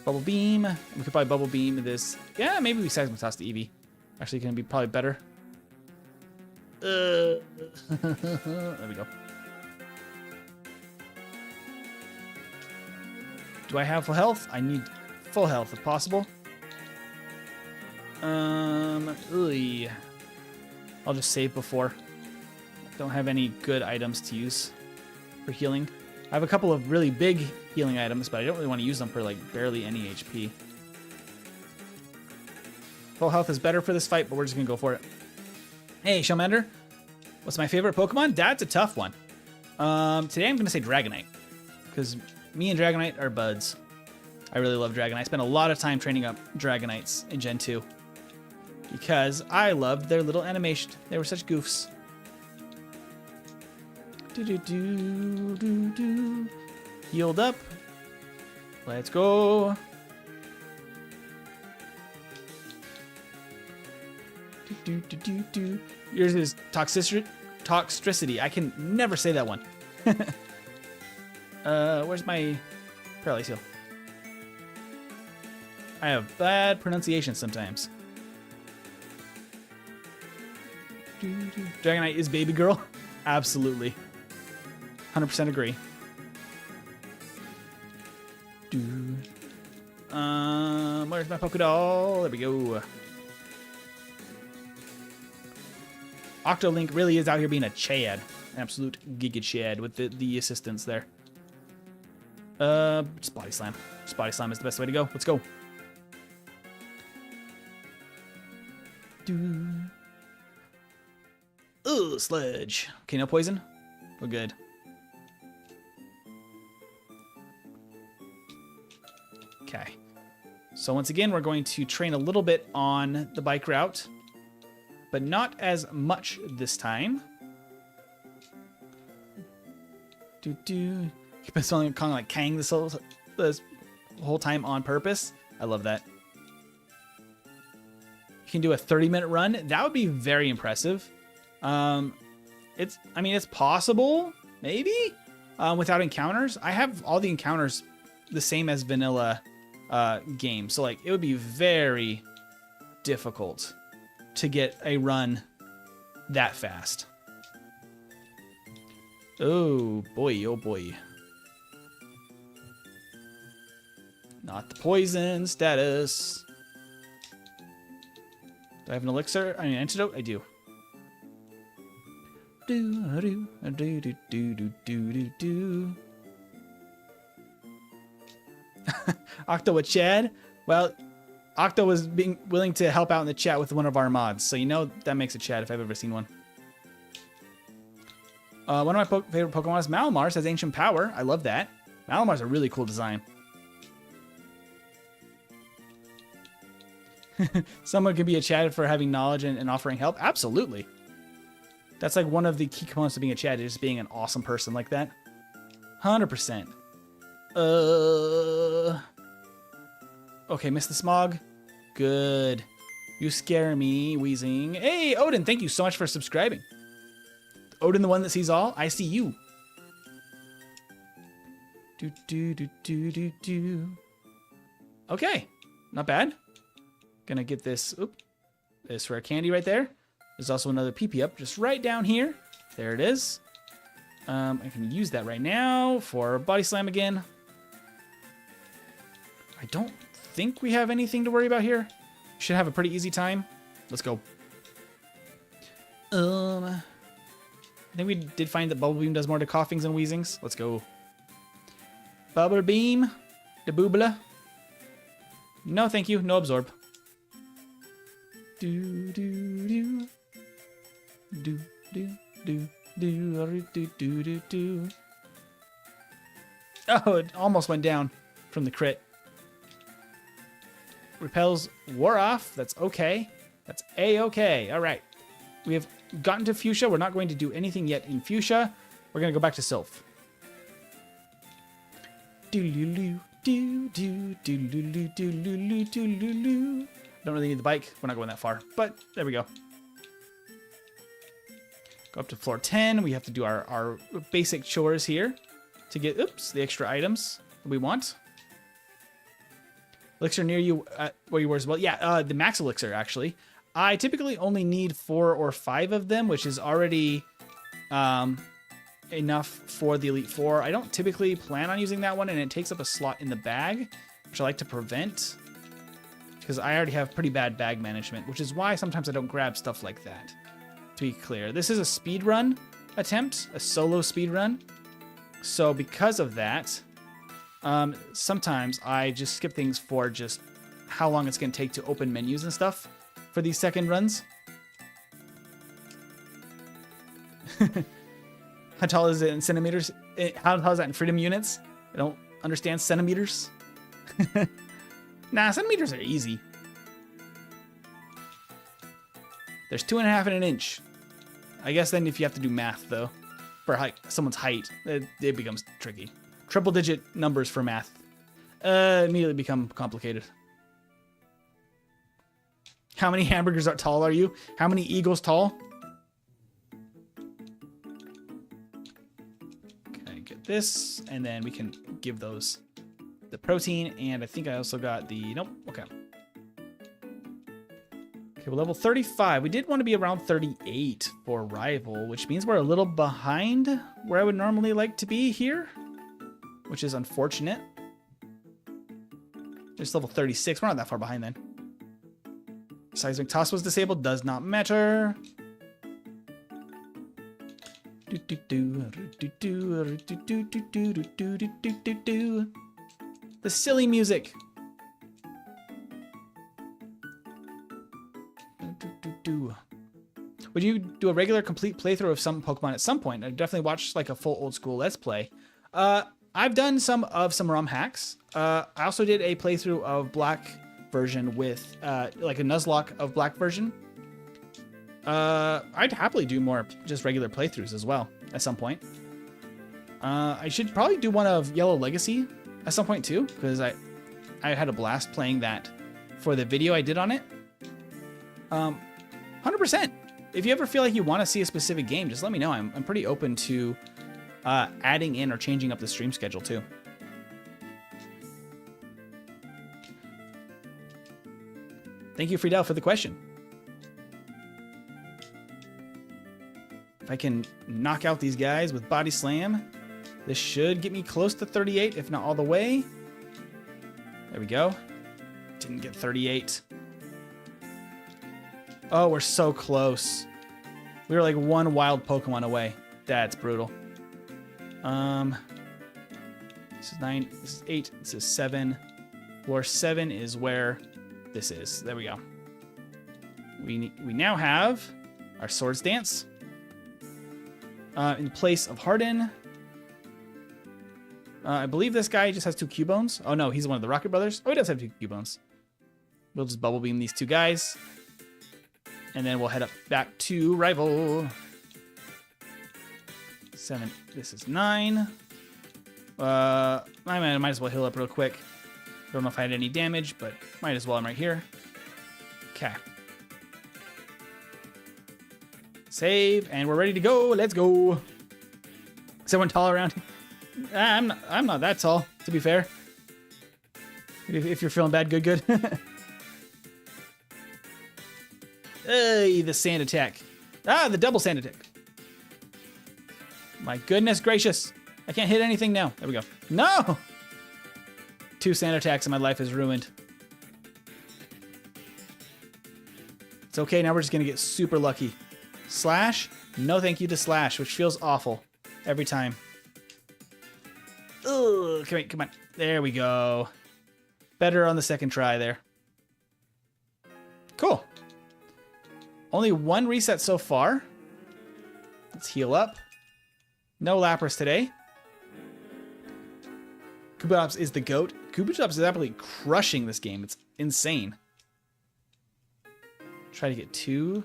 A: Bubble Beam. We could probably Bubble Beam this. Yeah, maybe we Seismic Toss the Eevee. Actually, gonna be probably better. There we go. Do I have full health? I need full health if possible. Ugh. I'll just save before. Don't have any good items to use for healing. I have a couple of really big healing items, but I don't really want to use them for like barely any HP. Full health is better for this fight, but we're just gonna go for it. Hey, Shellmander. What's my favorite Pokemon? That's a tough one. Today I'm gonna say Dragonite, because me and Dragonite are buds. I really love Dragonite. I spent a lot of time training up Dragonites in Gen 2 because I loved their little animation. They were such goofs. Healed up. Let's go. Yours is toxicity. I can never say that one. Where's my paralysis heal? I have bad pronunciation sometimes. Dragonite is baby girl. Absolutely. 100% agree. Where's my Pokédoll? There we go. Octolink really is out here being a Chad. An absolute giga Chad with the assistance there. Just Body Slam. Just Body Slam is the best way to go. Let's go. Ugh, Sludge. Okay, no poison. We're good. Okay. So once again, we're going to train a little bit on the bike route, but not as much this time. Keep been calling like Kang this whole time on purpose. I love that. You can do a 30-minute run. That would be very impressive. It's possible, maybe, without encounters. I have all the encounters the same as vanilla game, so like it would be very difficult to get a run that fast. Oh boy, oh boy. Not the poison status. Do I have an elixir? I mean, antidote? I do. Octo with Chad? Well, Octo was being willing to help out in the chat with one of our mods, so you know that makes a Chad if I've ever seen one. One of my favorite Pokemon is Malamar. Has ancient power. I love that. Malamar's a really cool design. Someone could be a Chad for having knowledge and offering help. Absolutely. That's like one of the key components of being a Chad, is just being an awesome person like that. 100%. Okay, miss the smog. Good. You scare me, Wheezing. Hey, Odin, thank you so much for subscribing. Odin, the one that sees all, I see you. Okay, not bad. Gonna get this, this rare candy right there. There's also another PP up just right down here. There it is. I can use that right now for Body Slam again. I don't think we have anything to worry about here. Should have a pretty easy time. Let's go. I think we did find that Bubble Beam does more to coughings and wheezings. Let's go. Bubble Beam. The boobla. No, thank you. No absorb. Do do do. Do do do do do do do do. Oh, it almost went down from the crit. Repels wore off. That's okay. That's a-okay. All right. We have gotten to Fuchsia. We're not going to do anything yet in Fuchsia. We're going to go back to Sylph. Don't really need the bike. We're not going that far, but there we go. Go up to floor 10. We have to do our basic chores here to get, the extra items that we want. Elixir near you, where you were as well. Yeah, the max elixir, actually. I typically only need 4 or 5 of them, which is already enough for the Elite Four. I don't typically plan on using that one, and it takes up a slot in the bag, which I like to prevent because I already have pretty bad bag management, which is why sometimes I don't grab stuff like that. To be clear, this is a speedrun attempt, a solo speedrun. So because of that, sometimes I just skip things for just how long it's going to take to open menus and stuff for these second runs. How tall is it in centimeters? How tall is that in freedom units? I don't understand centimeters. Nah, centimeters are easy. There's 2.5 and an inch. I guess then if you have to do math, though, for someone's height, it becomes tricky. Triple digit numbers for math immediately become complicated. How many hamburgers are tall are you? How many eagles tall? Okay, get this, and then we can give those the protein, and I think I also got the, nope, okay. Okay, we're level 35. We did want to be around 38 for rival, which means we're a little behind where I would normally like to be here, which is unfortunate. Just level 36. We're not that far behind then. Seismic toss was disabled. Does not matter. The silly music. Would you do a regular complete playthrough of some Pokemon at some point? I'd definitely watch like a full old school Let's Play. I've done some ROM hacks. I also did a playthrough of Black version with like a Nuzlocke of Black version. I'd happily do more just regular playthroughs as well at some point. I should probably do one of Yellow Legacy at some point too, because I had a blast playing that for the video I did on it. 100%. If you ever feel like you want to see a specific game, just let me know. I'm pretty open to adding in or changing up the stream schedule too. Thank you, Friedel, for the question. If I can knock out these guys with Body Slam, this should get me close to 38, if not all the way. There we go. Didn't get 38. Oh, we're so close. We were like one wild Pokemon away. That's brutal. This is 9, this is 8, this is 7. Floor 7 is where this is. There we go. We now have our Swords Dance. In place of Harden. I believe this guy just has 2 Cubones. Oh no, he's one of the Rocket Brothers. Oh, he does have 2 Cubones. We'll just Bubble Beam these 2 guys. And then we'll head up back to Rival. 7, this is 9. I might as well heal up real quick. Don't know if I had any damage, but might as well. I'm right here. Okay. Save, and we're ready to go. Let's go. Is everyone tall around? I'm not that tall, to be fair. If you're feeling bad, good. Hey, the sand attack. Ah, the double sand attack. My goodness gracious. I can't hit anything now. There we go. No! 2 sand attacks and my life is ruined. It's okay, now we're just gonna get super lucky. Slash? No thank you to Slash, which feels awful every time. Ugh, come on. There we go. Better on the second try there. Cool. Only 1 reset so far. Let's heal up. No Lapras today. Kabutops is the GOAT. Kabutops is absolutely crushing this game. It's insane. Try to get 2.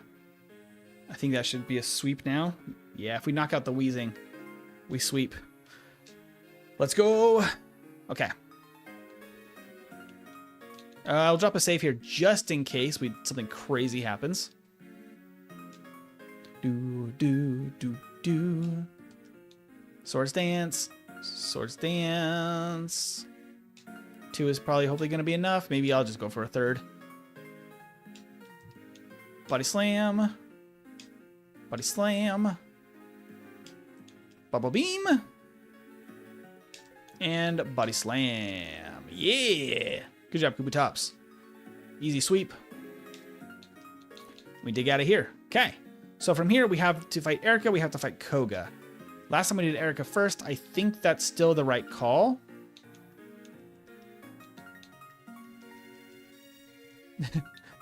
A: I think that should be a sweep now. Yeah, if we knock out the Weezing, we sweep. Let's go. Okay. I'll drop a save here just in case something crazy happens. Do. Swords Dance. Swords Dance. 2 is probably hopefully going to be enough. Maybe I'll just go for a 3rd. Body Slam. Body Slam. Bubble Beam. And Body Slam. Yeah. Good job, Kabutops. Easy sweep. We dig out of here. Okay. So from here, we have to fight Erica. We have to fight Koga. Last time we did Erica first. I think that's still the right call.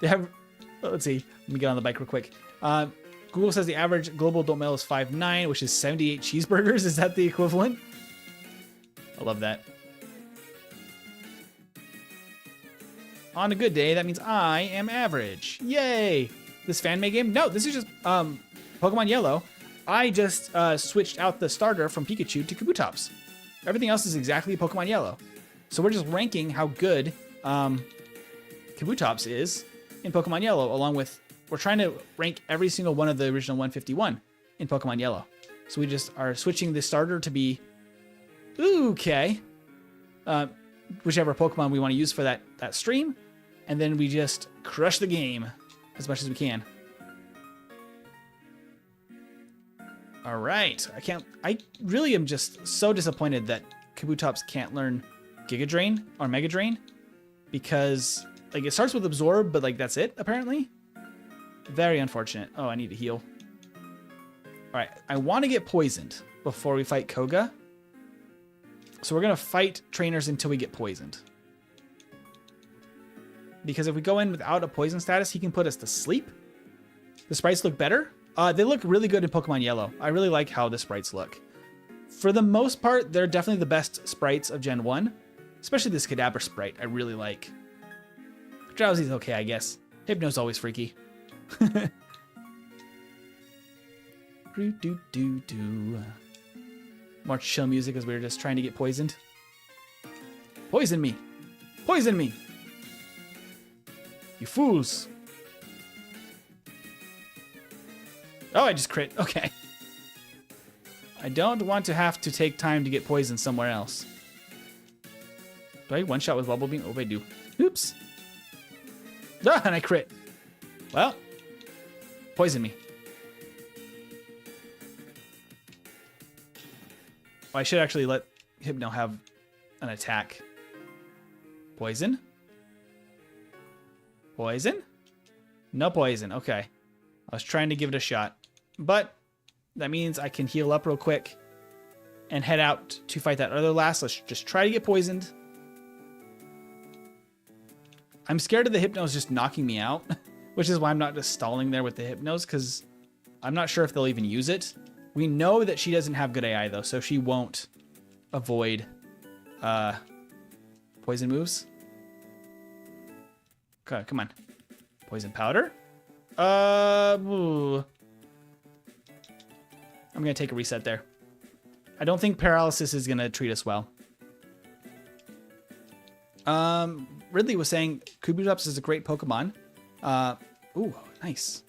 A: They have... Let's see. Let me get on the bike real quick. Google says the average global adult male is 5'9", which is 78 cheeseburgers. Is that the equivalent? I love that. On a good day, that means I am average. Yay! This fan-made game? No, this is just Pokemon Yellow. I just switched out the starter from Pikachu to Kabutops. Everything else is exactly Pokemon Yellow. So we're just ranking how good Kabutops is in Pokemon Yellow, along with, we're trying to rank every single one of the original 151 in Pokemon Yellow. So we just are switching the starter to be, okay, whichever Pokemon we want to use for that stream. And then we just crush the game as much as we can. All right. I really am just so disappointed that Kabutops can't learn Giga Drain or Mega Drain, because like it starts with Absorb, but like that's it apparently. Very unfortunate. Oh, I need to heal. All right. I want to get poisoned before we fight Koga. So we're going to fight trainers until we get poisoned. Because if we go in without a poison status, he can put us to sleep. The sprites look better. They look really good in Pokemon Yellow. I really like how the sprites look. For the most part, they're definitely the best sprites of Gen 1. Especially this Kadabra sprite, I really like. Drowsy's okay, I guess. Hypno's always freaky. More chill music as we were just trying to get poisoned. Poison me! Poison me! You fools! Oh, I just crit. Okay. I don't want to have to take time to get poisoned somewhere else. Do I one shot with Bubble Beam? Oh, I do. Oops. Ah, and I crit. Well, poison me. Oh, I should actually let Hypno have an attack. Poison? Poison? No poison. Okay. I was trying to give it a shot. But that means I can heal up real quick and head out to fight that other last. Let's just try to get poisoned. I'm scared of the Hypnos just knocking me out, which is why I'm not just stalling there with the Hypnos, because I'm not sure if they'll even use it. We know that she doesn't have good AI, though, so she won't avoid poison moves. Okay, come on. Poison powder? I'm going to take a reset there. I don't think paralysis is going to treat us well. Ridley was saying Kabutops is a great Pokemon. Ooh, nice.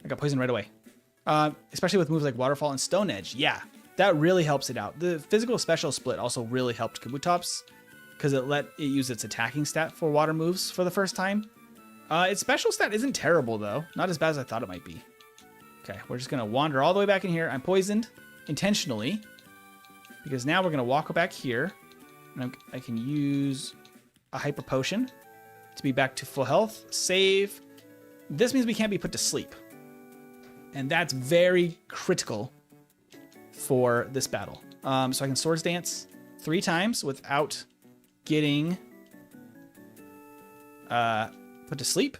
A: I got poisoned right away. Especially with moves like Waterfall and Stone Edge. Yeah, that really helps it out. The physical special split also really helped Kabutops because it let it use its attacking stat for water moves for the first time. Its special stat isn't terrible, though. Not as bad as I thought it might be. Okay, we're just going to wander all the way back in here. I'm poisoned intentionally because now we're going to walk back here. And I can use a Hyper Potion to be back to full health. Save. This means we can't be put to sleep. And that's very critical for this battle. So I can Swords Dance 3 times without getting put to sleep.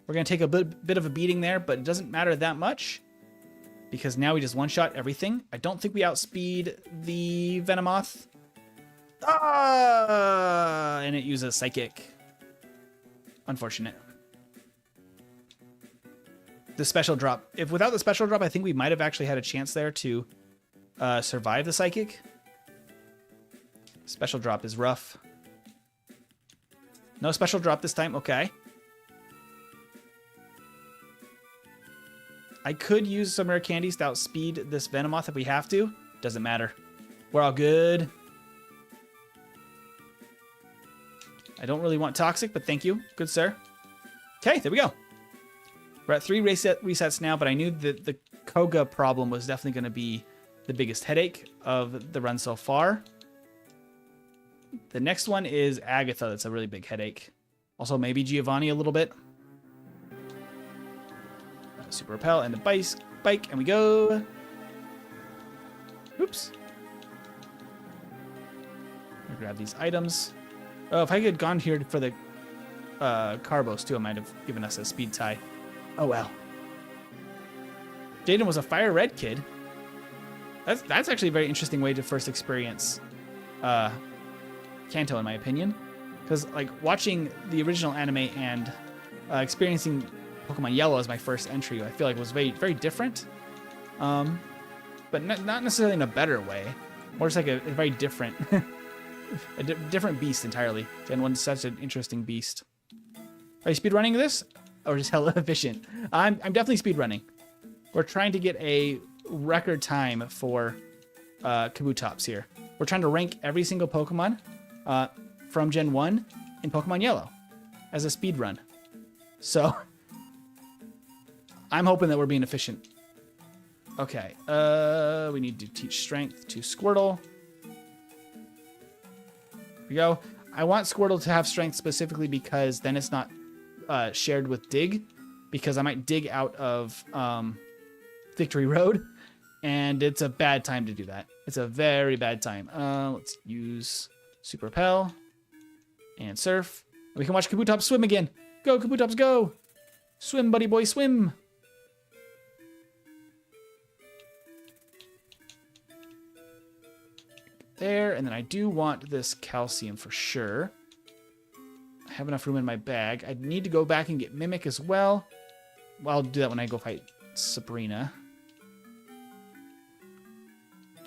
A: We're going to take a bit of a beating there, but it doesn't matter that much because now we just one-shot everything. I don't think we outspeed the Venomoth. Ah! And it uses Psychic. Unfortunate. The special drop. If without the special drop, I think we might have actually had a chance there to survive the Psychic. Special drop is rough. No special drop this time. Okay. I could use some rare candies to outspeed this Venomoth if we have to. Doesn't matter. We're all good. I don't really want Toxic, but thank you. Good sir. Okay, there we go. We're at 3 resets now, but I knew that the Koga problem was definitely going to be the biggest headache of the run so far. The next one is Agatha. That's a really big headache. Also, maybe Giovanni a little bit. Super repel and the bike, and we go. Oops. I'll grab these items. Oh, if I had gone here for the Carbos too, I might have given us a speed tie. Oh well. Jaden was a fire red kid. That's actually a very interesting way to first experience Kanto, in my opinion, because like watching the original anime and experiencing Pokemon Yellow as my first entry, I feel like was very, very different, but not necessarily in a better way. More just like a very different, different beast entirely. Gen 1's such an interesting beast. Are you speedrunning this, or just hella efficient? I'm definitely speedrunning. We're trying to get a record time for Kabutops here. We're trying to rank every single Pokemon from Gen 1 in Pokemon Yellow as a speed run. So I'm hoping that we're being efficient. Okay, we need to teach strength to Squirtle. Here we go. I want Squirtle to have strength specifically because then it's not shared with Dig, because I might dig out of Victory Road, and it's a bad time to do that. It's a very bad time. Let's use Super Repel and Surf. We can watch Kabutops swim again. Go, Kabutops, go! Swim, buddy boy, swim! There, and then I do want this calcium for sure. I have enough room in my bag. I need to go back and get Mimic as well. Well, I'll do that when I go fight Sabrina.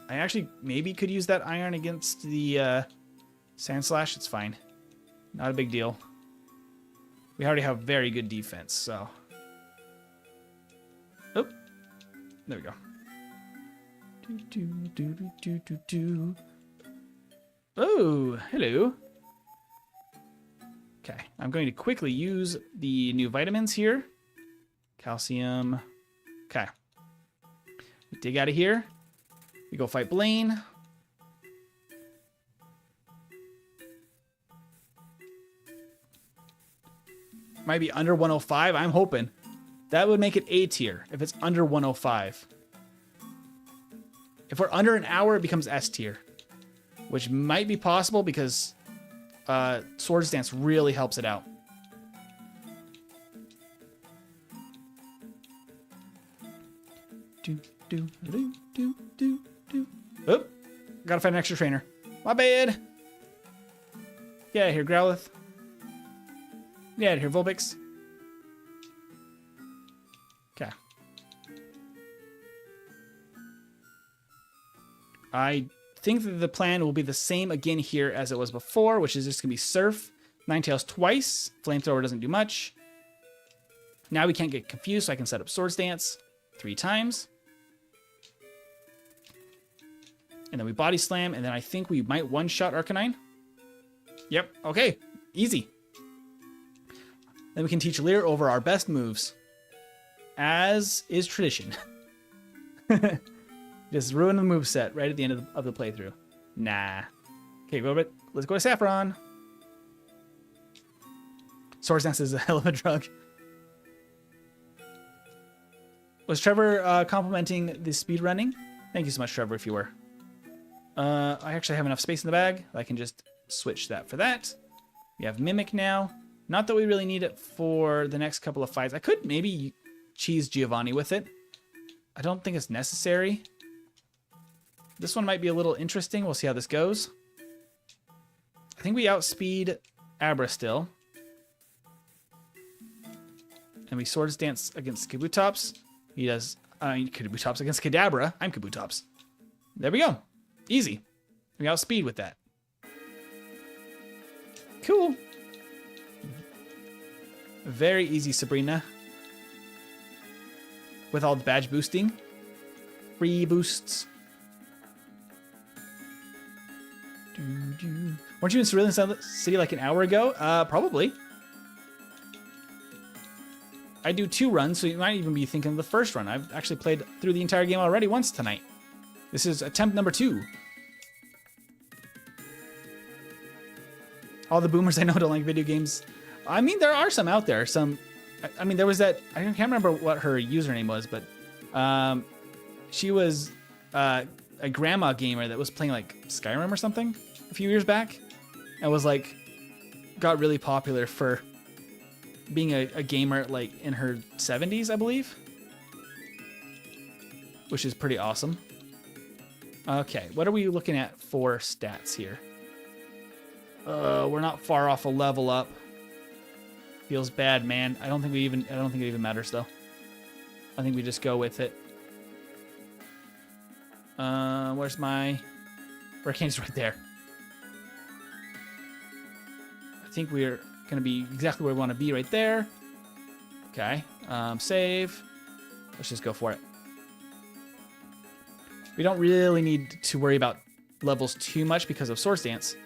A: I actually maybe could use that iron against the Sand Slash. It's fine. Not a big deal. We already have very good defense, so. Oh, there we go. Oh, hello. Okay, I'm going to quickly use the new vitamins here. Calcium. Okay. We dig out of here. We go fight Blaine. Might be under 105. I'm hoping. That would make it A tier if it's under 105. If we're under an hour, it becomes S tier, which might be possible because Swords Dance really helps it out. Oh, gotta find an extra trainer. My bad. Yeah, here, Growlithe. Yeah, here, Vulpix. Okay. I think that the plan will be the same again here as it was before, which is just gonna be Surf, Ninetales twice. Flamethrower doesn't do much. Now we can't get confused, so I can set up Swords Dance 3 times. And then we Body Slam, and then I think we might one-shot Arcanine. Yep, okay, easy. Then we can teach Leer over our best moves, as is tradition. Just ruin the moveset right at the end of the playthrough. Nah. Okay, let's go to Saffron. Swords Dance is a hell of a drug. Was Trevor complimenting the speed running? Thank you so much, Trevor, if you were. I actually have enough space in the bag. I can just switch that for that. We have Mimic now. Not that we really need it for the next couple of fights. I could maybe cheese Giovanni with it. I don't think it's necessary. This one might be a little interesting. We'll see how this goes. I think we outspeed Abra still. And we Swords Dance against Kabutops. He does Kabutops against Kadabra. I'm Kabutops. There we go. Easy. We outspeed with that. Cool. Very easy, Sabrina. With all the badge boosting. Free boosts. Weren't you in Cerulean City like an hour ago? Probably. I do 2 runs, so you might even be thinking of the first run. I've actually played through the entire game already once tonight. This is attempt number 2. All the boomers I know don't like video games. I mean, there are some out there. I mean, there was that, I can't remember what her username was, but she was a grandma gamer that was playing like Skyrim or something a few years back, and was like, got really popular for being a gamer like in her 70s, I believe, which is pretty awesome. Okay, what are we looking at for stats here? We're not far off a level up. Feels bad, man. I don't think it even matters though. I think we just go with it. Where's my Hurricane's right there. I think we're gonna be exactly where we want to be right there. Okay. Save. Let's just go for it. We don't really need to worry about levels too much because of Swords Dance.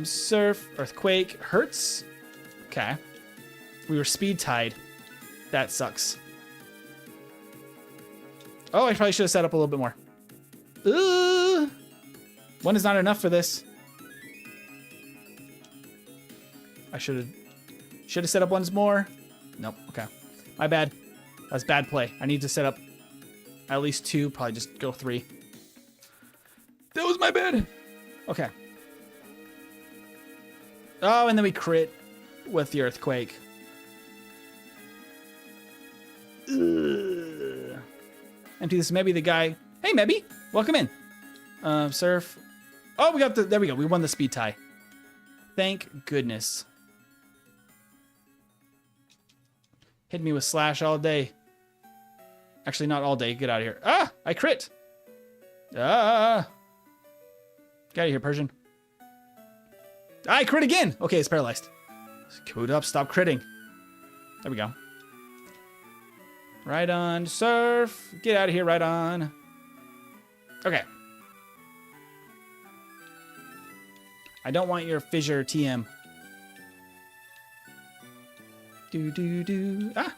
A: Surf, Earthquake, hurts. Okay. We were speed tied. That sucks. Oh, I probably should have set up a little bit more. One is not enough for this. I should have set up ones more. Nope. Okay. My bad. That's bad play. I need to set up at least 2. Probably just go 3. That was my bad. Okay. Oh, and then we crit with the Earthquake. Ugh. Empty this Mebby, the guy. Hey, Mebby. Welcome in. Surf. Oh, there we go. We won the speed tie. Thank goodness. Hit me with slash all day. Actually, not all day. Get out of here. Ah, I crit. Ah. Get out of here, Persian. I crit again. Okay, it's paralyzed. Kabutops, stop critting. There we go. Right on, surf. Get out of here, right on. Okay. I don't want your fissure TM. Do. Ah.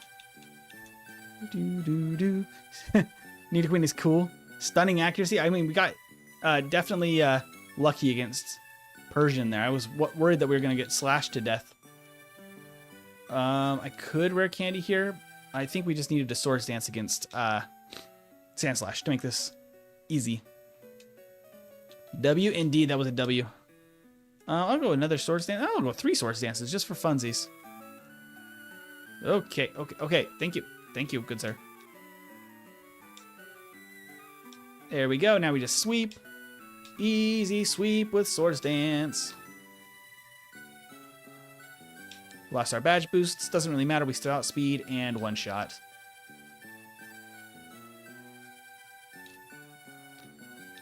A: Do. Nita Queen is cool. Stunning accuracy. I mean, we got definitely lucky against Persian there. I was worried that we were going to get slashed to death. I could rare candy here. I think we just needed to Swords Dance against Sand Slash to make this easy. W, indeed, that was a W. I'll go another Swords Dance. I'll go 3 Swords Dances just for funsies. Okay. Thank you, good sir. There we go. Now we just sweep. Easy sweep with Swords Dance. Lost our badge boosts. Doesn't really matter. We still outspeed and one shot.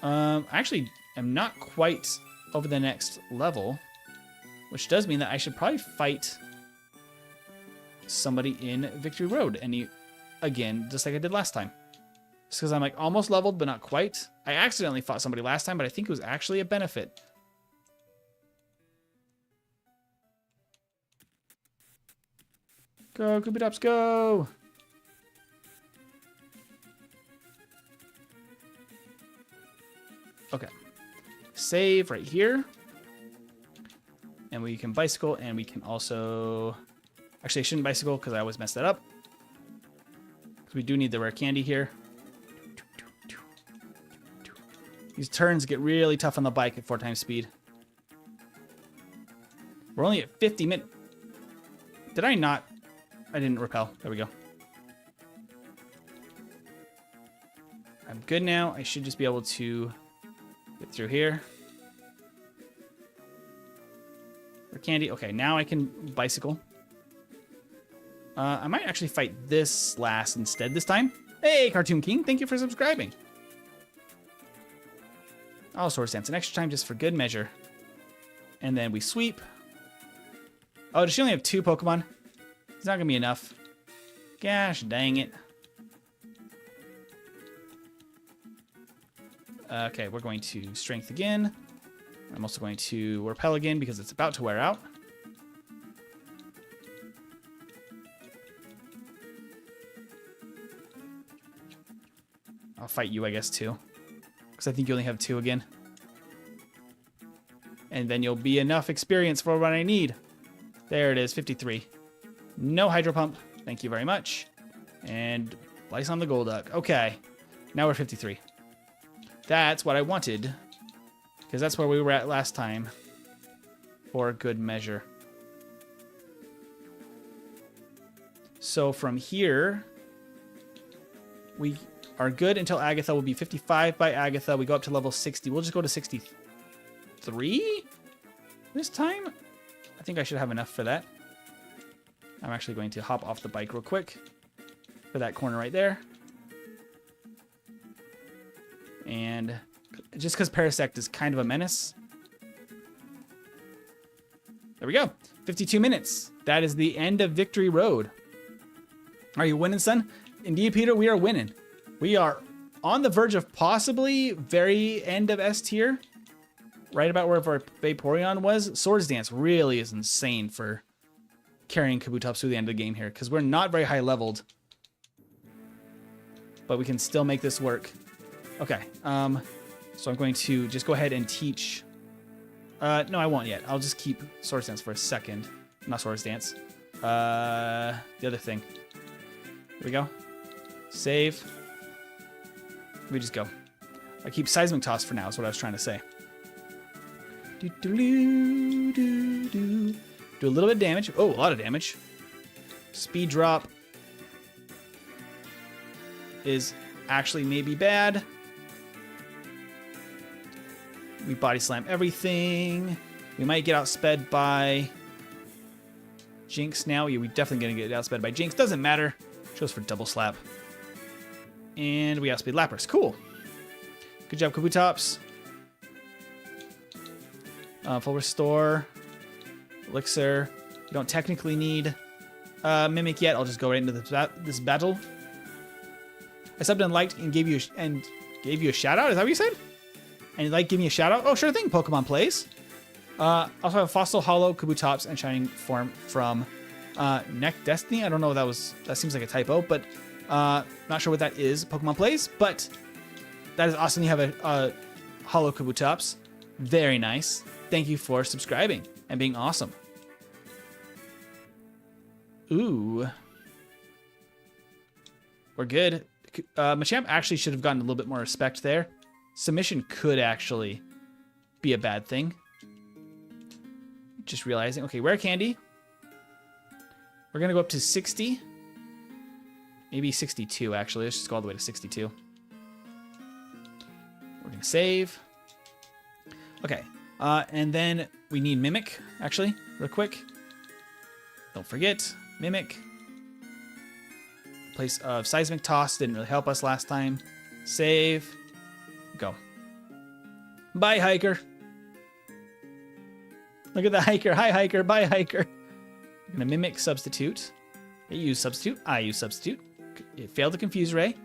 A: I actually am not quite over the next level, which does mean that I should probably fight somebody in Victory Road again, just like I did last time. Just because I'm like almost leveled, but not quite. I accidentally fought somebody last time, but I think it was actually a benefit. Go, Kabutops, go! Okay. Save right here. And we can bicycle, and we can also... Actually, I shouldn't bicycle because I always mess that up. Because we do need the rare candy here. These turns get really tough on the bike at 4 times speed. We're only at 50 minutes. Did I not? I didn't repel. There we go. I'm good now. I should just be able to get through here. For candy. Okay, now I can bicycle. I might actually fight this last instead this time. Hey, Cartoon King. Thank you for subscribing. I'll Swords Dance an extra time just for good measure. And then we sweep. Oh, does she only have 2 Pokemon? It's not going to be enough. Gosh, dang it. Okay, we're going to Strength again. I'm also going to Repel again because it's about to wear out. I'll fight you, I guess, too. because I think you only have 2 again. And then you'll be enough experience for what I need. There it is, 53. No hydro pump. Thank you very much. And Lice on the Golduck. Okay, now we're 53. That's what I wanted, because that's where we were at last time, for good measure. So from here, we are good until Agatha. Will be 55 by Agatha. We go up to level 60. We'll just go to 63 this time. I think I should have enough for that. I'm actually going to hop off the bike real quick for that corner right there. And just because Parasect is kind of a menace. There we go. 52 minutes. That is the end of Victory Road. Are you winning, son? Indeed, Peter, we are winning. We are on the verge of possibly very end of S tier. Right about where Vaporeon was. Swords Dance really is insane for carrying Kabutops through the end of the game here, because we're not very high leveled. But we can still make this work. Okay, so I'm going to just go ahead and teach. No, I won't yet. I'll just keep Swords Dance for a second. Not Swords Dance. The other thing. Here we go. Save. We just go. I keep Seismic Toss for now, is what I was trying to say. Do a little bit of damage. Oh, a lot of damage. Speed drop is actually maybe bad. We body slam everything. We might get outsped by Jinx now. Yeah, we're definitely going to get outsped by Jinx. Doesn't matter. Goes for double slap. And we outspeed Lapras. Cool. Good job, Kabutops. Full restore. Elixir. You don't technically need Mimic yet. I'll just go right into this battle. I subbed and liked and gave you a shout out. Is that what you said? And you'd like give me a shout out? Oh, sure thing. Pokemon Plays. Also have Fossil Hollow, Kabutops, and Shining Form from Neck Destiny. I don't know if that seems like a typo, but not sure what that is. Pokemon Plays, but that is awesome. You have a Hollow Kabutops. Very nice. Thank you for subscribing and being awesome. Ooh. We're good. Machamp actually should have gotten a little bit more respect there. Submission could actually be a bad thing. Just realizing. Okay, Rare Candy. We're going to go up to 60. Maybe 62, actually. Let's just go all the way to 62. We're going to save. Okay. And then we need Mimic, actually, real quick. Don't forget, Mimic. Place of Seismic Toss didn't really help us last time. Save. Go. Bye, Hiker. Look at the Hiker. Hi, Hiker. Bye, Hiker. I'm going to Mimic Substitute. It used Substitute. I use Substitute. It failed to Confuse Ray.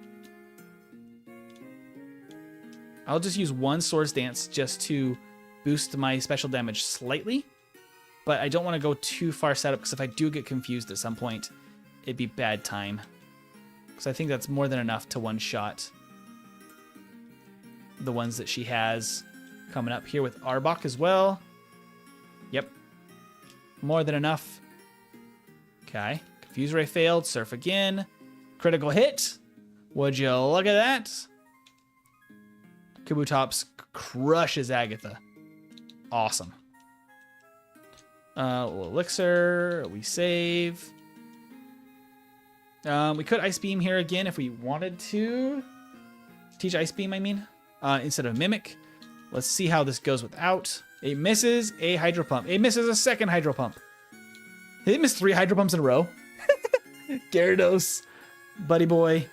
A: I'll just use one Swords Dance just to boost my special damage slightly. But I don't want to go too far setup, because if I do get confused at some point, it'd be bad time. Because I think that's more than enough to one-shot the ones that she has coming up here with Arbok as well. Yep. More than enough. Okay. Confuse Ray failed. Surf again. Critical hit. Would you look at that? Kabutops crushes Agatha. Awesome. Elixir. We save. We could Ice Beam here again if we wanted to. Teach Ice Beam, I mean. Instead of Mimic. Let's see how this goes without. It misses a Hydro Pump. It misses a second Hydro Pump. Did it miss 3 Hydro Pumps in a row? Gyarados. Buddy boy.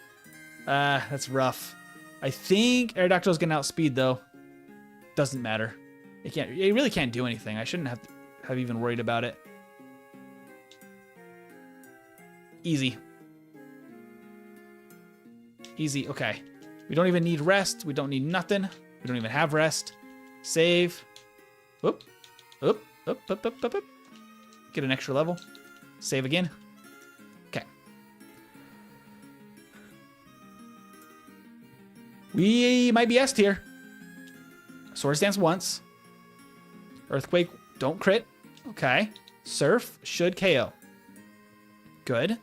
A: That's rough. I think Aerodactyl's gonna outspeed though. Doesn't matter. It really can't do anything. I shouldn't have even worried about it. Easy. Easy. Okay. We don't even need rest. We don't need nothing. We don't even have rest. Save. Whoop. Whoop. Whoop. Whoop. Whoop. Whoop. Get an extra level. Save again. Okay. We might be S tier. Swords Dance once. Earthquake, don't crit. Okay. Surf should KO. Good.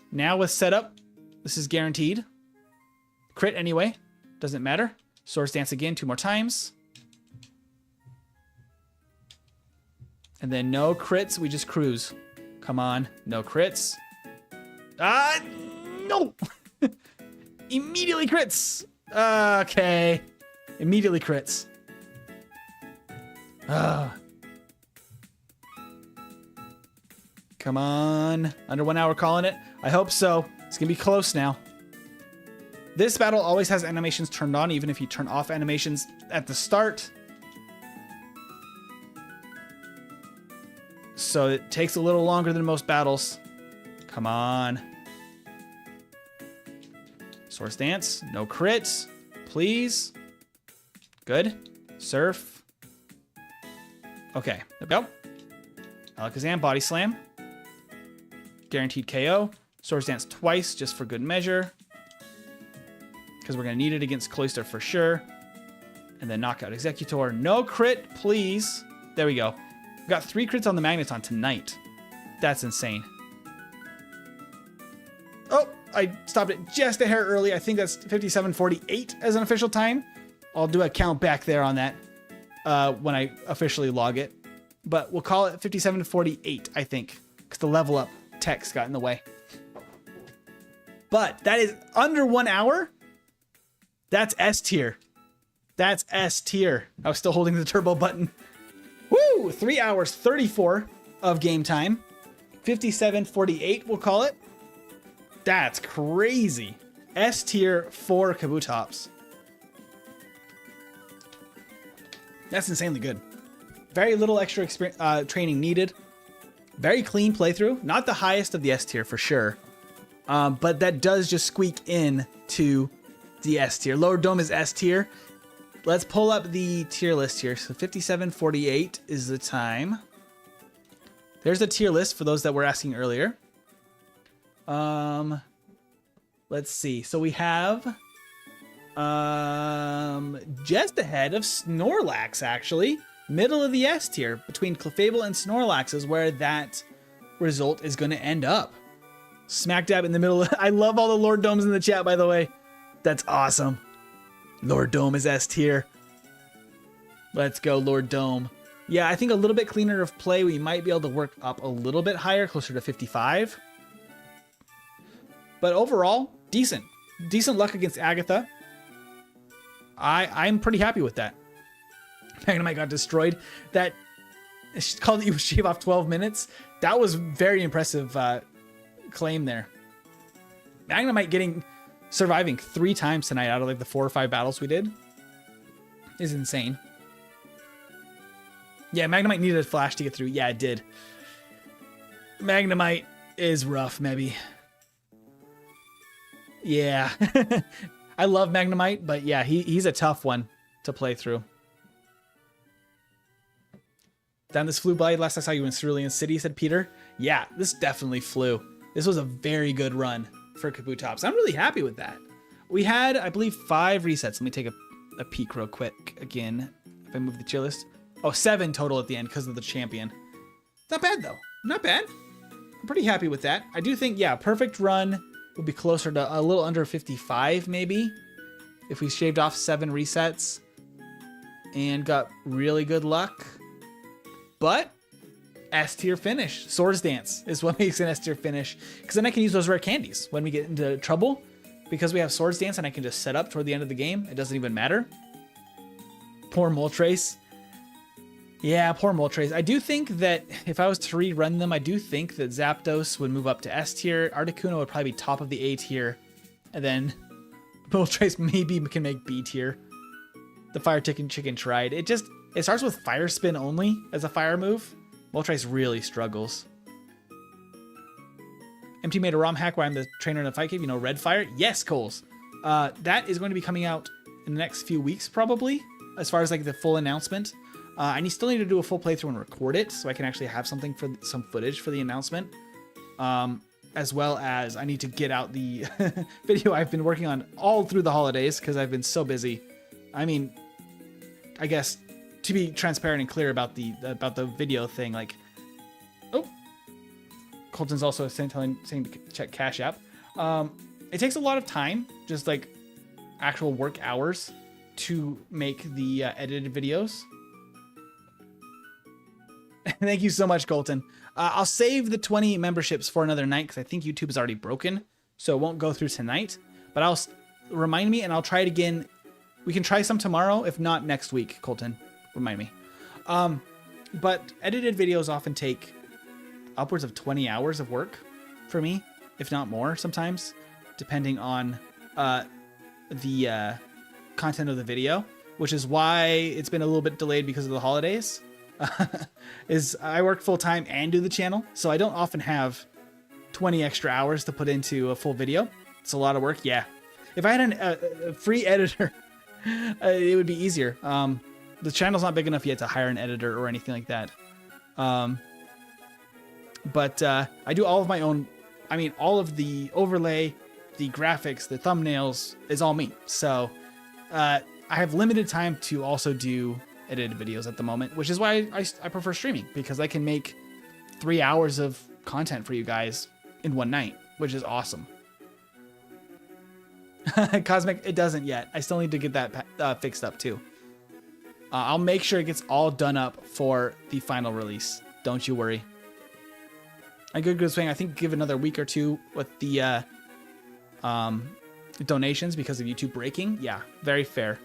A: Now with setup, this is guaranteed. Crit anyway. Doesn't matter. Swords Dance again 2 more times. And then no crits, we just cruise. Come on, no crits. No! Immediately crits! Okay. Immediately crits. Come on. Under 1 hour calling it. I hope so. It's gonna be close now. This battle always has animations turned on, even if you turn off animations at the start. So it takes a little longer than most battles. Come on. Swords Dance. No crits. Please. Good. Surf. Okay. There we go. Alakazam. Body Slam. Guaranteed KO. Swords Dance twice just for good measure. Because we're going to need it against Cloyster for sure. And then Knockout Executor. No crit, please. There we go. We got 3 crits on the Magneton tonight. That's insane. Oh, I stopped it just a hair early. I think that's 57:48 as an official time. I'll do a count back there on that when I officially log it. But we'll call it 57:48, I think. Because the level up text got in the way. But that is under 1 hour. That's S tier. That's S tier. I was still holding the turbo button. Woo! 3 hours 34 of game time. 57:48, we'll call it. That's crazy. S tier for Kabutops. That's insanely good. Very little extra training needed. Very clean playthrough. Not the highest of the S tier for sure. But that does just squeak in to the S tier. Lower Dome is S tier. Let's pull up the tier list here. So 57:48 is the time. There's the tier list for those that were asking earlier. Let's see. So we have just ahead of Snorlax, actually. Middle of the S tier. Between Clefable and Snorlax is where that result is going to end up. Smack dab in the middle. I love all the Lord Domes in the chat, by the way. That's awesome. Lord Dome is S tier. Let's go, Lord Dome. Yeah, I think a little bit cleaner of play. We might be able to work up a little bit higher, closer to 55. But overall, decent. Decent luck against Agatha. I'm pretty happy with that. Magnemite got destroyed. That, she called you shave off 12 minutes. That was very impressive claim there. Magnemite surviving 3 times tonight out of like the 4 or 5 battles we did is insane. Yeah, Magnemite needed a flash to get through. Yeah, it did. Magnemite is rough, maybe. Yeah. I love Magnemite, but yeah, he's a tough one to play through. Down this flew by. Last I saw you in Cerulean City, said Peter. Yeah, this definitely flew. This was a very good run for Kabutops. I'm really happy with that. We had, I believe, 5 resets. Let me take a peek real quick again. If I move the tier list. Oh, 7 total at the end because of the champion. Not bad, though. Not bad. I'm pretty happy with that. I do think, yeah, perfect run would be closer to a little under 55, maybe. If we shaved off 7 resets and got really good luck. But S tier finish. Swords Dance is what makes an S tier finish. Because then I can use those rare candies when we get into trouble. Because we have Swords Dance and I can just set up toward the end of the game. It doesn't even matter. Poor Moltres. Yeah, poor Moltres. I do think that if I was to rerun them, I do think that Zapdos would move up to S tier. Articuno would probably be top of the A tier. And then Moltres maybe can make B tier. The Fire Chicken tried. It starts with Fire Spin only as a fire move. Moltres really struggles. MT made a ROM hack where I'm the trainer in a fight cave. You know, Red Fire? Yes, Coles. That is going to be coming out in the next few weeks, probably, as far as like the full announcement. I still need to do a full playthrough and record it so I can actually have something for some footage for the announcement. As well as I need to get out the video I've been working on all through the holidays because I've been so busy. I mean, I guess, to be transparent and clear about the video thing, like, oh, Colton's also saying to check Cash App. It takes a lot of time, just like actual work hours, to make the edited videos. Thank you so much, Colton. I'll save the 20 memberships for another night because I think YouTube is already broken, so it won't go through tonight. But I'll remind me, and I'll try it again. We can try some tomorrow, if not next week, Colton. Remind me. But edited videos often take upwards of 20 hours of work for me, if not more sometimes, depending on the content of the video, which is why it's been a little bit delayed because of the holidays. Is I work full time and do the channel, so I don't often have 20 extra hours to put into a full video. It's a lot of work. Yeah, if I had a free editor, it would be easier. The channel's not big enough yet to hire an editor or anything like that. But I do all of my own. I mean, all of the overlay, the graphics, the thumbnails is all me. So I have limited time to also do edited videos at the moment, which is why I prefer streaming, because I can make 3 hours of content for you guys in one night, which is awesome. Cosmic, it doesn't yet. I still need to get that fixed up too. I'll make sure it gets all done up for the final release. Don't you worry. A good swing. I think give another week or two with the donations because of YouTube breaking. Yeah, very fair.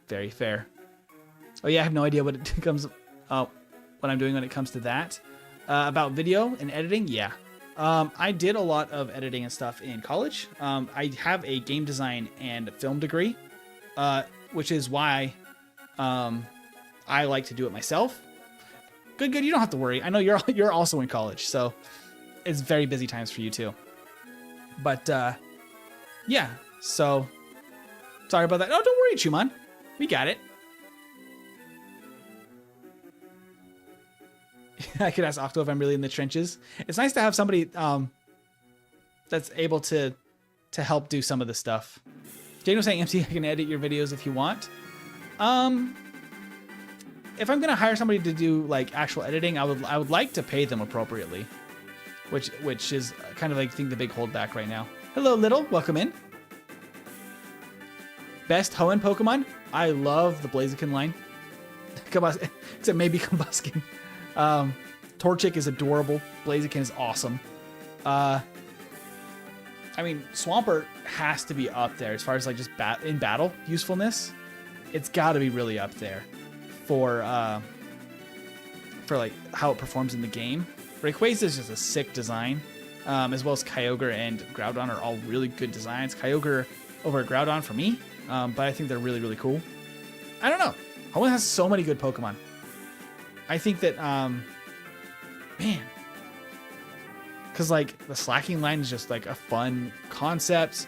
A: Very fair. Oh yeah, I have no idea what it comes. What I'm doing when it comes to that. About video and editing, yeah. I did a lot of editing and stuff in college. I have a game design and film degree, which is why I like to do it myself. Good. You don't have to worry. I know you're also in college, so it's very busy times for you too. But yeah. So sorry about that. Oh, don't worry, Chuman. We got it. I could ask Octo if I'm really in the trenches. It's nice to have somebody that's able to help do some of the stuff. Jane was saying, MC, I can edit your videos if you want. If I'm gonna hire somebody to do like actual editing, I would like to pay them appropriately, which is kind of like I think the big holdback right now. Hello, Little, welcome in. Best Hoenn Pokemon? I love the Blaziken line. Except maybe Combuskin. Torchic is adorable. Blaziken is awesome. I mean, Swampert has to be up there as far as like just in battle usefulness. It's got to be really up there for like how it performs in the game. Rayquaza is just a sick design, as well as Kyogre and Groudon are all really good designs. Kyogre over Groudon for me, but I think they're really, really cool. I don't know. Hoenn has so many good Pokemon. I think that, man, because like the Slacking line is just like a fun concept.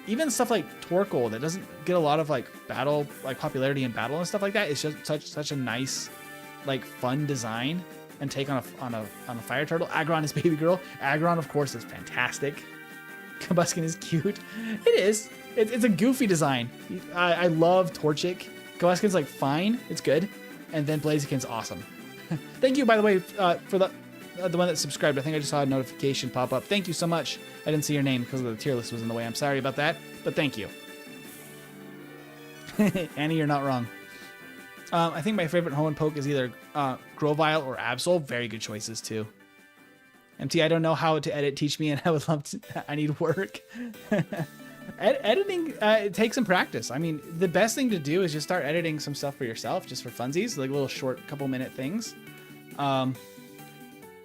A: Even stuff like Torkoal that doesn't get a lot of like battle, like popularity in battle and stuff like that. It's just such a nice, like fun design and take on a fire turtle. Aggron is baby girl. Aggron, of course, is fantastic. Combuskin is cute. It is. It's a goofy design. I love Torchic. Combuskin's like fine. It's good. And then Blaziken's awesome. Thank you, by the way, for the one that subscribed. I think I just saw a notification pop up. Thank you so much. I didn't see your name because the tier list was in the way. I'm sorry about that, but thank you. Annie, you're not wrong. I think my favorite Hoenn poke is either Grovyle or Absol. Very good choices, too. MT, I don't know how to edit. Teach me, and I would love to. I need work. Editing, it takes some practice. I mean, the best thing to do is just start editing some stuff for yourself, just for funsies, like little short couple-minute things.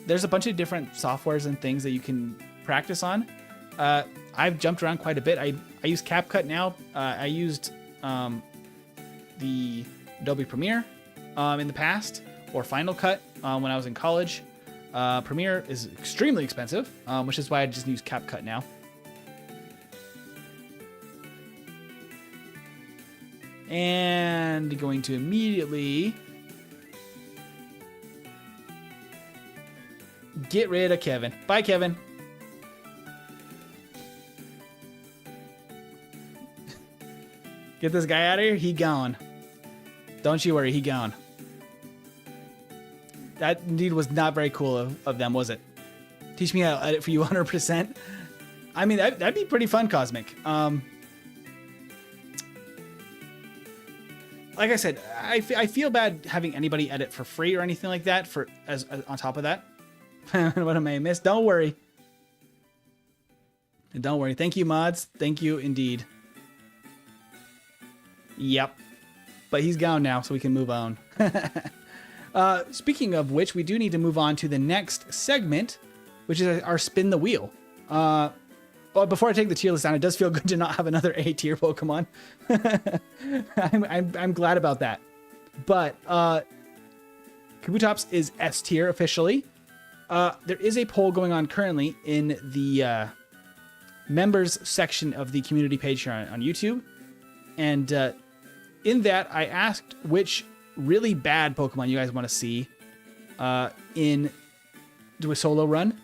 A: There's a bunch of different softwares and things that you can practice on. I've jumped around quite a bit. I use CapCut now. I used the Adobe Premiere in the past, or Final Cut when I was in college. Premiere is extremely expensive, which is why I just use CapCut now. And going to immediately get rid of Kevin. Bye, Kevin. Get this guy out of here. He gone. Don't you worry, he gone. That indeed was not very cool of them, was it? Teach me how to edit for you 100%. I mean, that'd be pretty fun, Cosmic. Like I said, I feel bad having anybody edit for free or anything like that. As on top of that, what am I missed? Don't worry. Don't worry. Thank you, mods. Thank you indeed. Yep. But he's gone now, so we can move on. Speaking of which, we do need to move on to the next segment, which is our spin the wheel. Well, before I take the tier list down, it does feel good to not have another A tier Pokemon. I'm glad about that. But Kabutops is S tier officially. There is a poll going on currently in the members section of the community page here on YouTube. And in that, I asked which really bad Pokemon you guys want to see do a solo run,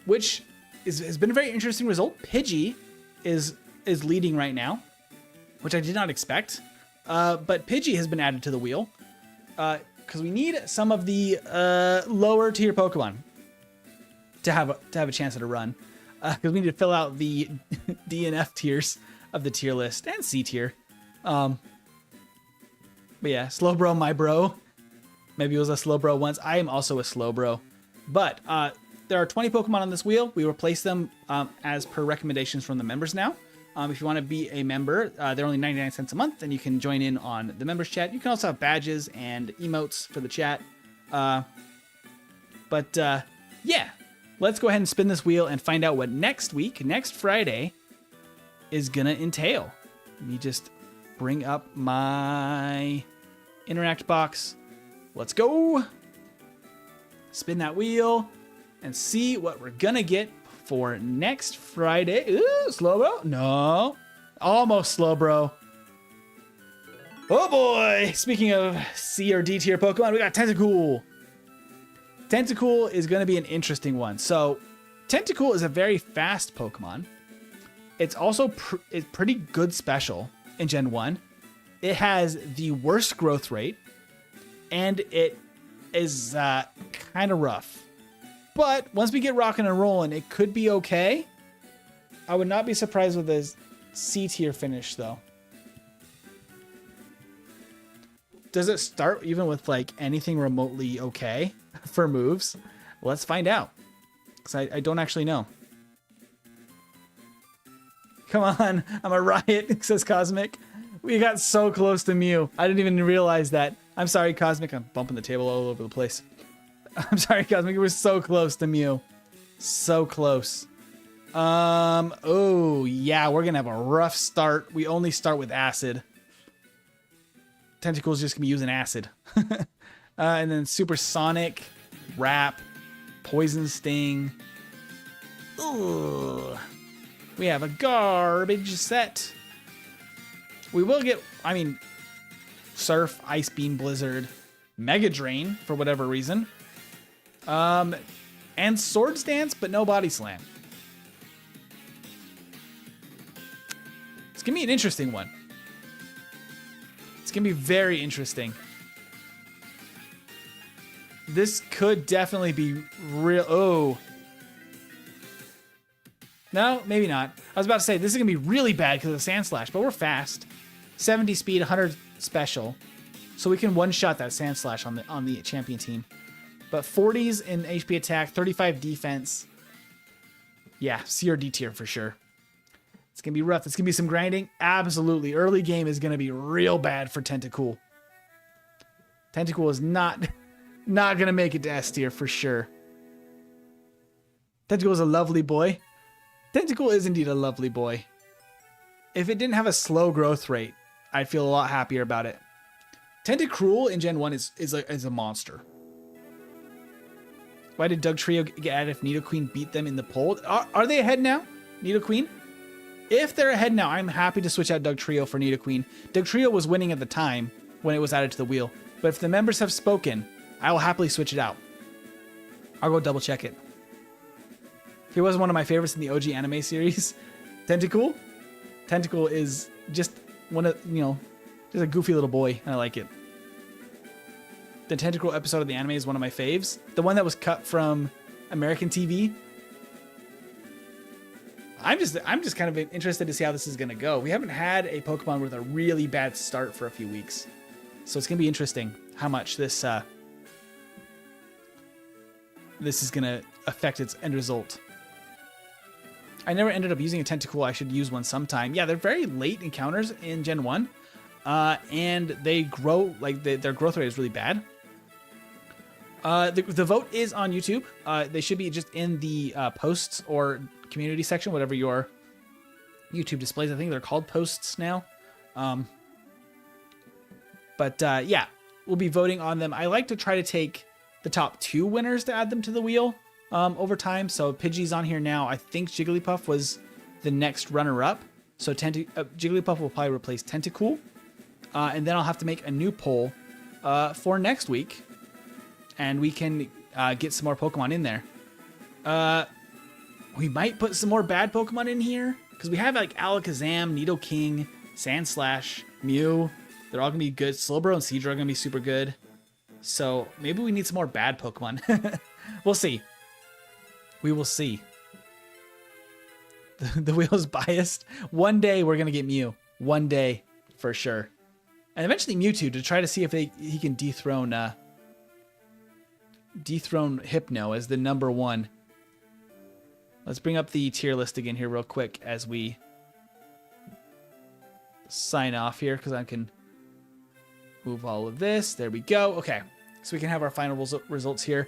A: which has been a very interesting result. Pidgey is leading right now, which I did not expect. But Pidgey has been added to the wheel because we need some of the lower tier Pokemon to have a chance at a run. Because we need to fill out the D and F tiers of the tier list and C tier. But yeah, Slowbro, my bro. Maybe it was a Slowbro once. I am also a Slowbro. But there are 20 Pokemon on this wheel. We replace them as per recommendations from the members now. If you want to be a member, they're only 99 cents a month, and you can join in on the members chat. You can also have badges and emotes for the chat. Yeah, let's go ahead and spin this wheel and find out what next Friday, is going to entail. Let me just bring up my interact box. Let's go. Spin that wheel and see what we're gonna get for next Friday. Ooh, Slowbro. No. Almost Slowbro. Oh boy. Speaking of C or D tier Pokemon, we got Tentacool. Tentacool is gonna be an interesting one. So Tentacool is a very fast Pokemon. It's also pretty good special in Gen 1. It has the worst growth rate, and it is kind of rough. But once we get rocking and rolling, it could be okay. I would not be surprised with a C tier finish, though. Does it start even with like anything remotely okay for moves? Let's find out, because I don't actually know. Come on, I'm a riot, says Cosmic. We got so close to Mew. I didn't even realize that. I'm sorry, Cosmic. I'm bumping the table all over the place. I'm sorry, Cosmic. We were so close to Mew. So close. Oh, yeah. We're going to have a rough start. We only start with Acid. Tentacool's just going to be using Acid. And then Supersonic, Wrap, Poison Sting. Ugh. We have a garbage set. We will get, I mean, Surf, Ice Beam, Blizzard, Mega Drain for whatever reason. And Swords Dance, but no Body Slam. It's going to be an interesting one. It's going to be very interesting. This could definitely be real. Oh. No, maybe not. I was about to say, this is going to be really bad because of the Sand Slash, but we're fast. 70 speed, 100 special. So we can one-shot that Sand Slash on the champion team. But 40s in HP attack, 35 defense. Yeah, C or D tier for sure. It's going to be rough. It's going to be some grinding. Absolutely. Early game is going to be real bad for Tentacool. Tentacool is not going to make it to S tier for sure. Tentacool is a lovely boy. Tentacool is indeed a lovely boy. If it didn't have a slow growth rate, I'd feel a lot happier about it. Tentacruel in Gen 1 is a monster. Why did Dugtrio get added if Nidoqueen beat them in the poll? Are they ahead now, Nidoqueen? If they're ahead now, I'm happy to switch out Dugtrio for Nidoqueen. Dugtrio was winning at the time when it was added to the wheel. But if the members have spoken, I will happily switch it out. I'll go double check it. He was one of my favorites in the OG anime series. Tentacool is just one of, Just a goofy little boy, and I like it. The Tentacool episode of the anime is one of my faves. The one that was cut from American TV. I'm just kind of interested to see how this is gonna go. We haven't had a Pokemon with a really bad start for a few weeks, so it's gonna be interesting how much this is gonna affect its end result. I never ended up using a Tentacool. I should use one sometime. Yeah, they're very late encounters in Gen 1, and they grow like their growth rate is really bad. The vote is on YouTube. They should be just in the posts or community section, whatever your YouTube displays. I think they're called posts now. Yeah, we'll be voting on them. I like to try to take the top 2 winners to add them to the wheel over time. So Pidgey's on here now. I think Jigglypuff was the next runner-up. So Jigglypuff will probably replace Tentacool. And then I'll have to make a new poll for next week. And we can get some more Pokemon in there. We might put some more bad Pokemon in here. Because we have like Alakazam, Nidoking, Sandslash, Mew. They're all going to be good. Slowbro and Seadra are going to be super good. So maybe we need some more bad Pokemon. We'll see. We will see. The wheel's biased. One day we're going to get Mew. One day for sure. And eventually Mewtwo to try to see if he can dethrone Hypno as the number 1. Let's bring up the tier list again here real quick as we sign off here, because I can move all of this. There we go. Okay, so we can have our final results here.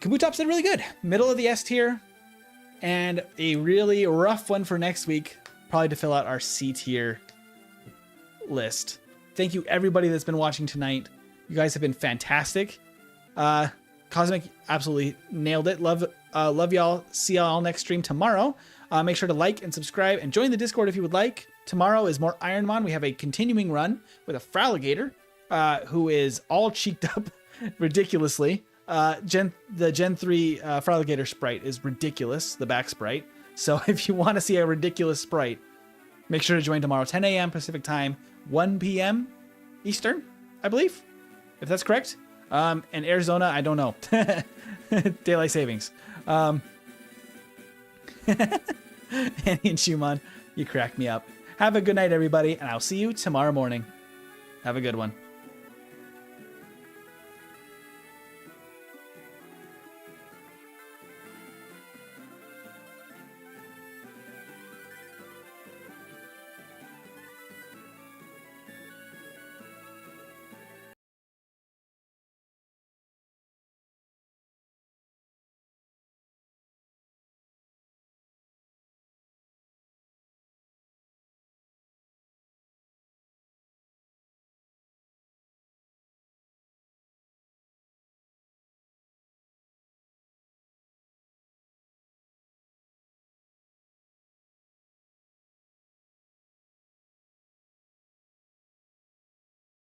A: Kabutops did really good. Middle of the S tier, and a really rough one for next week, probably to fill out our C tier list. Thank you everybody that's been watching tonight. You guys have been fantastic. Cosmic absolutely nailed it. Love y'all. See y'all next stream tomorrow. Make sure to like and subscribe and join the Discord if you would like. Tomorrow is more Ironmon. We have a continuing run with a Fraligator, who is all cheeked up ridiculously. The Gen 3 Fraligator sprite is ridiculous, the back sprite. So if you want to see a ridiculous sprite, make sure to join tomorrow, 10 a.m. Pacific time, 1 p.m. Eastern, I believe, if that's correct. And Arizona, I don't know. Daylight savings. And Shumon, you crack me up. Have a good night, everybody, and I'll see you tomorrow morning. Have a good one.